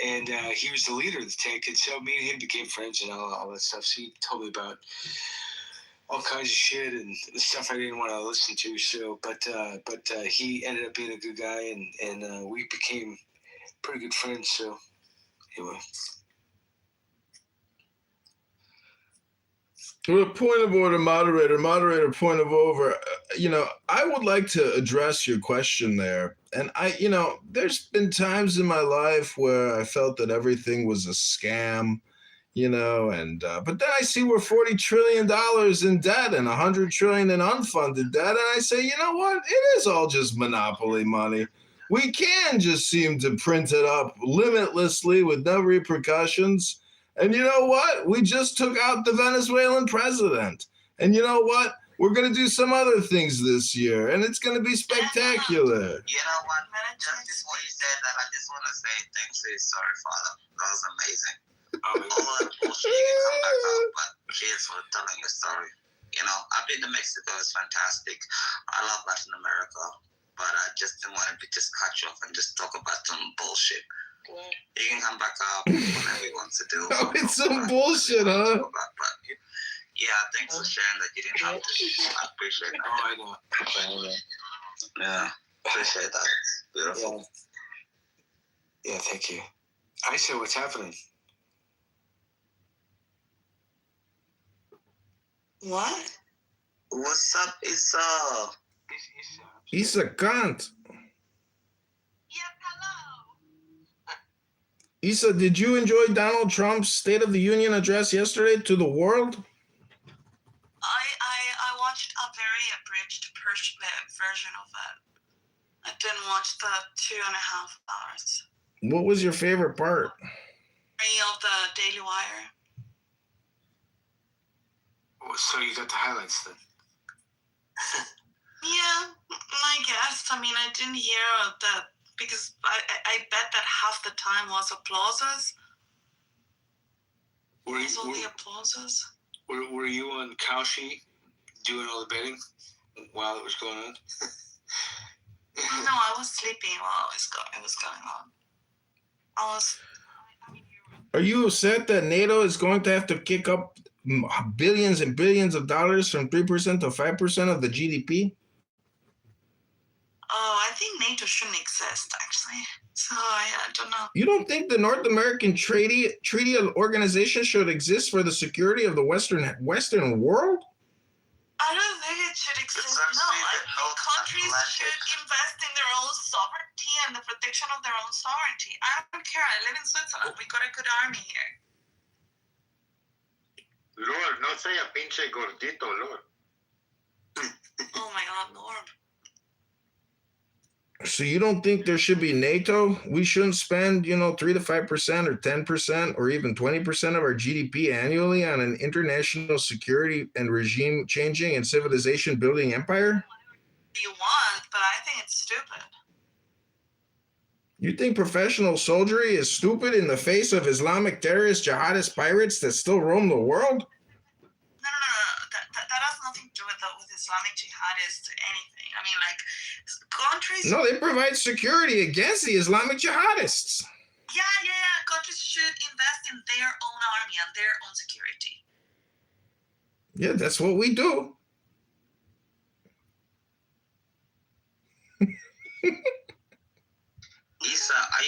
and he was the leader of the tank, and so me and him became friends and all that stuff. So he told me about all kinds of shit and stuff I didn't want to listen to. So, but he ended up being a good guy, and we became pretty good friends. So, anyway. Well, point of order, moderator. Moderator, point of order. I would like to address your question there. And there's been times in my life where I felt that everything was a scam, but then I see we're $40 trillion in debt and $100 trillion in unfunded debt. And I say, you know what? It is all just monopoly money. We can just seem to print it up limitlessly with no repercussions. And you know what? We just took out the Venezuelan president. And you know what? We're going to do some other things this year, and it's going to be spectacular. You know what? Just before you said that, I just want to say thanks to his story, Father. That was amazing. All that bullshit you can come back out, but cheers for telling your story. I've been to Mexico. It's fantastic. I love Latin America, but I just didn't want to just cut you off and just talk about some bullshit. You can come back up whenever you want to do. Oh, it's some bullshit, huh? Yeah, thanks for sharing that you didn't have to. I appreciate that. Oh, I know. Yeah, appreciate that. Beautiful. Yeah, thank you. I said, what's happening? What? What's up, Issa? Issa Kant. Issa, did you enjoy Donald Trump's State of the Union address yesterday to the world? I watched a very abridged version of it. I didn't watch the 2.5 hours. What was your favorite part? Of the Daily Wire. So you got the highlights then? Yeah, I guess. I mean, I didn't hear that because I bet that half the time was applauses. The applauses. Were you on Kalshi doing all the betting while it was going on? No, I was sleeping while it was going on. Are you upset that NATO is going to have to kick up billions and billions of dollars from 3% to 5% of the GDP? Oh, I think NATO shouldn't exist, actually. So I don't know. You don't think the North American Treaty Organization should exist for the security of the Western world? I don't think it should exist. No, I think countries should invest in their own sovereignty and the protection of their own sovereignty. I don't care. I live in Switzerland. We got a good army here. Lord, no say a pinche gordito, Lord. Oh my God, Lord. So you don't think there should be NATO? We shouldn't spend, 3 to 5% or 10% or even 20% of our GDP annually on an international security and regime changing and civilization building empire? You want, but I think it's stupid. You think professional soldiery is stupid in the face of Islamic terrorist jihadist pirates that still roam the world? No. That has nothing to do with Islamic jihadists or anything. I mean, like, countries... No, they provide security against the Islamic jihadists. Yeah. Countries should invest in their own army and their own security. Yeah, that's what we do. Issa, are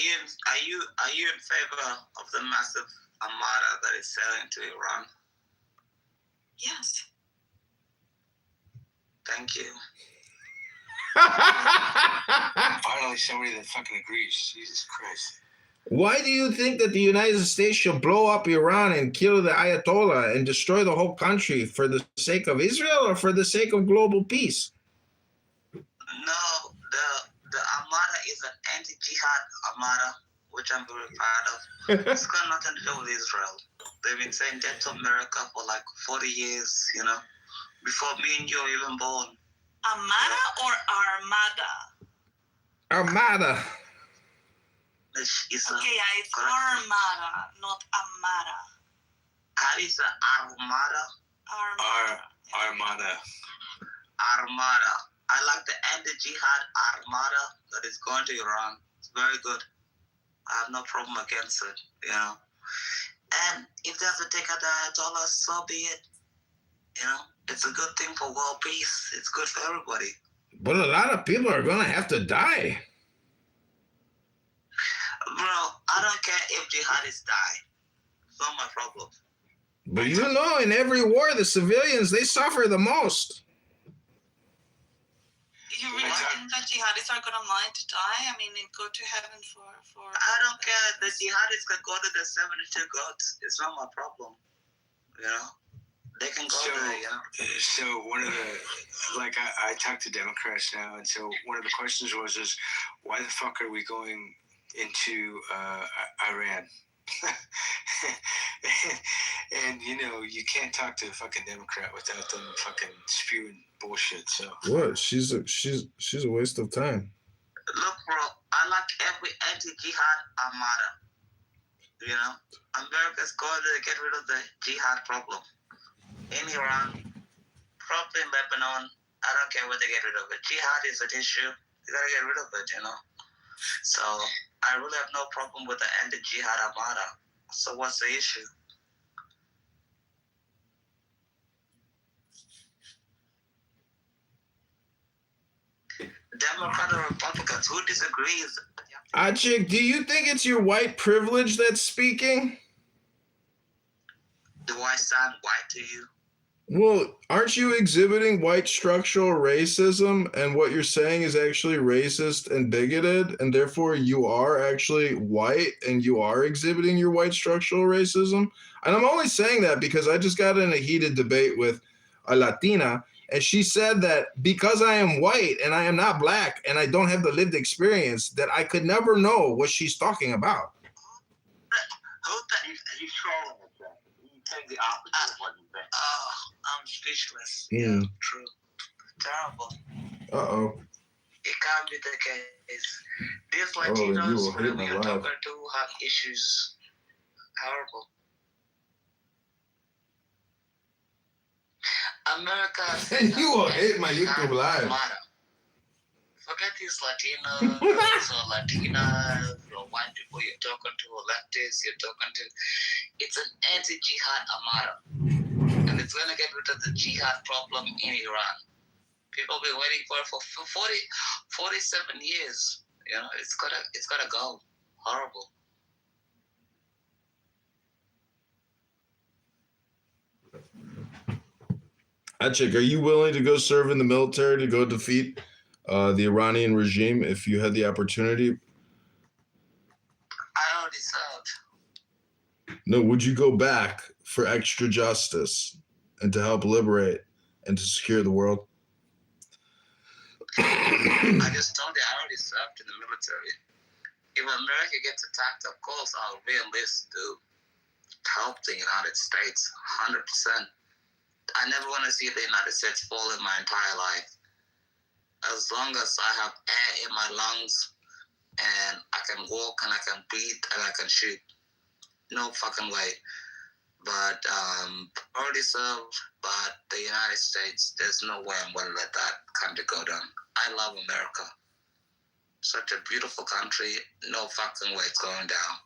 you in favor of the massive armada that is sailing to Iran? Yes. Thank you. Finally, somebody that fucking agrees. Jesus Christ. Why do you think that the United States should blow up Iran and kill the Ayatollah and destroy the whole country for the sake of Israel or for the sake of global peace? No, the armada is an anti-jihad armada, which I'm very proud of. It's got nothing to do with Israel. They've been saying death to America for like 40 years, before me and you were even born. Armada or Armada? Armada. It's Armada, not Amara. How is it? Armada? Armada. Armada. I like the anti-jihad armada that is going to Iran. It's very good. I have no problem against it, And if they have to take out the Ayatollah, so be it. It's a good thing for world peace. It's good for everybody. But a lot of people are going to have to die. Bro, I don't care if jihadists die. It's not my problem. But you know, in every war, the civilians, they suffer the most. You really think that jihadis are gonna mind to die? I mean, and go to heaven for. I don't care. The jihadis can go to the 72 goats. It's not my problem. You know, they can go there. You know. So one of the, like, I talk to Democrats now, and so one of the questions is, why the fuck are we going into Iran? and you know, you can't talk to a fucking Democrat without them fucking spewing bullshit. So What? She's a waste of time. Look, bro, I like every anti-jihad armada. You know, America's going to get rid of the jihad problem in Iran, probably in Lebanon. I don't care what they get rid of it. Jihad is an issue. You gotta get rid of it. You know. So I really have no problem with the anti-jihad armada. So what's the issue? Democrat or Republicans, who disagrees? Achik, do you think it's your white privilege that's speaking? Do I sound white to you? Well, aren't you exhibiting white structural racism, and what you're saying is actually racist and bigoted, and therefore you are actually white and you are exhibiting your white structural racism? And I'm only saying that because I just got in a heated debate with a Latina, and she said that because I am white and I am not black and I don't have the lived experience, that I could never know what she's talking about. He's trolling us, sir. You take the opposite of what you think. Oh, I'm speechless. Mm. Yeah, true. Terrible. Uh-oh. It can't be the case. These Oh, you Latinos, will hate whatever my you're life. talking to, have issues. Horrible. America. You will hate my YouTube live. Forget these Latinos or Latinas or white people you're talking to or leftists you're talking to. It's an anti-jihad armada. And it's going to get rid of the jihad problem in Iran. People have been waiting for it for 47 years. You know, it's gotta go. Horrible. Achik, are you willing to go serve in the military to go defeat the Iranian regime if you had the opportunity? I already served. No, would you go back for extra justice and to help liberate and to secure the world? I just told you I already served in the military. If America gets attacked, of course I'll re-enlist to help the United States 100%. I never want to see the United States fall in my entire life. As long as I have air in my lungs and I can walk and I can breathe and I can shoot, no fucking way. But already served, but the United States, there's no way I'm going to let that country go down. I love America. Such a beautiful country, no fucking way it's going down.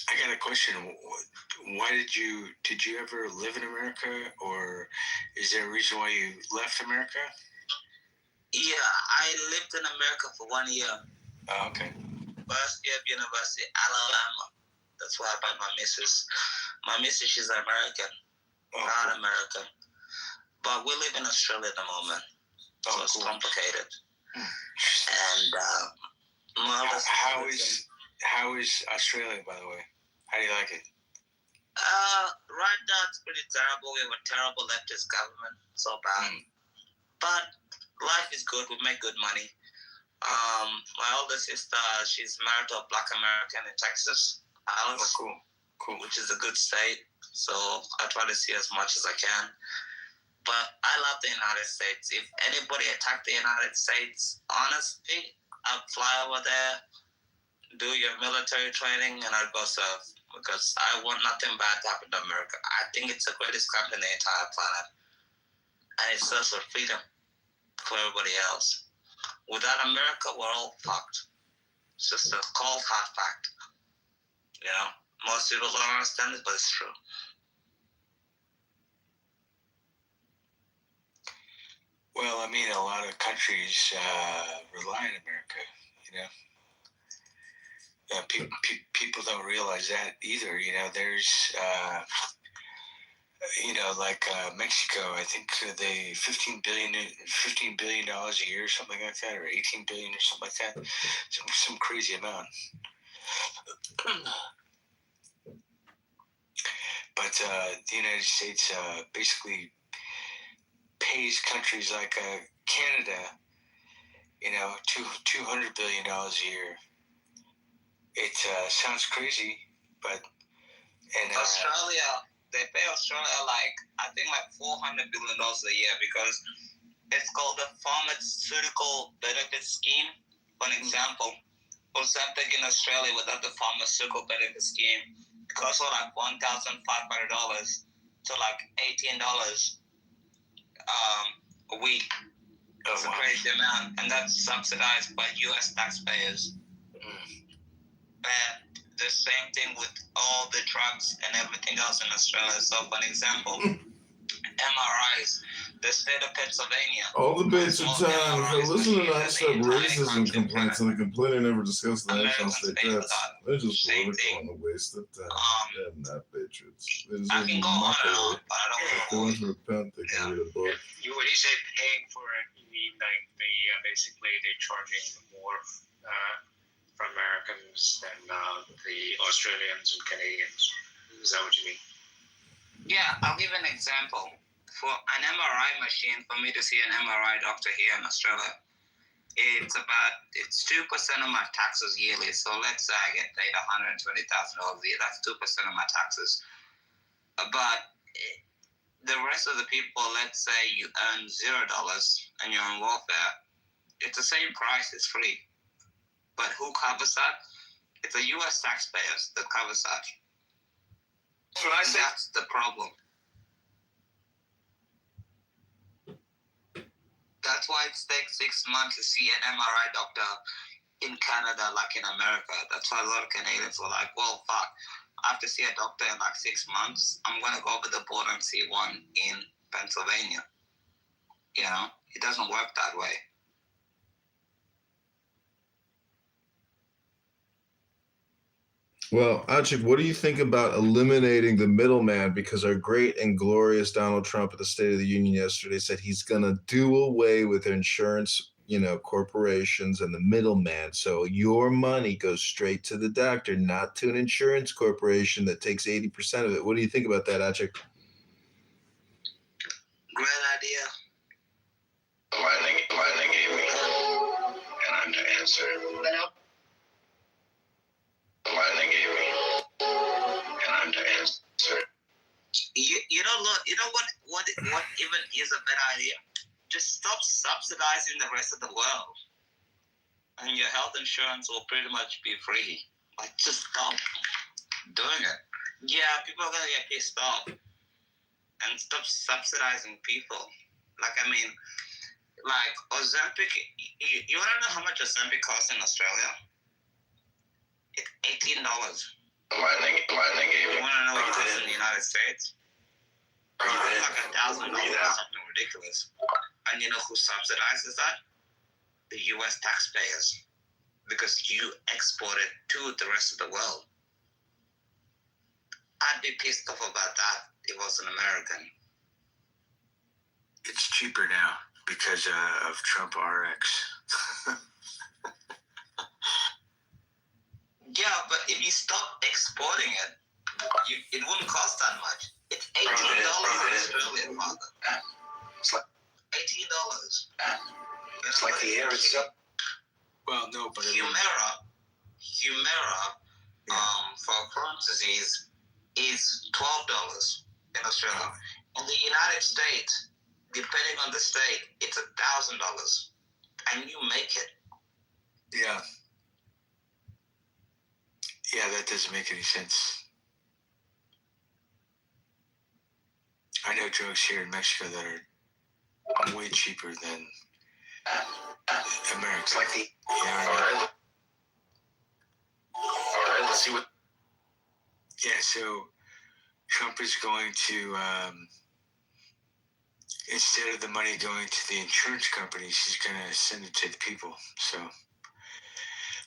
I got a question. Why did you ever live in America, or is there a reason why you left America? Yeah, I lived in America for 1 year. Oh, okay. First year of university, Alabama. That's why I met my missus. My missus, she's American, not American. But we live in Australia at the moment, so it's complicated. And how is Australia, by the way? How do you like it? Right now it's pretty terrible. We have a terrible leftist government, so bad. But life is good. We make good money. My older sister, she's married to a Black American in Texas, Alice. Oh, cool. Which is a good state. So I try to see as much as I can. But I love the United States. If anybody attacked the United States, honestly, I'd fly over there, do your military training, and I'd go serve. Because I want nothing bad to happen to America. I think it's the greatest country on the entire planet. And it serves for freedom for everybody else. Without America, we're all fucked. It's just a cold, hard fact. You know? Most people don't understand it, but it's true. Well, I mean, a lot of countries rely on America, you know. People don't realize that either. You know, there's, like Mexico. I think they $15 billion a year, or something like that, or 18 billion, or something like that. Some crazy amount. But the United States basically pays countries like Canada, $200 billion a year. It sounds crazy, but Australia, they pay Australia I think $400 billion a year because it's called the Pharmaceutical Benefit Scheme. For an example, Ozempic in Australia without the Pharmaceutical Benefit Scheme costs $1,500 to $18 a week. That's a crazy amount, and that's subsidized by U.S. taxpayers. And the same thing with all the drugs and everything else in Australia. So, for an example, MRIs, the state of Pennsylvania. All debates are time. If I listen to non-stop racism complaints and the complainer never discuss the national state debts, they're just political and a waste of time. They're not patriots. They deserve to mockery. If they want to repent, they can read a book. When you say paying for it, you mean basically they're charging more for Americans than the Australians and Canadians. Is that what you mean? Yeah, I'll give an example. For an MRI machine, for me to see an MRI doctor here in Australia, it's 2% of my taxes yearly. So let's say I get paid $120,000 a year. That's 2% of my taxes. But the rest of the people, let's say you earn $0 and you're on welfare, it's the same price. It's free. But who covers that? It's the U.S. taxpayers that covers that. That's the problem. That's why it takes 6 months to see an MRI doctor in Canada, like in America. That's why a lot of Canadians were like, well, fuck, I have to see a doctor in 6 months. I'm going to go over the border and see one in Pennsylvania. It doesn't work that way. Well, Achik, what do you think about eliminating the middleman? Because our great and glorious Donald Trump at the State of the Union yesterday said he's going to do away with insurance, corporations and the middleman. So your money goes straight to the doctor, not to an insurance corporation that takes 80% of it. What do you think about that, Achik? Great idea. Why they gave me, and I'm to answer. Why they gave me, and I'm to answer. You know what even is a better idea? Just stop subsidizing the rest of the world, and your health insurance will pretty much be free. Just stop doing it. Yeah, people are gonna get pissed off, and stop subsidizing people. Ozempic. You wanna know how much Ozempic costs in Australia? It's $18. Why they gave me? You wanna know what it costs in the United States? It's $1,000 or something ridiculous. And you know who subsidizes that? The U.S. taxpayers. Because you export it to the rest of the world. I'd be pissed off about that if I was an American. It's cheaper now because of Trump RX. Yeah, but if you stop exporting it, it wouldn't cost that much. It's $18 in Australia, father. It's like $18. It's like the air itself. Well, no, but Humira, for Crohn's disease is $12 in Australia. In the United States, depending on the state, it's $1,000, and you make it. Yeah. Yeah, that doesn't make any sense. I know drugs here in Mexico that are way cheaper than America. It's like the. Yeah. All right, let's see what. Yeah, so Trump is going to instead of the money going to the insurance company, she's going to send it to the people. So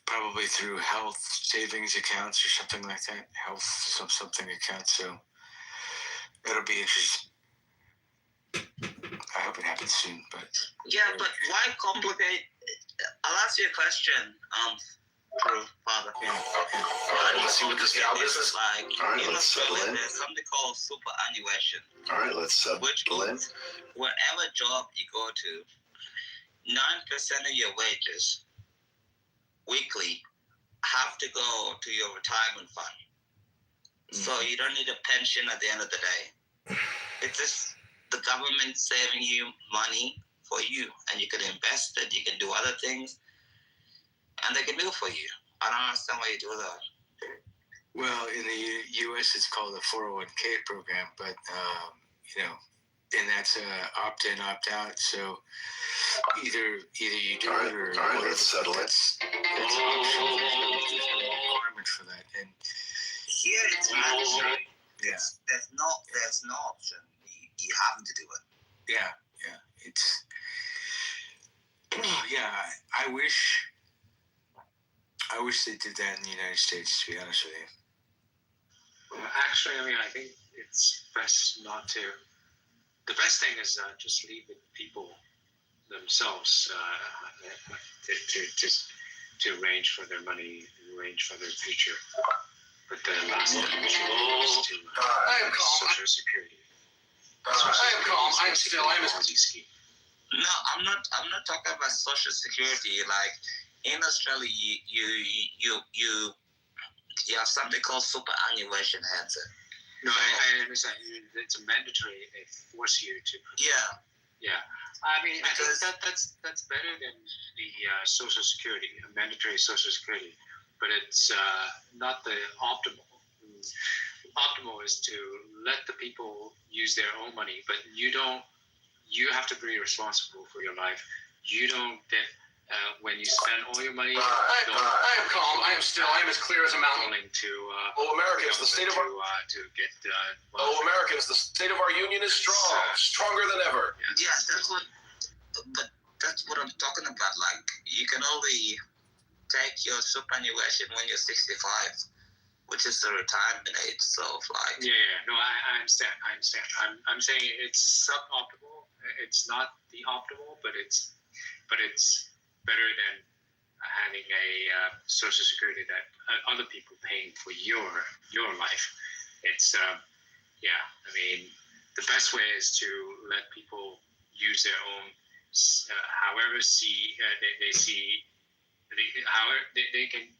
probably through health savings accounts or something like that. Health something accounts. So that'll be interesting. I hope it happens soon, but yeah, but why complicate? I'll ask you a question, Father. All right, let's see what this cow business. Like, All right, in let's settle Australia, in. there's something called superannuation. All right, let's which settle in. means wherever job you go to, 9% of your wages weekly have to go to your retirement fund. So you don't need a pension at the end of the day. It's just the government saving you money for you, and you can invest it, you can do other things, and they can do it for you. I don't understand why you do that. well, in the U.S. it's called the 401k program, but and that's opt-in, opt-out. So either you do it or all right, let's settle it. That's optional. There's no requirement for that, and here it's mandatory. yeah, There's no option. You have to do it. yeah, it's yeah. I wish they did that in the United States. To be honest with you. Well, actually, I mean, I think it's best not to. The best thing is just leave the people themselves to arrange for their money, arrange for their future. But the last thing we should do is to I am calm. Social Security. I am calm. I'm still. I'm a scheme. No, I'm not talking about Social Security. Like in Australia, you have something called superannuation, Hanson. No, I understand. It's a mandatory. They force you to. Yeah. I mean, I think that's better than the Social Security, a mandatory Social Security, but it's not the optimal. Optimal is to let the people use their own money, but you don't. You have to be responsible for your life. You don't get when you spend all your money. I am calm. I am still. I am as clear as a mountain. Americans, the state of our Americans, the state of our union is strong, stronger than ever. Yeah, that's what I'm talking about. Like you can only take your superannuation when you're 65, which is the retirement age. So like. No, I understand. I'm saying it's suboptimal. It's not the optimal, but it's better than having a Social Security that other people paying for your life. It's I mean, the best way is to let people use their own, however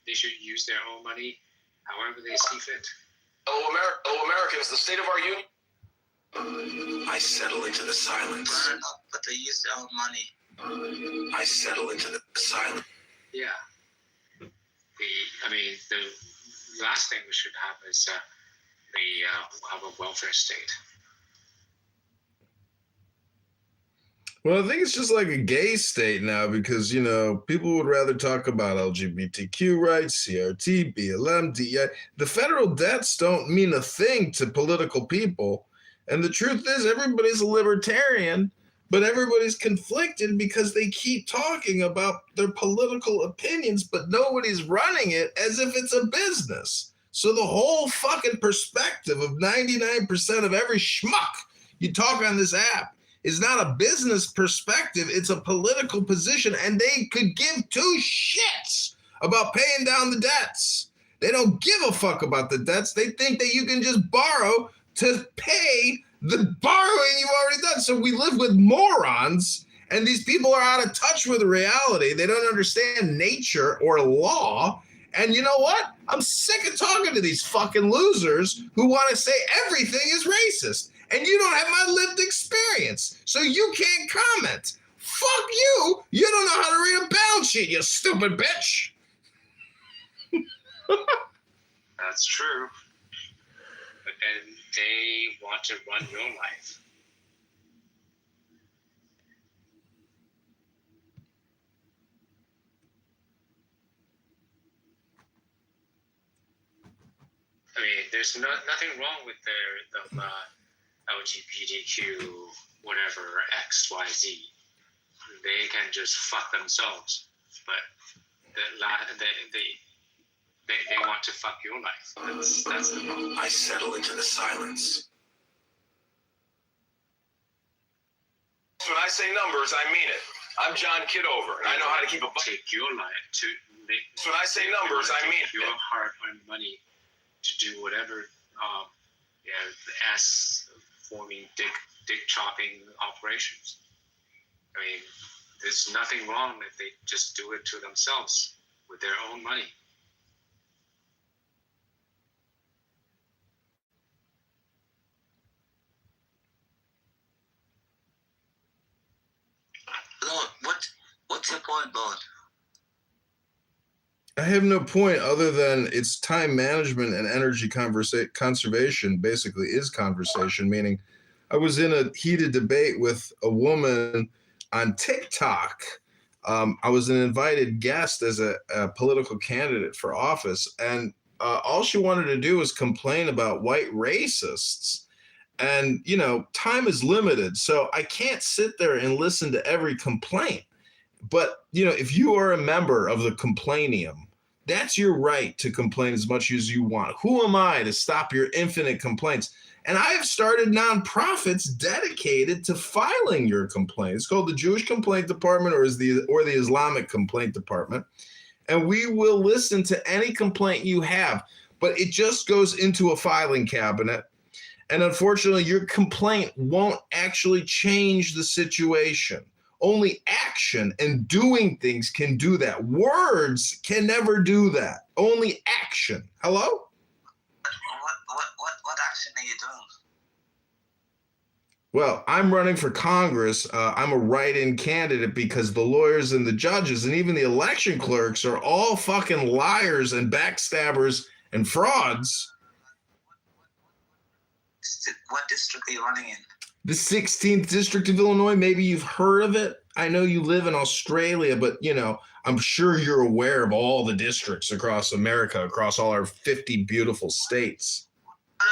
they should use their own money, however they see fit. Americans, the state of our union. I settle into the silence. But they use their own money. I settle into the silence. Yeah. The last thing we should have is have a welfare state. Well, I think it's just like a gay state now because, people would rather talk about LGBTQ rights, CRT, BLM, DEI. The federal debts don't mean a thing to political people. And the truth is everybody's a libertarian, but everybody's conflicted because they keep talking about their political opinions, but nobody's running it as if it's a business. So the whole fucking perspective of 99% of every schmuck you talk on this app is not a business perspective, it's a political position, and they could give two shits about paying down the debts. They don't give a fuck about the debts. They think that you can just borrow to pay the borrowing you've already done. So we live with morons, and these people are out of touch with reality. They don't understand nature or law. And you know what? I'm sick of talking to these fucking losers who want to say everything is racist. And you don't have my lived experience, so you can't comment. Fuck you! You don't know how to read a balance sheet, you stupid bitch! That's true. But then they want to run your life. I mean, there's nothing wrong with them LGBTQ, whatever, XYZ. They can just fuck themselves, but they want to fuck your life. That's the problem. I settle into the silence. When I say numbers, I mean it. I'm John Kitover, and I know how to keep a budget. Take your life to make. When I say numbers, I mean your hard-earned money to do whatever, ass-forming, dick-chopping operations. I mean, there's nothing wrong if they just do it to themselves with their own money. Lord, what's your point, Lord? I have no point other than it's time management and energy conservation basically is conversation, meaning I was in a heated debate with a woman on TikTok. I was an invited guest as a political candidate for office, and all she wanted to do was complain about white racists. And, time is limited, so I can't sit there and listen to every complaint. But, if you are a member of the complainium, that's your right to complain as much as you want. Who am I to stop your infinite complaints? And I have started nonprofits dedicated to filing your complaint. It's called the Jewish Complaint Department or the Islamic Complaint Department. And we will listen to any complaint you have, but it just goes into a filing cabinet. And unfortunately, your complaint won't actually change the situation. Only action and doing things can do that. Words can never do that. Only action. Hello? What action are you doing? Well, I'm running for Congress. I'm a write-in candidate because the lawyers and the judges and even the election clerks are all fucking liars and backstabbers and frauds. What district are you running in? The 16th District of Illinois, maybe you've heard of it. I know you live in Australia, but, I'm sure you're aware of all the districts across America, across all our 50 beautiful states. Why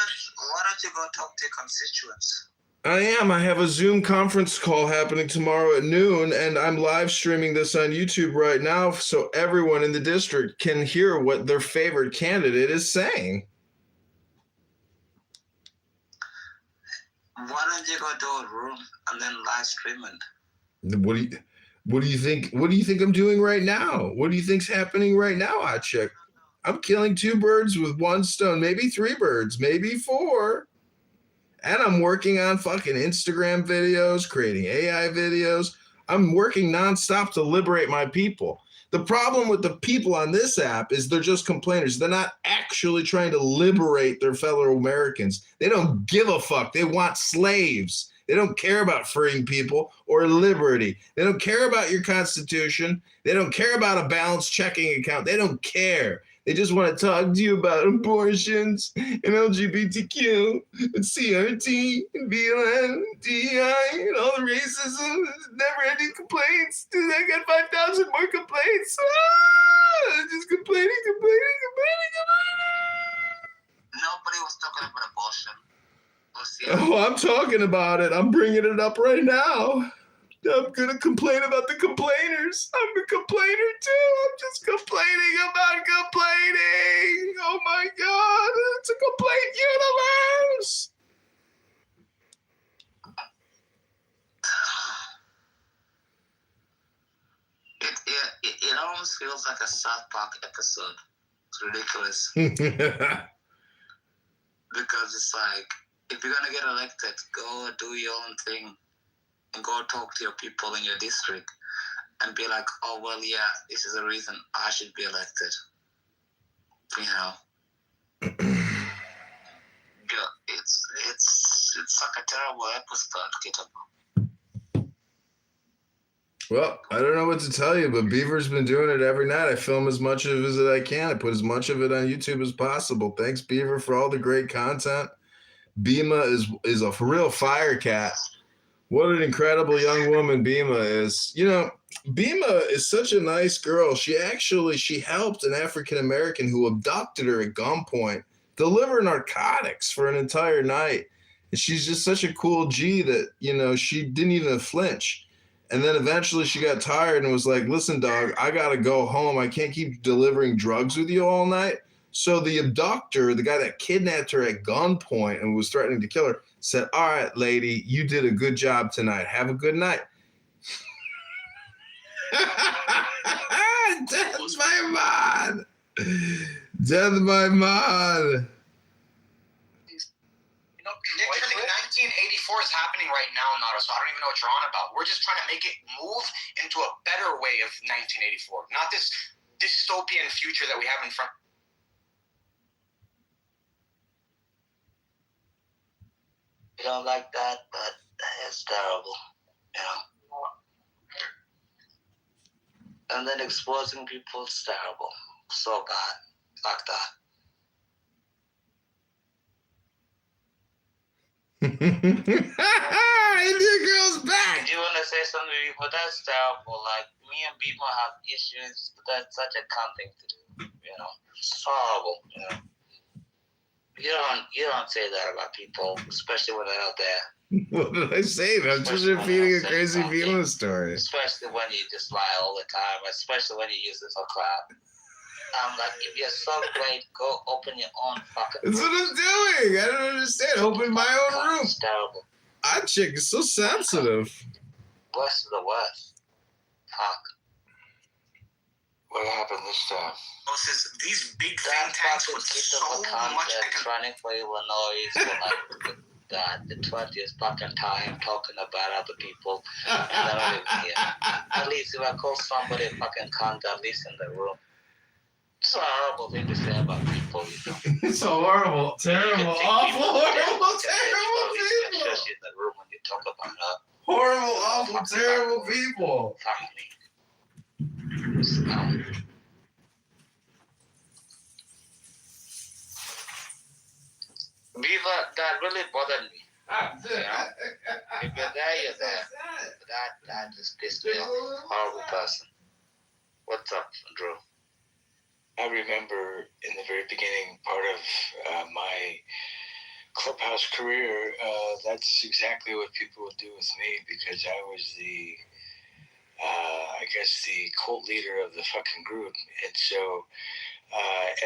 don't you go talk to your constituents? I am. I have a Zoom conference call happening tomorrow at noon, and I'm live streaming this on YouTube right now so everyone in the district can hear what their favorite candidate is saying. Why don't you go to a room and then live stream it? What do you think? What do you think I'm doing right now? What do you think's happening right now, hot chick? I'm killing 2 birds with 1 stone, maybe 3 birds, maybe 4. And I'm working on fucking Instagram videos, creating AI videos. I'm working nonstop to liberate my people. The problem with the people on this app is they're just complainers. They're not actually trying to liberate their fellow Americans. They don't give a fuck. They want slaves. They don't care about freeing people or liberty. They don't care about your Constitution. They don't care about a balanced checking account. They don't care. They just want to talk to you about abortions and LGBTQ and CRT and BLM and DEI and all the racism, never-ending complaints. Dude, I got 5,000 more complaints. Just complaining. Nobody was talking about abortion. Oh, I'm talking about it. I'm bringing it up right now. I'm going to complain about the complainers. I'm a complainer too. I'm just complaining about complaining. Oh my God. It's a complaint universe. It almost feels like a South Park episode. It's ridiculous. Because it's like, if you're going to get elected, go do your own thing. And go talk to your people in your district and be like, oh, well, yeah, this is the reason I should be elected. It's like a terrible episode, Kitover. Well, I don't know what to tell you, but Beaver's been doing it every night. I film as much of it as I can. I put as much of it on YouTube as possible. Thanks, Beaver, for all the great content. Bima is a real fire cat. What an incredible young woman Bima is. Bima is such a nice girl. She helped an African-American who abducted her at gunpoint deliver narcotics for an entire night. And she's just such a cool G that, you know, she didn't even flinch. And then eventually she got tired and was like, listen, dog, I got to go home. I can't keep delivering drugs with you all night. So the abductor, the guy that kidnapped her at gunpoint and was threatening to kill her, said, all right, lady, you did a good job tonight. Have a good night. Death by mod. Death by mod. Literally 1984 is happening right now, Nara, so I don't even know what you're on about. We're just trying to make it move into a better way of 1984, not this dystopian future that we have in front. You don't like that, but it's terrible, you know. And then exposing people is terrible. So bad. Like that. India girl's back. Do you want to say something to people? That's terrible. Like, me and people have issues, but that's such a common thing to do. You know, it's horrible. You know, you don't say that about people, especially when they're out there. What did I say? I'm just repeating a crazy feeling story. Especially when you just lie all the time, especially when you use it for crap. I'm like, if you're so great, go open your own fucking room. That's what I'm doing. I don't understand. Open my own room. It's terrible. Our chick is so sensitive. Worst of the worst. Fuck. What happened this time? These big think tanks with so much running for Illinois for like the 20th fucking time talking about other people. And they're not even here. At least if I call somebody a fucking cunt, at least in the room. It's a horrible thing to say about people, you know. It's a horrible, terrible, awful, horrible, terrible people. Especially in the room when you talk about her. Horrible, awful, terrible people. Fuck me. Beaver, that really bothered me. You know? If you're there, you're there. That just pissed me off. Horrible person. What's up, Drew? I remember in the very beginning part of my clubhouse career, that's exactly what people would do with me because I was the, I guess, the cult leader of the fucking group. And so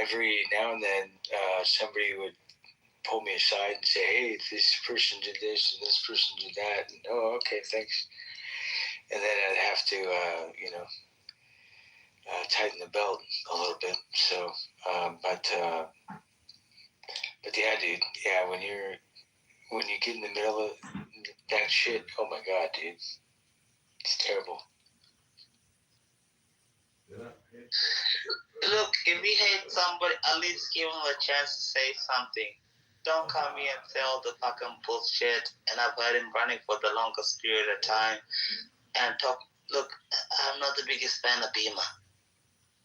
every now and then somebody would pull me aside and say, hey, this person did this and this person did that. And, oh, okay, thanks. And then I'd have to, you know, tighten the belt a little bit. So, but yeah, dude. Yeah, when you get in the middle of that shit, oh my god, dude, it's terrible. Look, if you hate somebody, at least give them a chance to say something. Don't come here and say all the fucking bullshit. And I've heard him running for the longest period of time and talk. Look, I'm not the biggest fan of Bima.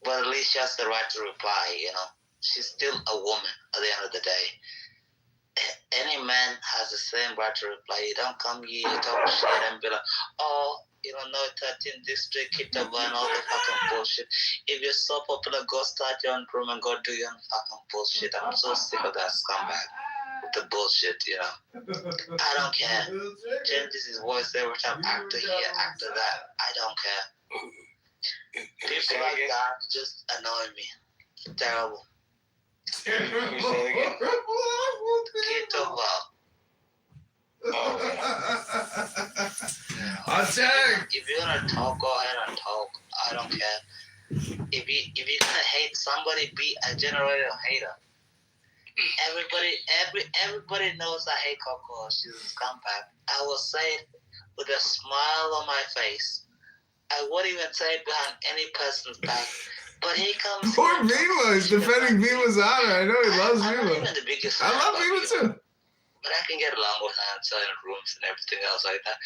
But at least she has the right to reply, you know. She's still a woman at the end of the day. Any man has the same right to reply. You don't come here, you talk shit and be like, oh, you don't know 13th district, Kitover and all the fucking bullshit. If you're so popular, go start your own room and go do your own fucking bullshit. I'm so sick of that scumbag with the bullshit, you know. I don't care. Changes his voice every time, actor here, actor that. I don't care. People like that just annoy me. Terrible. Kitover. If you're gonna talk, go ahead and talk. I don't care. If you're gonna hate somebody, be a generator hater. Everybody knows I hate Coco. She's a scumbag. I will say it with a smile on my face. I won't even say it behind any person's back. But he comes. Poor Bima is defending Bima's honor. I know he loves Bima. I love Bima too. But I can get along with her in certain rooms and everything else like that.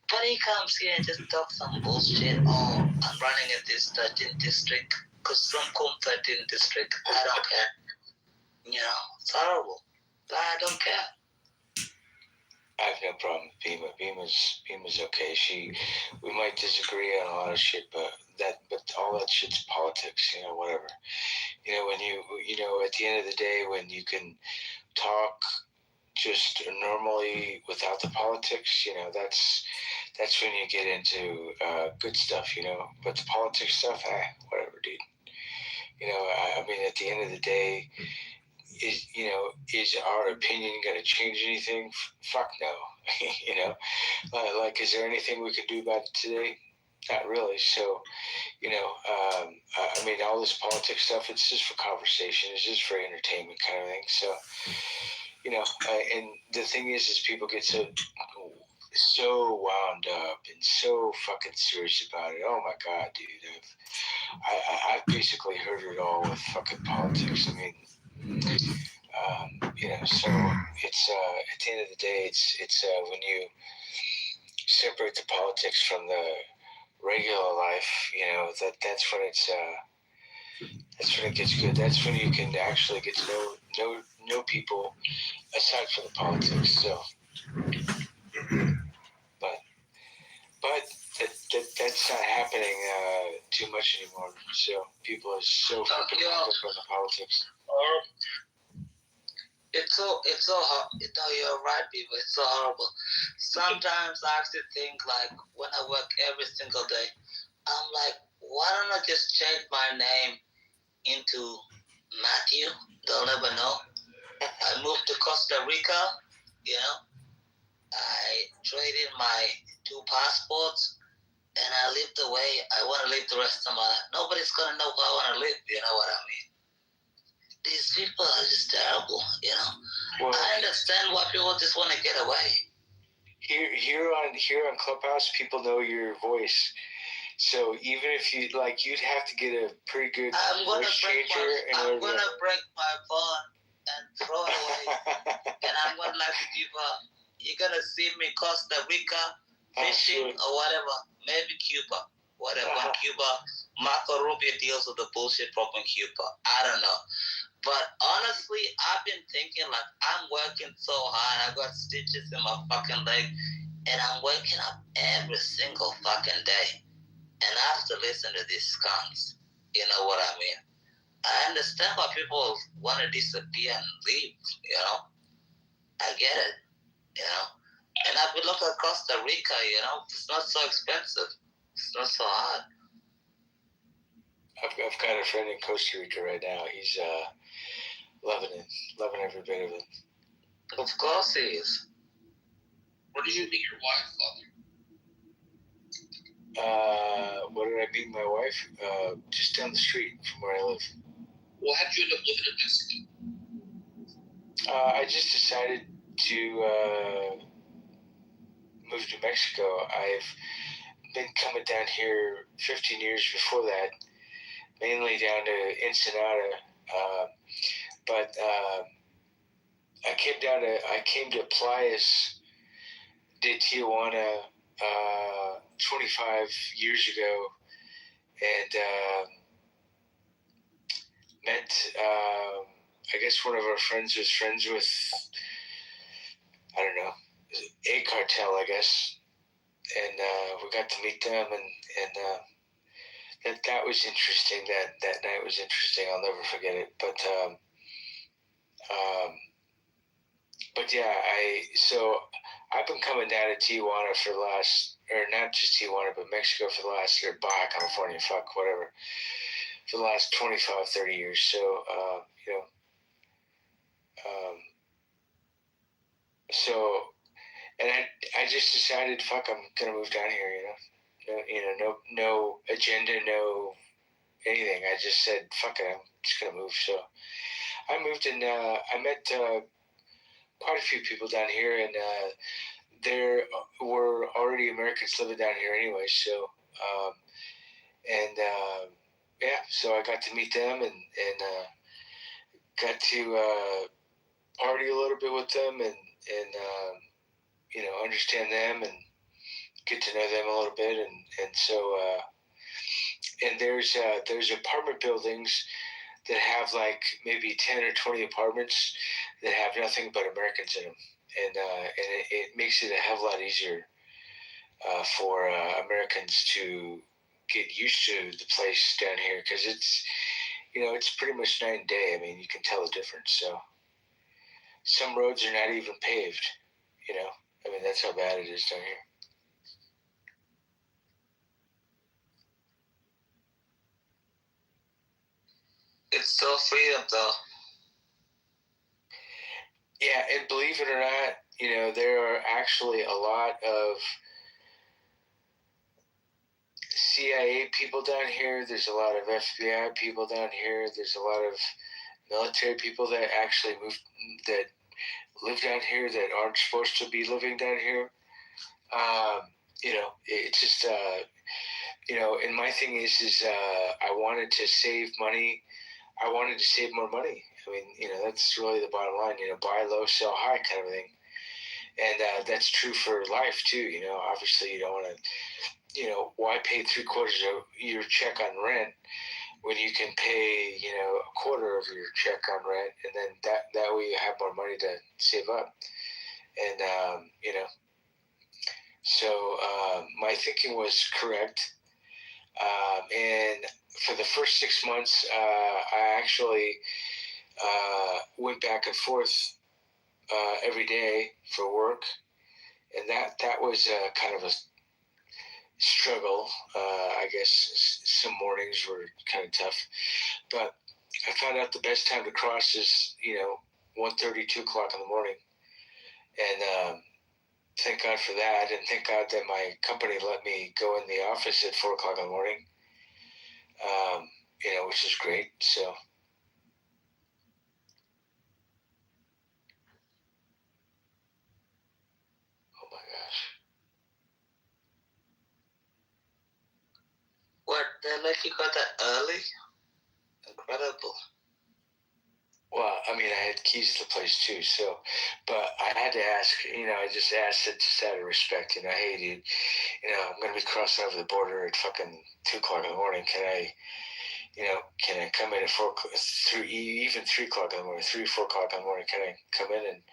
But he comes here and just talks some bullshit. Oh, I'm running in this 13th district because some come 13th district. I don't care. You know, it's horrible. But I don't care. I have no problem with Bima. Bima's okay. We might disagree on a lot of shit, but all that shit's politics, you know, whatever. You know, when you know, at the end of the day, when you can talk just normally without the politics, that's when you get into good stuff, But the politics stuff, whatever, dude. I mean, at the end of the day, is our opinion going to change anything? Fuck no. Like, is there anything we can do about it today? Not really. So, I mean, all this politics stuff, it's just for conversation. It's just for entertainment kind of thing. So, and the thing is people get so wound up and so fucking serious about it. Oh my God, dude. I've basically heard it all with fucking politics. I mean, so it's at the end of the day, it's when you separate the politics from the regular life, that's when it gets good. That's when you can actually get to know people aside from the politics. So, but that's not happening too much anymore. So people are so fucking hung up on the politics. It's so hard. You're right, people. It's so horrible. Sometimes I actually think, like, when I work every single day, I'm like, why don't I just change my name into Matthew? They'll never know. I moved to Costa Rica, I traded my 2 passports, and I live the way I want to live the rest of my life. Nobody's going to know how I want to live, you know what I mean? These people are just terrible, Well, I understand why people just want to get away. Here on Clubhouse, people know your voice. So even if you'd have to get a pretty good voice changer. I'm gonna break my phone and throw it away, and I'm gonna let people. You're gonna see me Costa Rica fishing or whatever, maybe Cuba, whatever. When Cuba, Marco Rubio deals with the bullshit problem in Cuba. I don't know. But honestly, I've been thinking, like, I'm working so hard. I got stitches in my fucking leg, and I'm waking up every single fucking day, and I have to listen to these scums. You know what I mean? I understand why people want to disappear and leave. I get it. And if we look at Costa Rica, it's not so expensive. It's not so hard. I've got a friend in Costa Rica right now. He's loving it, loving every bit of it. Of course he is. Where did you meet your wife, Father? Where did I meet my wife? Just down the street from where I live. Well, how'd you end up living in Mexico? I just decided to move to Mexico. I've been coming down here 15 years before that, mainly down to Ensenada. But I came to Playas de Tijuana 25 years ago, and met, I guess one of our friends was friends with, I don't know, a cartel, I guess. And we got to meet them, and that was interesting. That night was interesting. I'll never forget it. But yeah, I've been coming down to Tijuana for the last, or not just Tijuana, but Mexico for the last, or Baja California, whatever, for the last 25, 30 years. So, and I just decided, fuck, I'm gonna move down here. No agenda, no anything. I just said, fuck it, I'm just gonna move. So I moved, and I met quite a few people down here, and there were already Americans living down here anyway. So, yeah, so I got to meet them, and got to party a little bit with them, and understand them and get to know them a little bit, and so and there's apartment buildings that have like maybe 10 or 20 apartments that have nothing but Americans in them, and it makes it a hell of a lot easier for Americans to get used to the place down here, because it's pretty much night and day. I mean, you can tell the difference. some roads are not even paved. You know, I mean, that's how bad it is down here. It's still freedom, though. Yeah, and believe it or not, you know, there are actually a lot of CIA people down here. There's a lot of FBI people down here. There's a lot of military people that actually that live down here that aren't supposed to be living down here. You know, it's just, you know, and my thing is I wanted to save money. I wanted to save more money. I mean, you know, that's really the bottom line, you know, buy low, sell high kind of thing. And that's true for life too. You know, obviously you don't want to, you know, why pay 3/4 of your check on rent when you can pay, you know, 1/4 of your check on rent, and then that way you have more money to save up. And, you know, so my thinking was correct. And for the first 6 months, I actually went back and forth every day for work, and that was kind of a struggle. I guess some mornings were kind of tough, but I found out the best time to cross is, you know, 1:30, 2 o'clock in the morning, and thank God for that, and thank God that my company let me go in the office at 4 o'clock in the morning. You know, which is great. So. Oh my gosh. What, they let you go that early? Incredible. Well, I mean, I had keys to the place too, so, but I had to ask, you know, I just asked it just out of respect, you know, hey dude, you know, I'm going to be crossing over the border at fucking 2 o'clock in the morning. Can I, you know, can I come in at 4, 3, even 3 o'clock in the morning, 3, 4 o'clock in the morning? Can I come in and,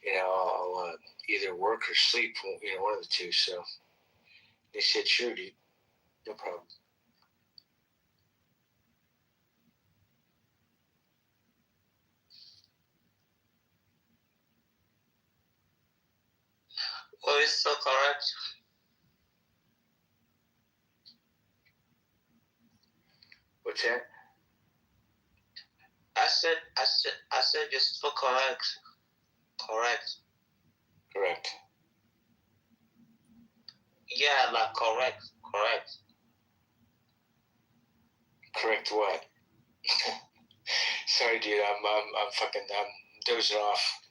you know, I'll either work or sleep, you know, one of the two. So they said, sure, dude, no problem. Well, it's so correct. What's that? I said you're so correct. Correct. Correct. Yeah, like correct. Correct what? Sorry, dude. I'm dozing off.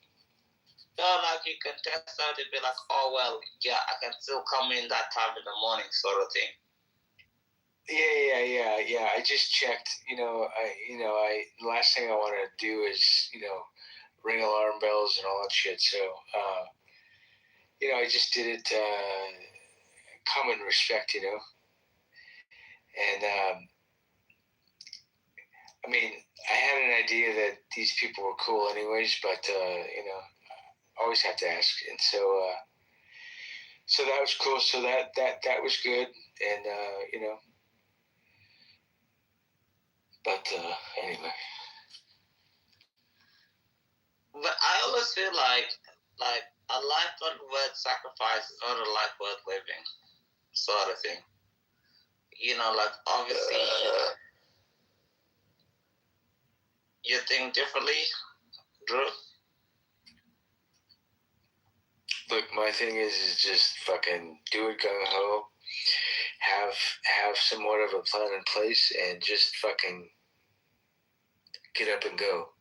No, like you can test out and be like, oh well, yeah, I can still come in that time in the morning, sort of thing. Yeah. I just checked. Last thing I want to do is, you know, ring alarm bells and all that shit. So, you know, I just did it common respect, you know. And I mean, I had an idea that these people were cool, anyways, but you know, always have to ask. And so, so that was cool. So that was good. And you know, but anyway. But I always feel like a life not worth sacrifice is not a life worth living, sort of thing. You know, like obviously you think differently, Drew. Look, my thing is just fucking do it gung ho. Have somewhat of a plan in place and just fucking get up and go.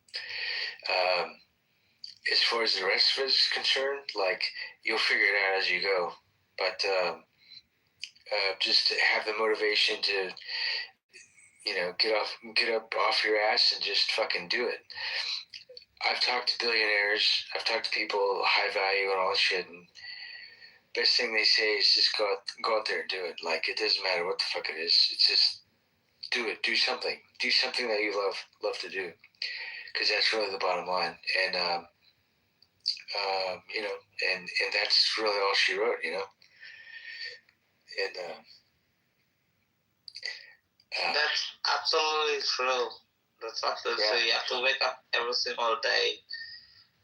As far as the rest of us is concerned, like, you'll figure it out as you go. But just have the motivation to, you know, get up off your ass and just fucking do it. I've talked to billionaires. I've talked to people high value and all that shit, and best thing they say is just go out there and do it. Like, it doesn't matter what the fuck it is. It's just do it. Do something. Do something that you love to do, because that's really the bottom line. And you know, and that's really all she wrote. You know, and that's absolutely true. That's absolutely true. You have to wake up every single day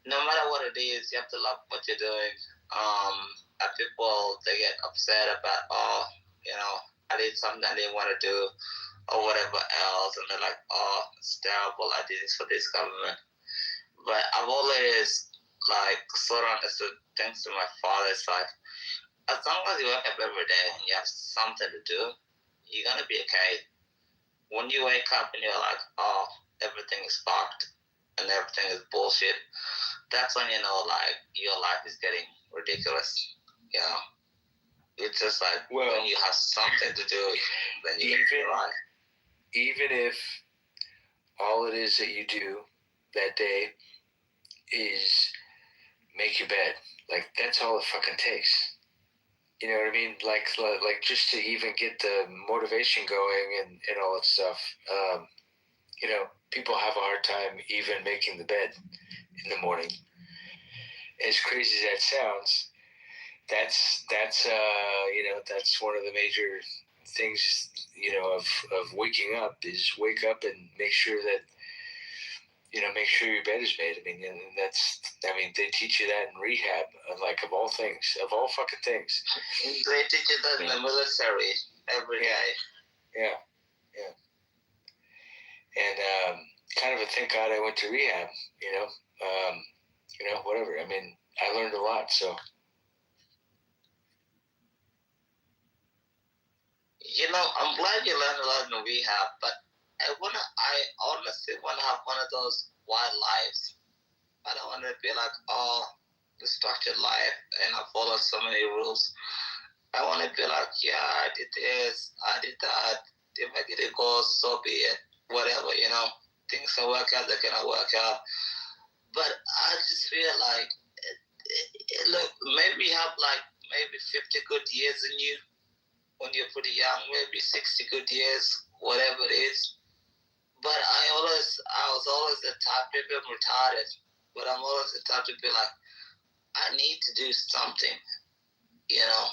no matter what it is, you have to love what you're doing. And people, they get upset about, oh, you know, I did something I didn't want to do or whatever else. And they're like, oh, it's terrible. I did this for this government. But I've always, like, sort of understood, thanks to my father's side, as long as you wake up every day and you have something to do, you're going to be okay. When you wake up and you're like, oh, everything is fucked and everything is bullshit, that's when you know, like, your life is getting ridiculous. You know, it's just like when you have something to do, then you get your life. Even if all it is that you do that day is make your bed, like that's all it fucking takes. You know what I mean? Like just to even get the motivation going and all that stuff. You know, people have a hard time even making the bed in the morning. As crazy as that sounds, that's you know, that's one of the major things, you know, of waking up is wake up and make sure that, you know, make sure your bed is made. I mean, and that's, I mean, they teach you that in rehab, like of all things, of all fucking things. They teach you that in the military every day. Yeah. And kind of a thank God I went to rehab, you know, whatever. I mean, I learned a lot, so. You know, I'm glad you learned a lot in rehab, but I honestly wanna have one of those wild lives. I don't want to be like, oh, the structured life and I followed so many rules. I want to be like, yeah, I did this, I did that. If I get it goes, so be it. Whatever, you know. Things can work out, they cannot work out. But I just feel like, look, maybe you have like maybe 50 good years in you when you're pretty young, maybe 60 good years, whatever it is. But I was always the type, maybe I'm retarded, but I'm always the type to be like, I need to do something, you know.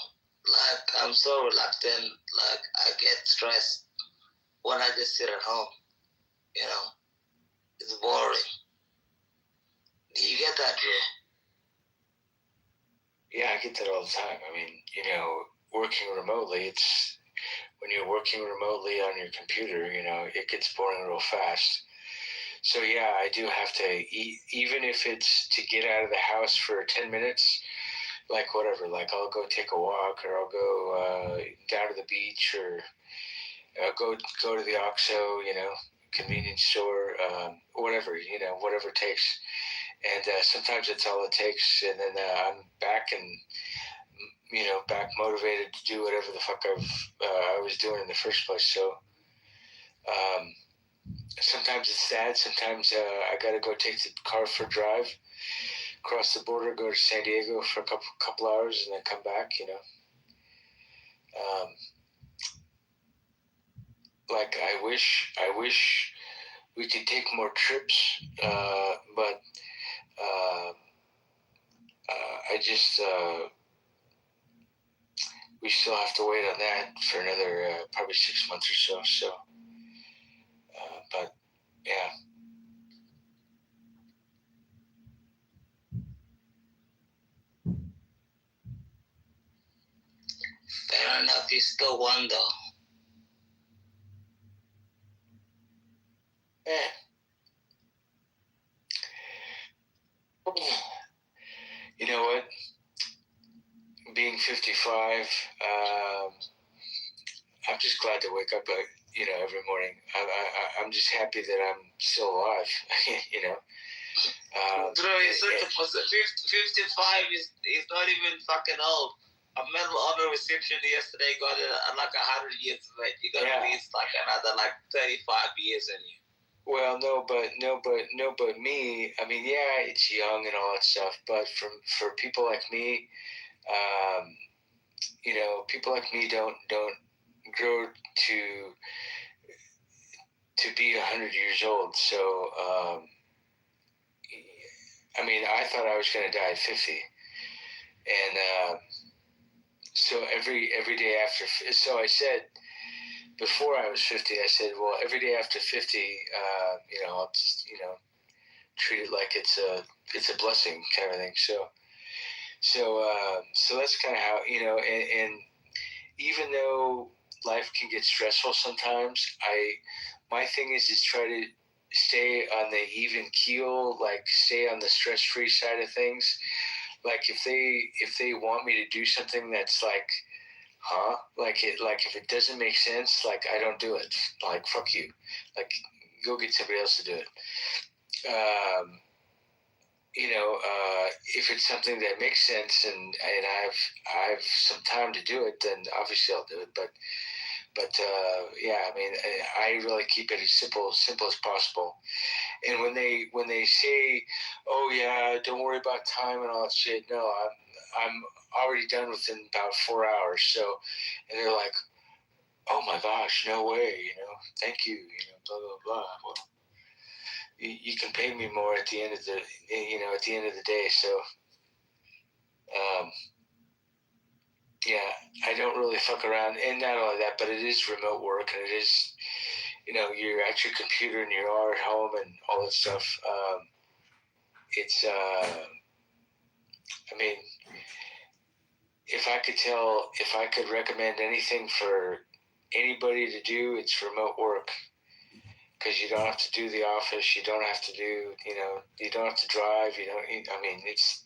Like, I'm so reluctant, like, I get stressed when I just sit at home, you know. It's boring. Do you get that, Drew? Yeah, I get that all the time. I mean, you know, working remotely, it's, when you're working remotely on your computer, you know, it gets boring real fast. So yeah, I do have to eat, even if it's to get out of the house for 10 minutes, like whatever, like I'll go take a walk, or I'll go down to the beach, or go to the OXXO, you know, convenience store, whatever, you know, whatever it takes. And sometimes that's all it takes, and then I'm back and, you know, back motivated to do whatever the fuck I was doing in the first place. So sometimes it's sad. Sometimes I got to go take the car for a drive, cross the border, go to San Diego for a couple hours, and then come back, you know. Like I wish we could take more trips, but I just we still have to wait on that for another probably 6 months or so. So, but yeah. Fair enough, you still won though. You know what? Being 55, I'm just glad to wake up, you know, every morning. I'm just happy that I'm still alive, you know. Bro, it's such a positive. 55 is not even fucking old. A medal honor reception yesterday got it at like 100 years of age. You got at least like another like 35 years in you. Well, no, but me. I mean, yeah, it's young and all that stuff. But for people like me, you know, people like me don't grow to be 100 years old. So, I mean, I thought I was going to die at 50, and so every day after. So I said, before I was 50, I said, well, every day after 50, you know, I'll just, you know, treat it like it's a it's a blessing kind of thing. So that's kind of how, and even though life can get stressful sometimes, my thing is try to stay on the even keel, like stay on the stress-free side of things. Like if they want me to do something that's like, like if it doesn't make sense, like I don't do it. Like fuck you, like go get somebody else to do it. If it's something that makes sense and I've some time to do it, then obviously I'll do it. But yeah, I mean, I really keep it as simple as possible. And when they say, "Oh yeah, don't worry about time and all that shit," no, I'm already done within about 4 hours. So, and they're like, "Oh my gosh, no way," thank you, blah blah blah. Well, you can pay me more at the end of the day. So, yeah, I don't really fuck around. And not only that, but it is remote work, and it is, you're at your computer and you are at home and all that stuff. It's, I mean, if I could recommend anything for anybody to do, it's remote work. Because you don't have to do the office, you don't have to do, you don't have to drive, it's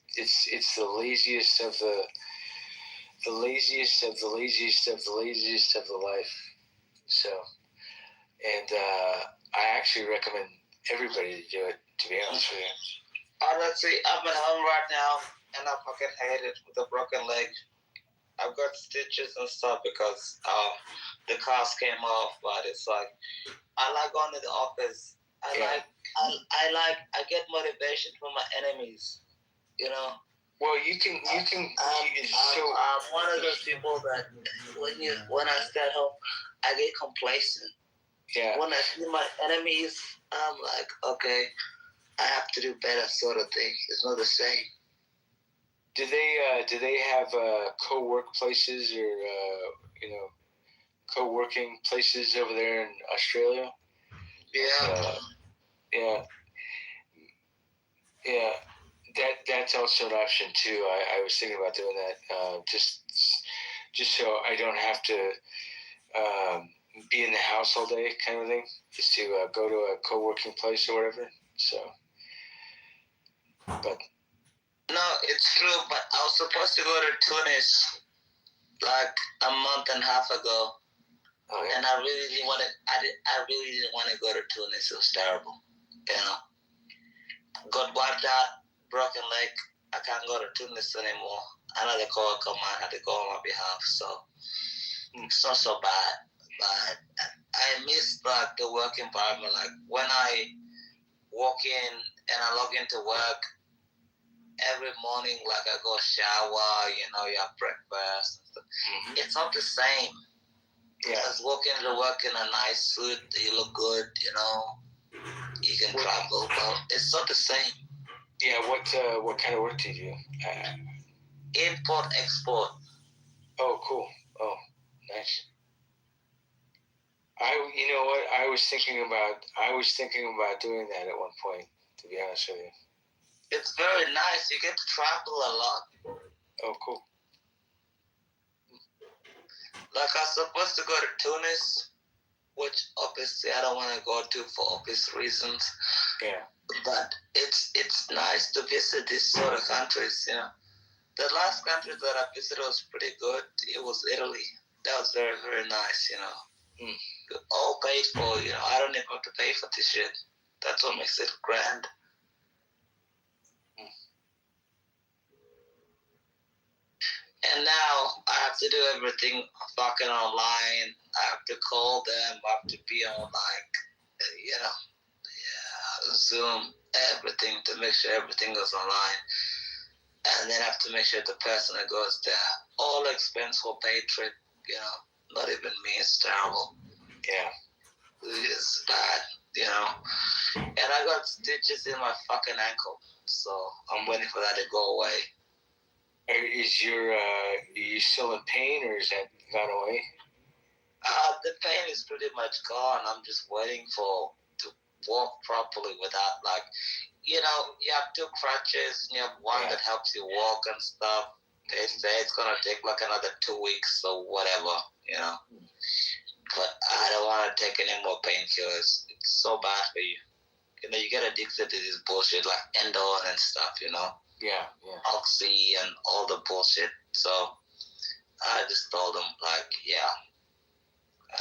the laziest of the laziest of the laziest of the laziest of the life. So, and I actually recommend everybody to do it, to be honest with you. Honestly, I'm at home right now, and I fucking hate it with a broken leg. I've got stitches and stuff because the cast came off, but it's like, I like going to the office. I get motivation from my enemies, Well, you can. I'm one of those people that when I stay at home, I get complacent. Yeah. When I see my enemies, I'm like, okay, I have to do better, sort of thing. It's not the same. Do they have co-work places or co-working places over there in Australia? Yeah. Yeah. That's also an option too. I was thinking about doing that, just so I don't have to be in the house all day, kind of thing. Just to go to a co-working place or whatever. So, but no, it's true. But I was supposed to go to Tunis like a month and a half ago, and I really didn't want to. I really didn't want to go to Tunis. It was terrible, Got wiped out, broken leg. I can't go to Tunis anymore. Another call come on, had to go on my behalf. So it's not so bad. But I miss like the work environment. Like when I walk in and I log into work every morning, like I go shower, you have breakfast and stuff. Mm-hmm. It's not the same. Yeah. Just walking to work in a nice suit, you look good, you can travel, but it's not the same. Yeah, what kind of work do you do? Import, export. Oh, cool. Oh, nice. You know what? I was thinking about doing that at one point, to be honest with you. It's very nice. You get to travel a lot. Oh, cool. Like I was supposed to go to Tunis, which obviously I don't want to go to for obvious reasons. Yeah. But it's nice to visit these sort of countries, The last country that I visited was pretty good. It was Italy. That was very, very nice, All paid for, I don't even have to pay for this shit. That's what makes it grand. And now I have to do everything fucking online. I have to call them. I have to be on Zoom, everything to make sure everything goes online. And then I have to make sure the person that goes there, all expense for paid trip, not even me, it's terrible. Yeah. It's bad, And I got stitches in my fucking ankle, so I'm waiting for that to go away. Is you still in pain, or is that gone away? The pain is pretty much gone. I'm just waiting for walk properly without like, you have two crutches and you have one that helps you walk and stuff. They say it's gonna take like another 2 weeks or whatever, But I don't want to take any more painkillers. It's so bad for you. You get addicted to this bullshit like Endone and stuff, Yeah. Oxy and all the bullshit. So I just told them like,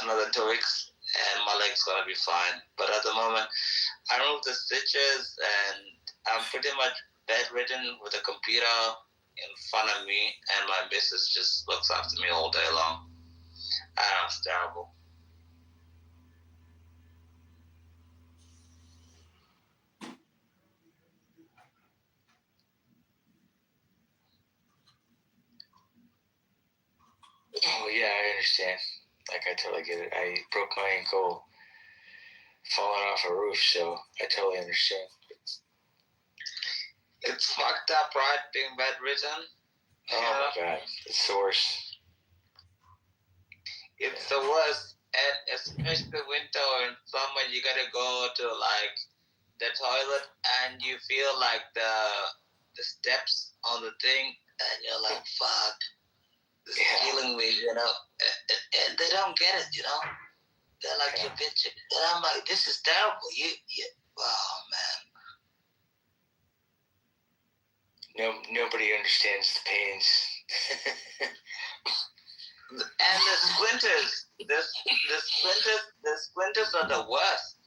another 2 weeks and my leg's gonna be fine. But at the moment, I removed the stitches and I'm pretty much bedridden with a computer in front of me, and my missus just looks after me all day long. It's terrible. Oh yeah, I understand. Like I totally get it. I broke my ankle falling off a roof, so I totally understand. It's fucked up, right? Being bedridden. Oh my god, it's the worst. It's the worst, and especially winter and summer, you gotta go to like the toilet, and you feel like the steps on the thing, and you're like, fuck, this is killing me, and they don't get it, They're like, you bitch, and I'm like, this is terrible. Oh man. Nobody understands the pains. And the splinters, the splinters are the worst.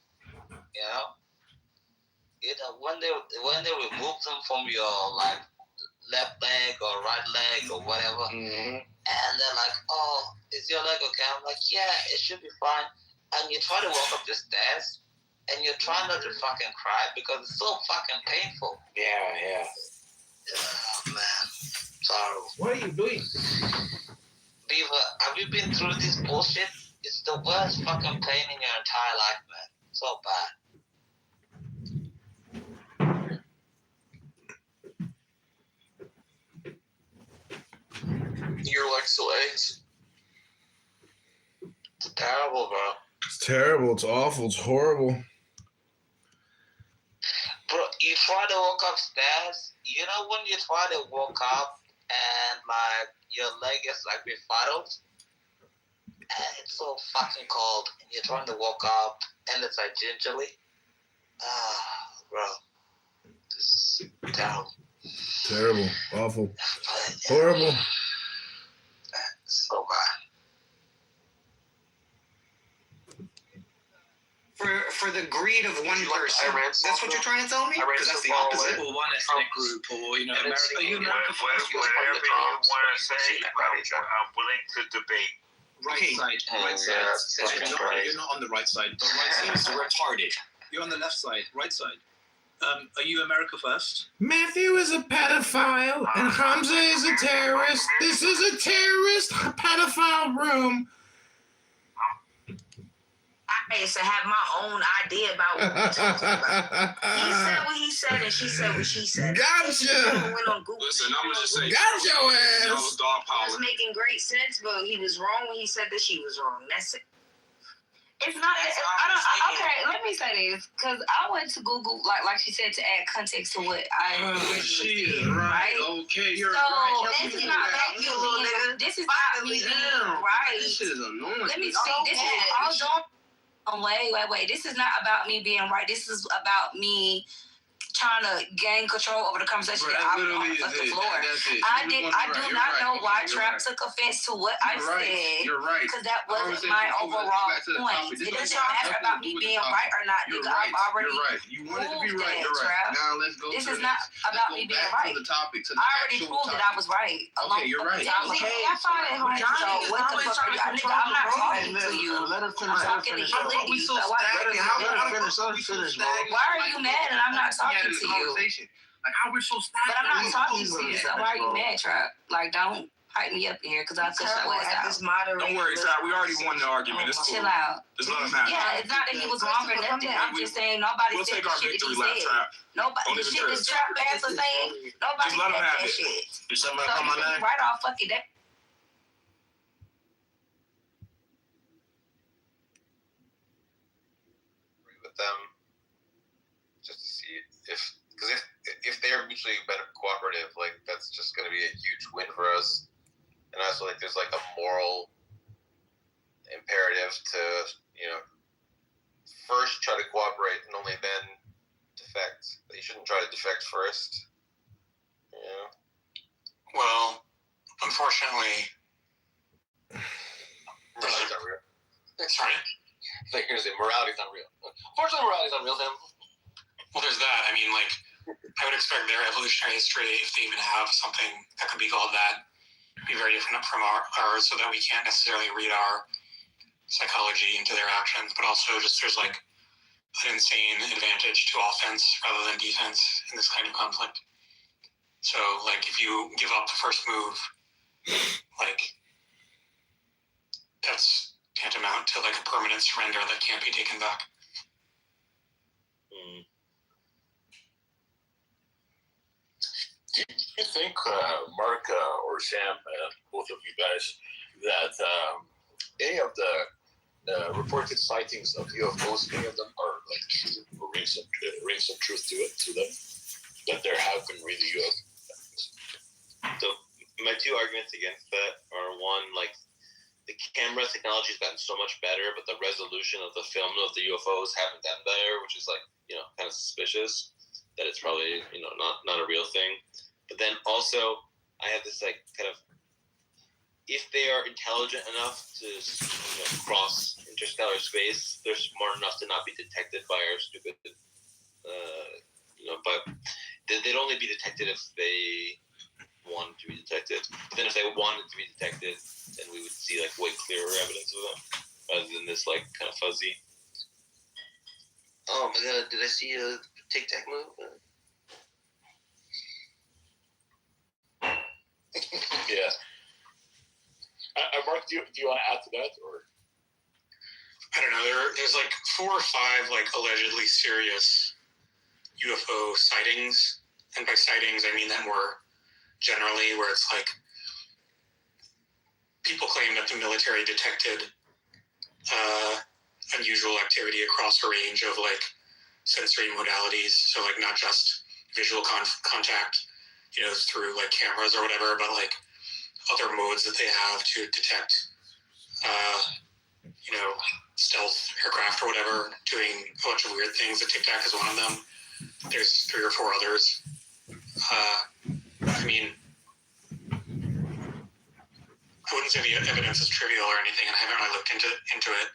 When they remove them from your like left leg or right leg or whatever, and they're like, "Oh, is your leg okay?" I'm like, "Yeah, it should be fine." And you try to walk up the stairs, and you try not to fucking cry because it's so fucking painful. Yeah. Oh man, sorry. What are you doing? Beaver, have you been through this bullshit? It's the worst fucking pain in your entire life, man. So bad. Your leg still aches? It's terrible, bro. It's terrible. It's awful. It's horrible. Bro, you try to walk upstairs. When you try to walk up and like your leg is like befuddled, and it's so fucking cold, and you're trying to walk up, and it's like gingerly. Bro, this is terrible. Terrible. Awful. Horrible. So bad. For the greed of one person. That's what you're trying to tell me? Because that's the opposite. Or one ethnic group, or America. Are you America? Whatever you want to say, I'm willing to debate. Right side. You're not on the right side. The right side is retarded. You're on the left side, right side. Are you America first? Matthew is a pedophile and Hamza is a terrorist. This is a terrorist pedophile room. I used to have my own idea about what we're talking about. He said what he said, and she said what she said. Gotcha. Went on Google. Listen, I'm just saying. Gotcha, ass. It was making great sense, but he was wrong when he said that she was wrong. That's it. It's not. Okay, let me say this because I went to Google, like she said, to add context to what I. She is right. Okay, you're so right. this is not about you being. This is not me being right. This shit is annoying. Let me see. This is all don't. Wait. This is not about me being right. This is about me trying to gain control over the conversation. I was on the floor. I do not know why Trap took offense to what I said. You're right. Because that wasn't my overall point. It doesn't matter about me being right or not. Nigga, I've already You're right. You wanted to be right. You're right. Now let's go. This is not about me being right. To the topic. I already proved that I was right. Okay, you're right. Okay, I find it hard. So what the fuck are you? Nigga, I'm not talking to you. I'm talking to you. Why are you mad and I'm not talking to you? Like, how we're so stagnant. But I'm not talking to you, so why are you mad, Trap? Like, don't hype me up in here, because I cut your ass out. Don't worry, Trap. We already won the argument. It's cool. Chill out. Just let him have it. Yeah, it's not that he was wrong or nothing. I'm just saying nobody said the shit that he said. Nobody, the shit that Trap ass was saying, nobody said that shit. You said my name? Right off, fuck it. With them. if they are mutually better cooperative, like that's just going to be a huge win for us. And also, like, there's like a moral imperative to, you know, first try to cooperate and only then defect. You shouldn't try to defect first. You know? Well, unfortunately, morality's not real. Sorry? Like, you're going to say morality's not real. Unfortunately, morality's not real, then. Well, there's that. I mean, like, I would expect their evolutionary history, if they even have something that could be called that, be very different from ours, so that we can't necessarily read our psychology into their actions. But also, just there's like an insane advantage to offense rather than defense in this kind of conflict. So, like, if you give up the first move, like, that's tantamount to like a permanent surrender that can't be taken back. Do you think, Mark or Sam, both of you guys, that any of the reported sightings of UFOs, any of them are like true or ring some truth to them? That there have been really UFOs? So my two arguments against that are, one, like, the camera technology has gotten so much better, but the resolution of the film of the UFOs haven't gotten better, which is, like, you know, kind of suspicious that it's probably, you know, not a real thing. But then also, I have this, like, kind of, if they are intelligent enough to, you know, cross interstellar space, they're smart enough to not be detected by our stupid, you know, but they'd only be detected if they wanted to be detected. But then if they wanted to be detected, then we would see, like, way clearer evidence of them, rather than this, like, kind of fuzzy. Oh my god, did I see a tic-tac move? Yeah. Mark, do you want to add to that, or? I don't know. There's like 4 or 5 like allegedly serious UFO sightings, and by sightings I mean that more generally, where it's like people claim that the military detected unusual activity across a range of like sensory modalities. So like not just visual contact, you know, through like cameras or whatever, but like other modes that they have to detect, you know, stealth aircraft or whatever, doing a bunch of weird things. The Tic Tac is one of them. There's 3 or 4 others. I mean, I wouldn't say the evidence is trivial or anything, and I haven't really looked into it.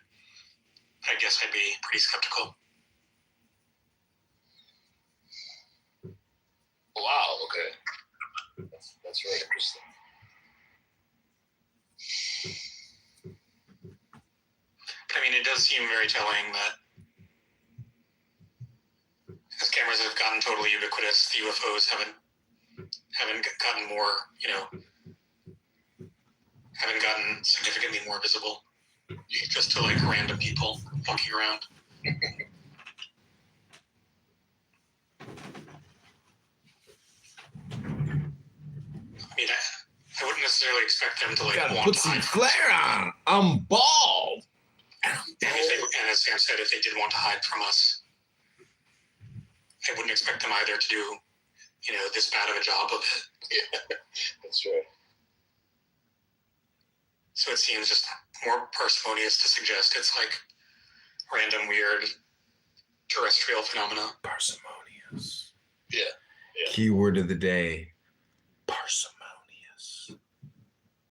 I guess I'd be pretty skeptical. Wow, okay. That's really interesting. I mean, it does seem very telling that as cameras have gotten totally ubiquitous, the UFOs haven't gotten more, you know, haven't gotten significantly more visible, just to like random people walking around. I mean, I wouldn't necessarily expect them to like Gotta want put to some hide. flair on. I'm bald. And as Sam said, if they did want to hide from us, I wouldn't expect them either to do, you know, this bad of a job of it. Yeah, that's right. So it seems just more parsimonious to suggest it's like random, weird terrestrial phenomena. Parsimonious. Yeah. Keyword of the day: parsimony.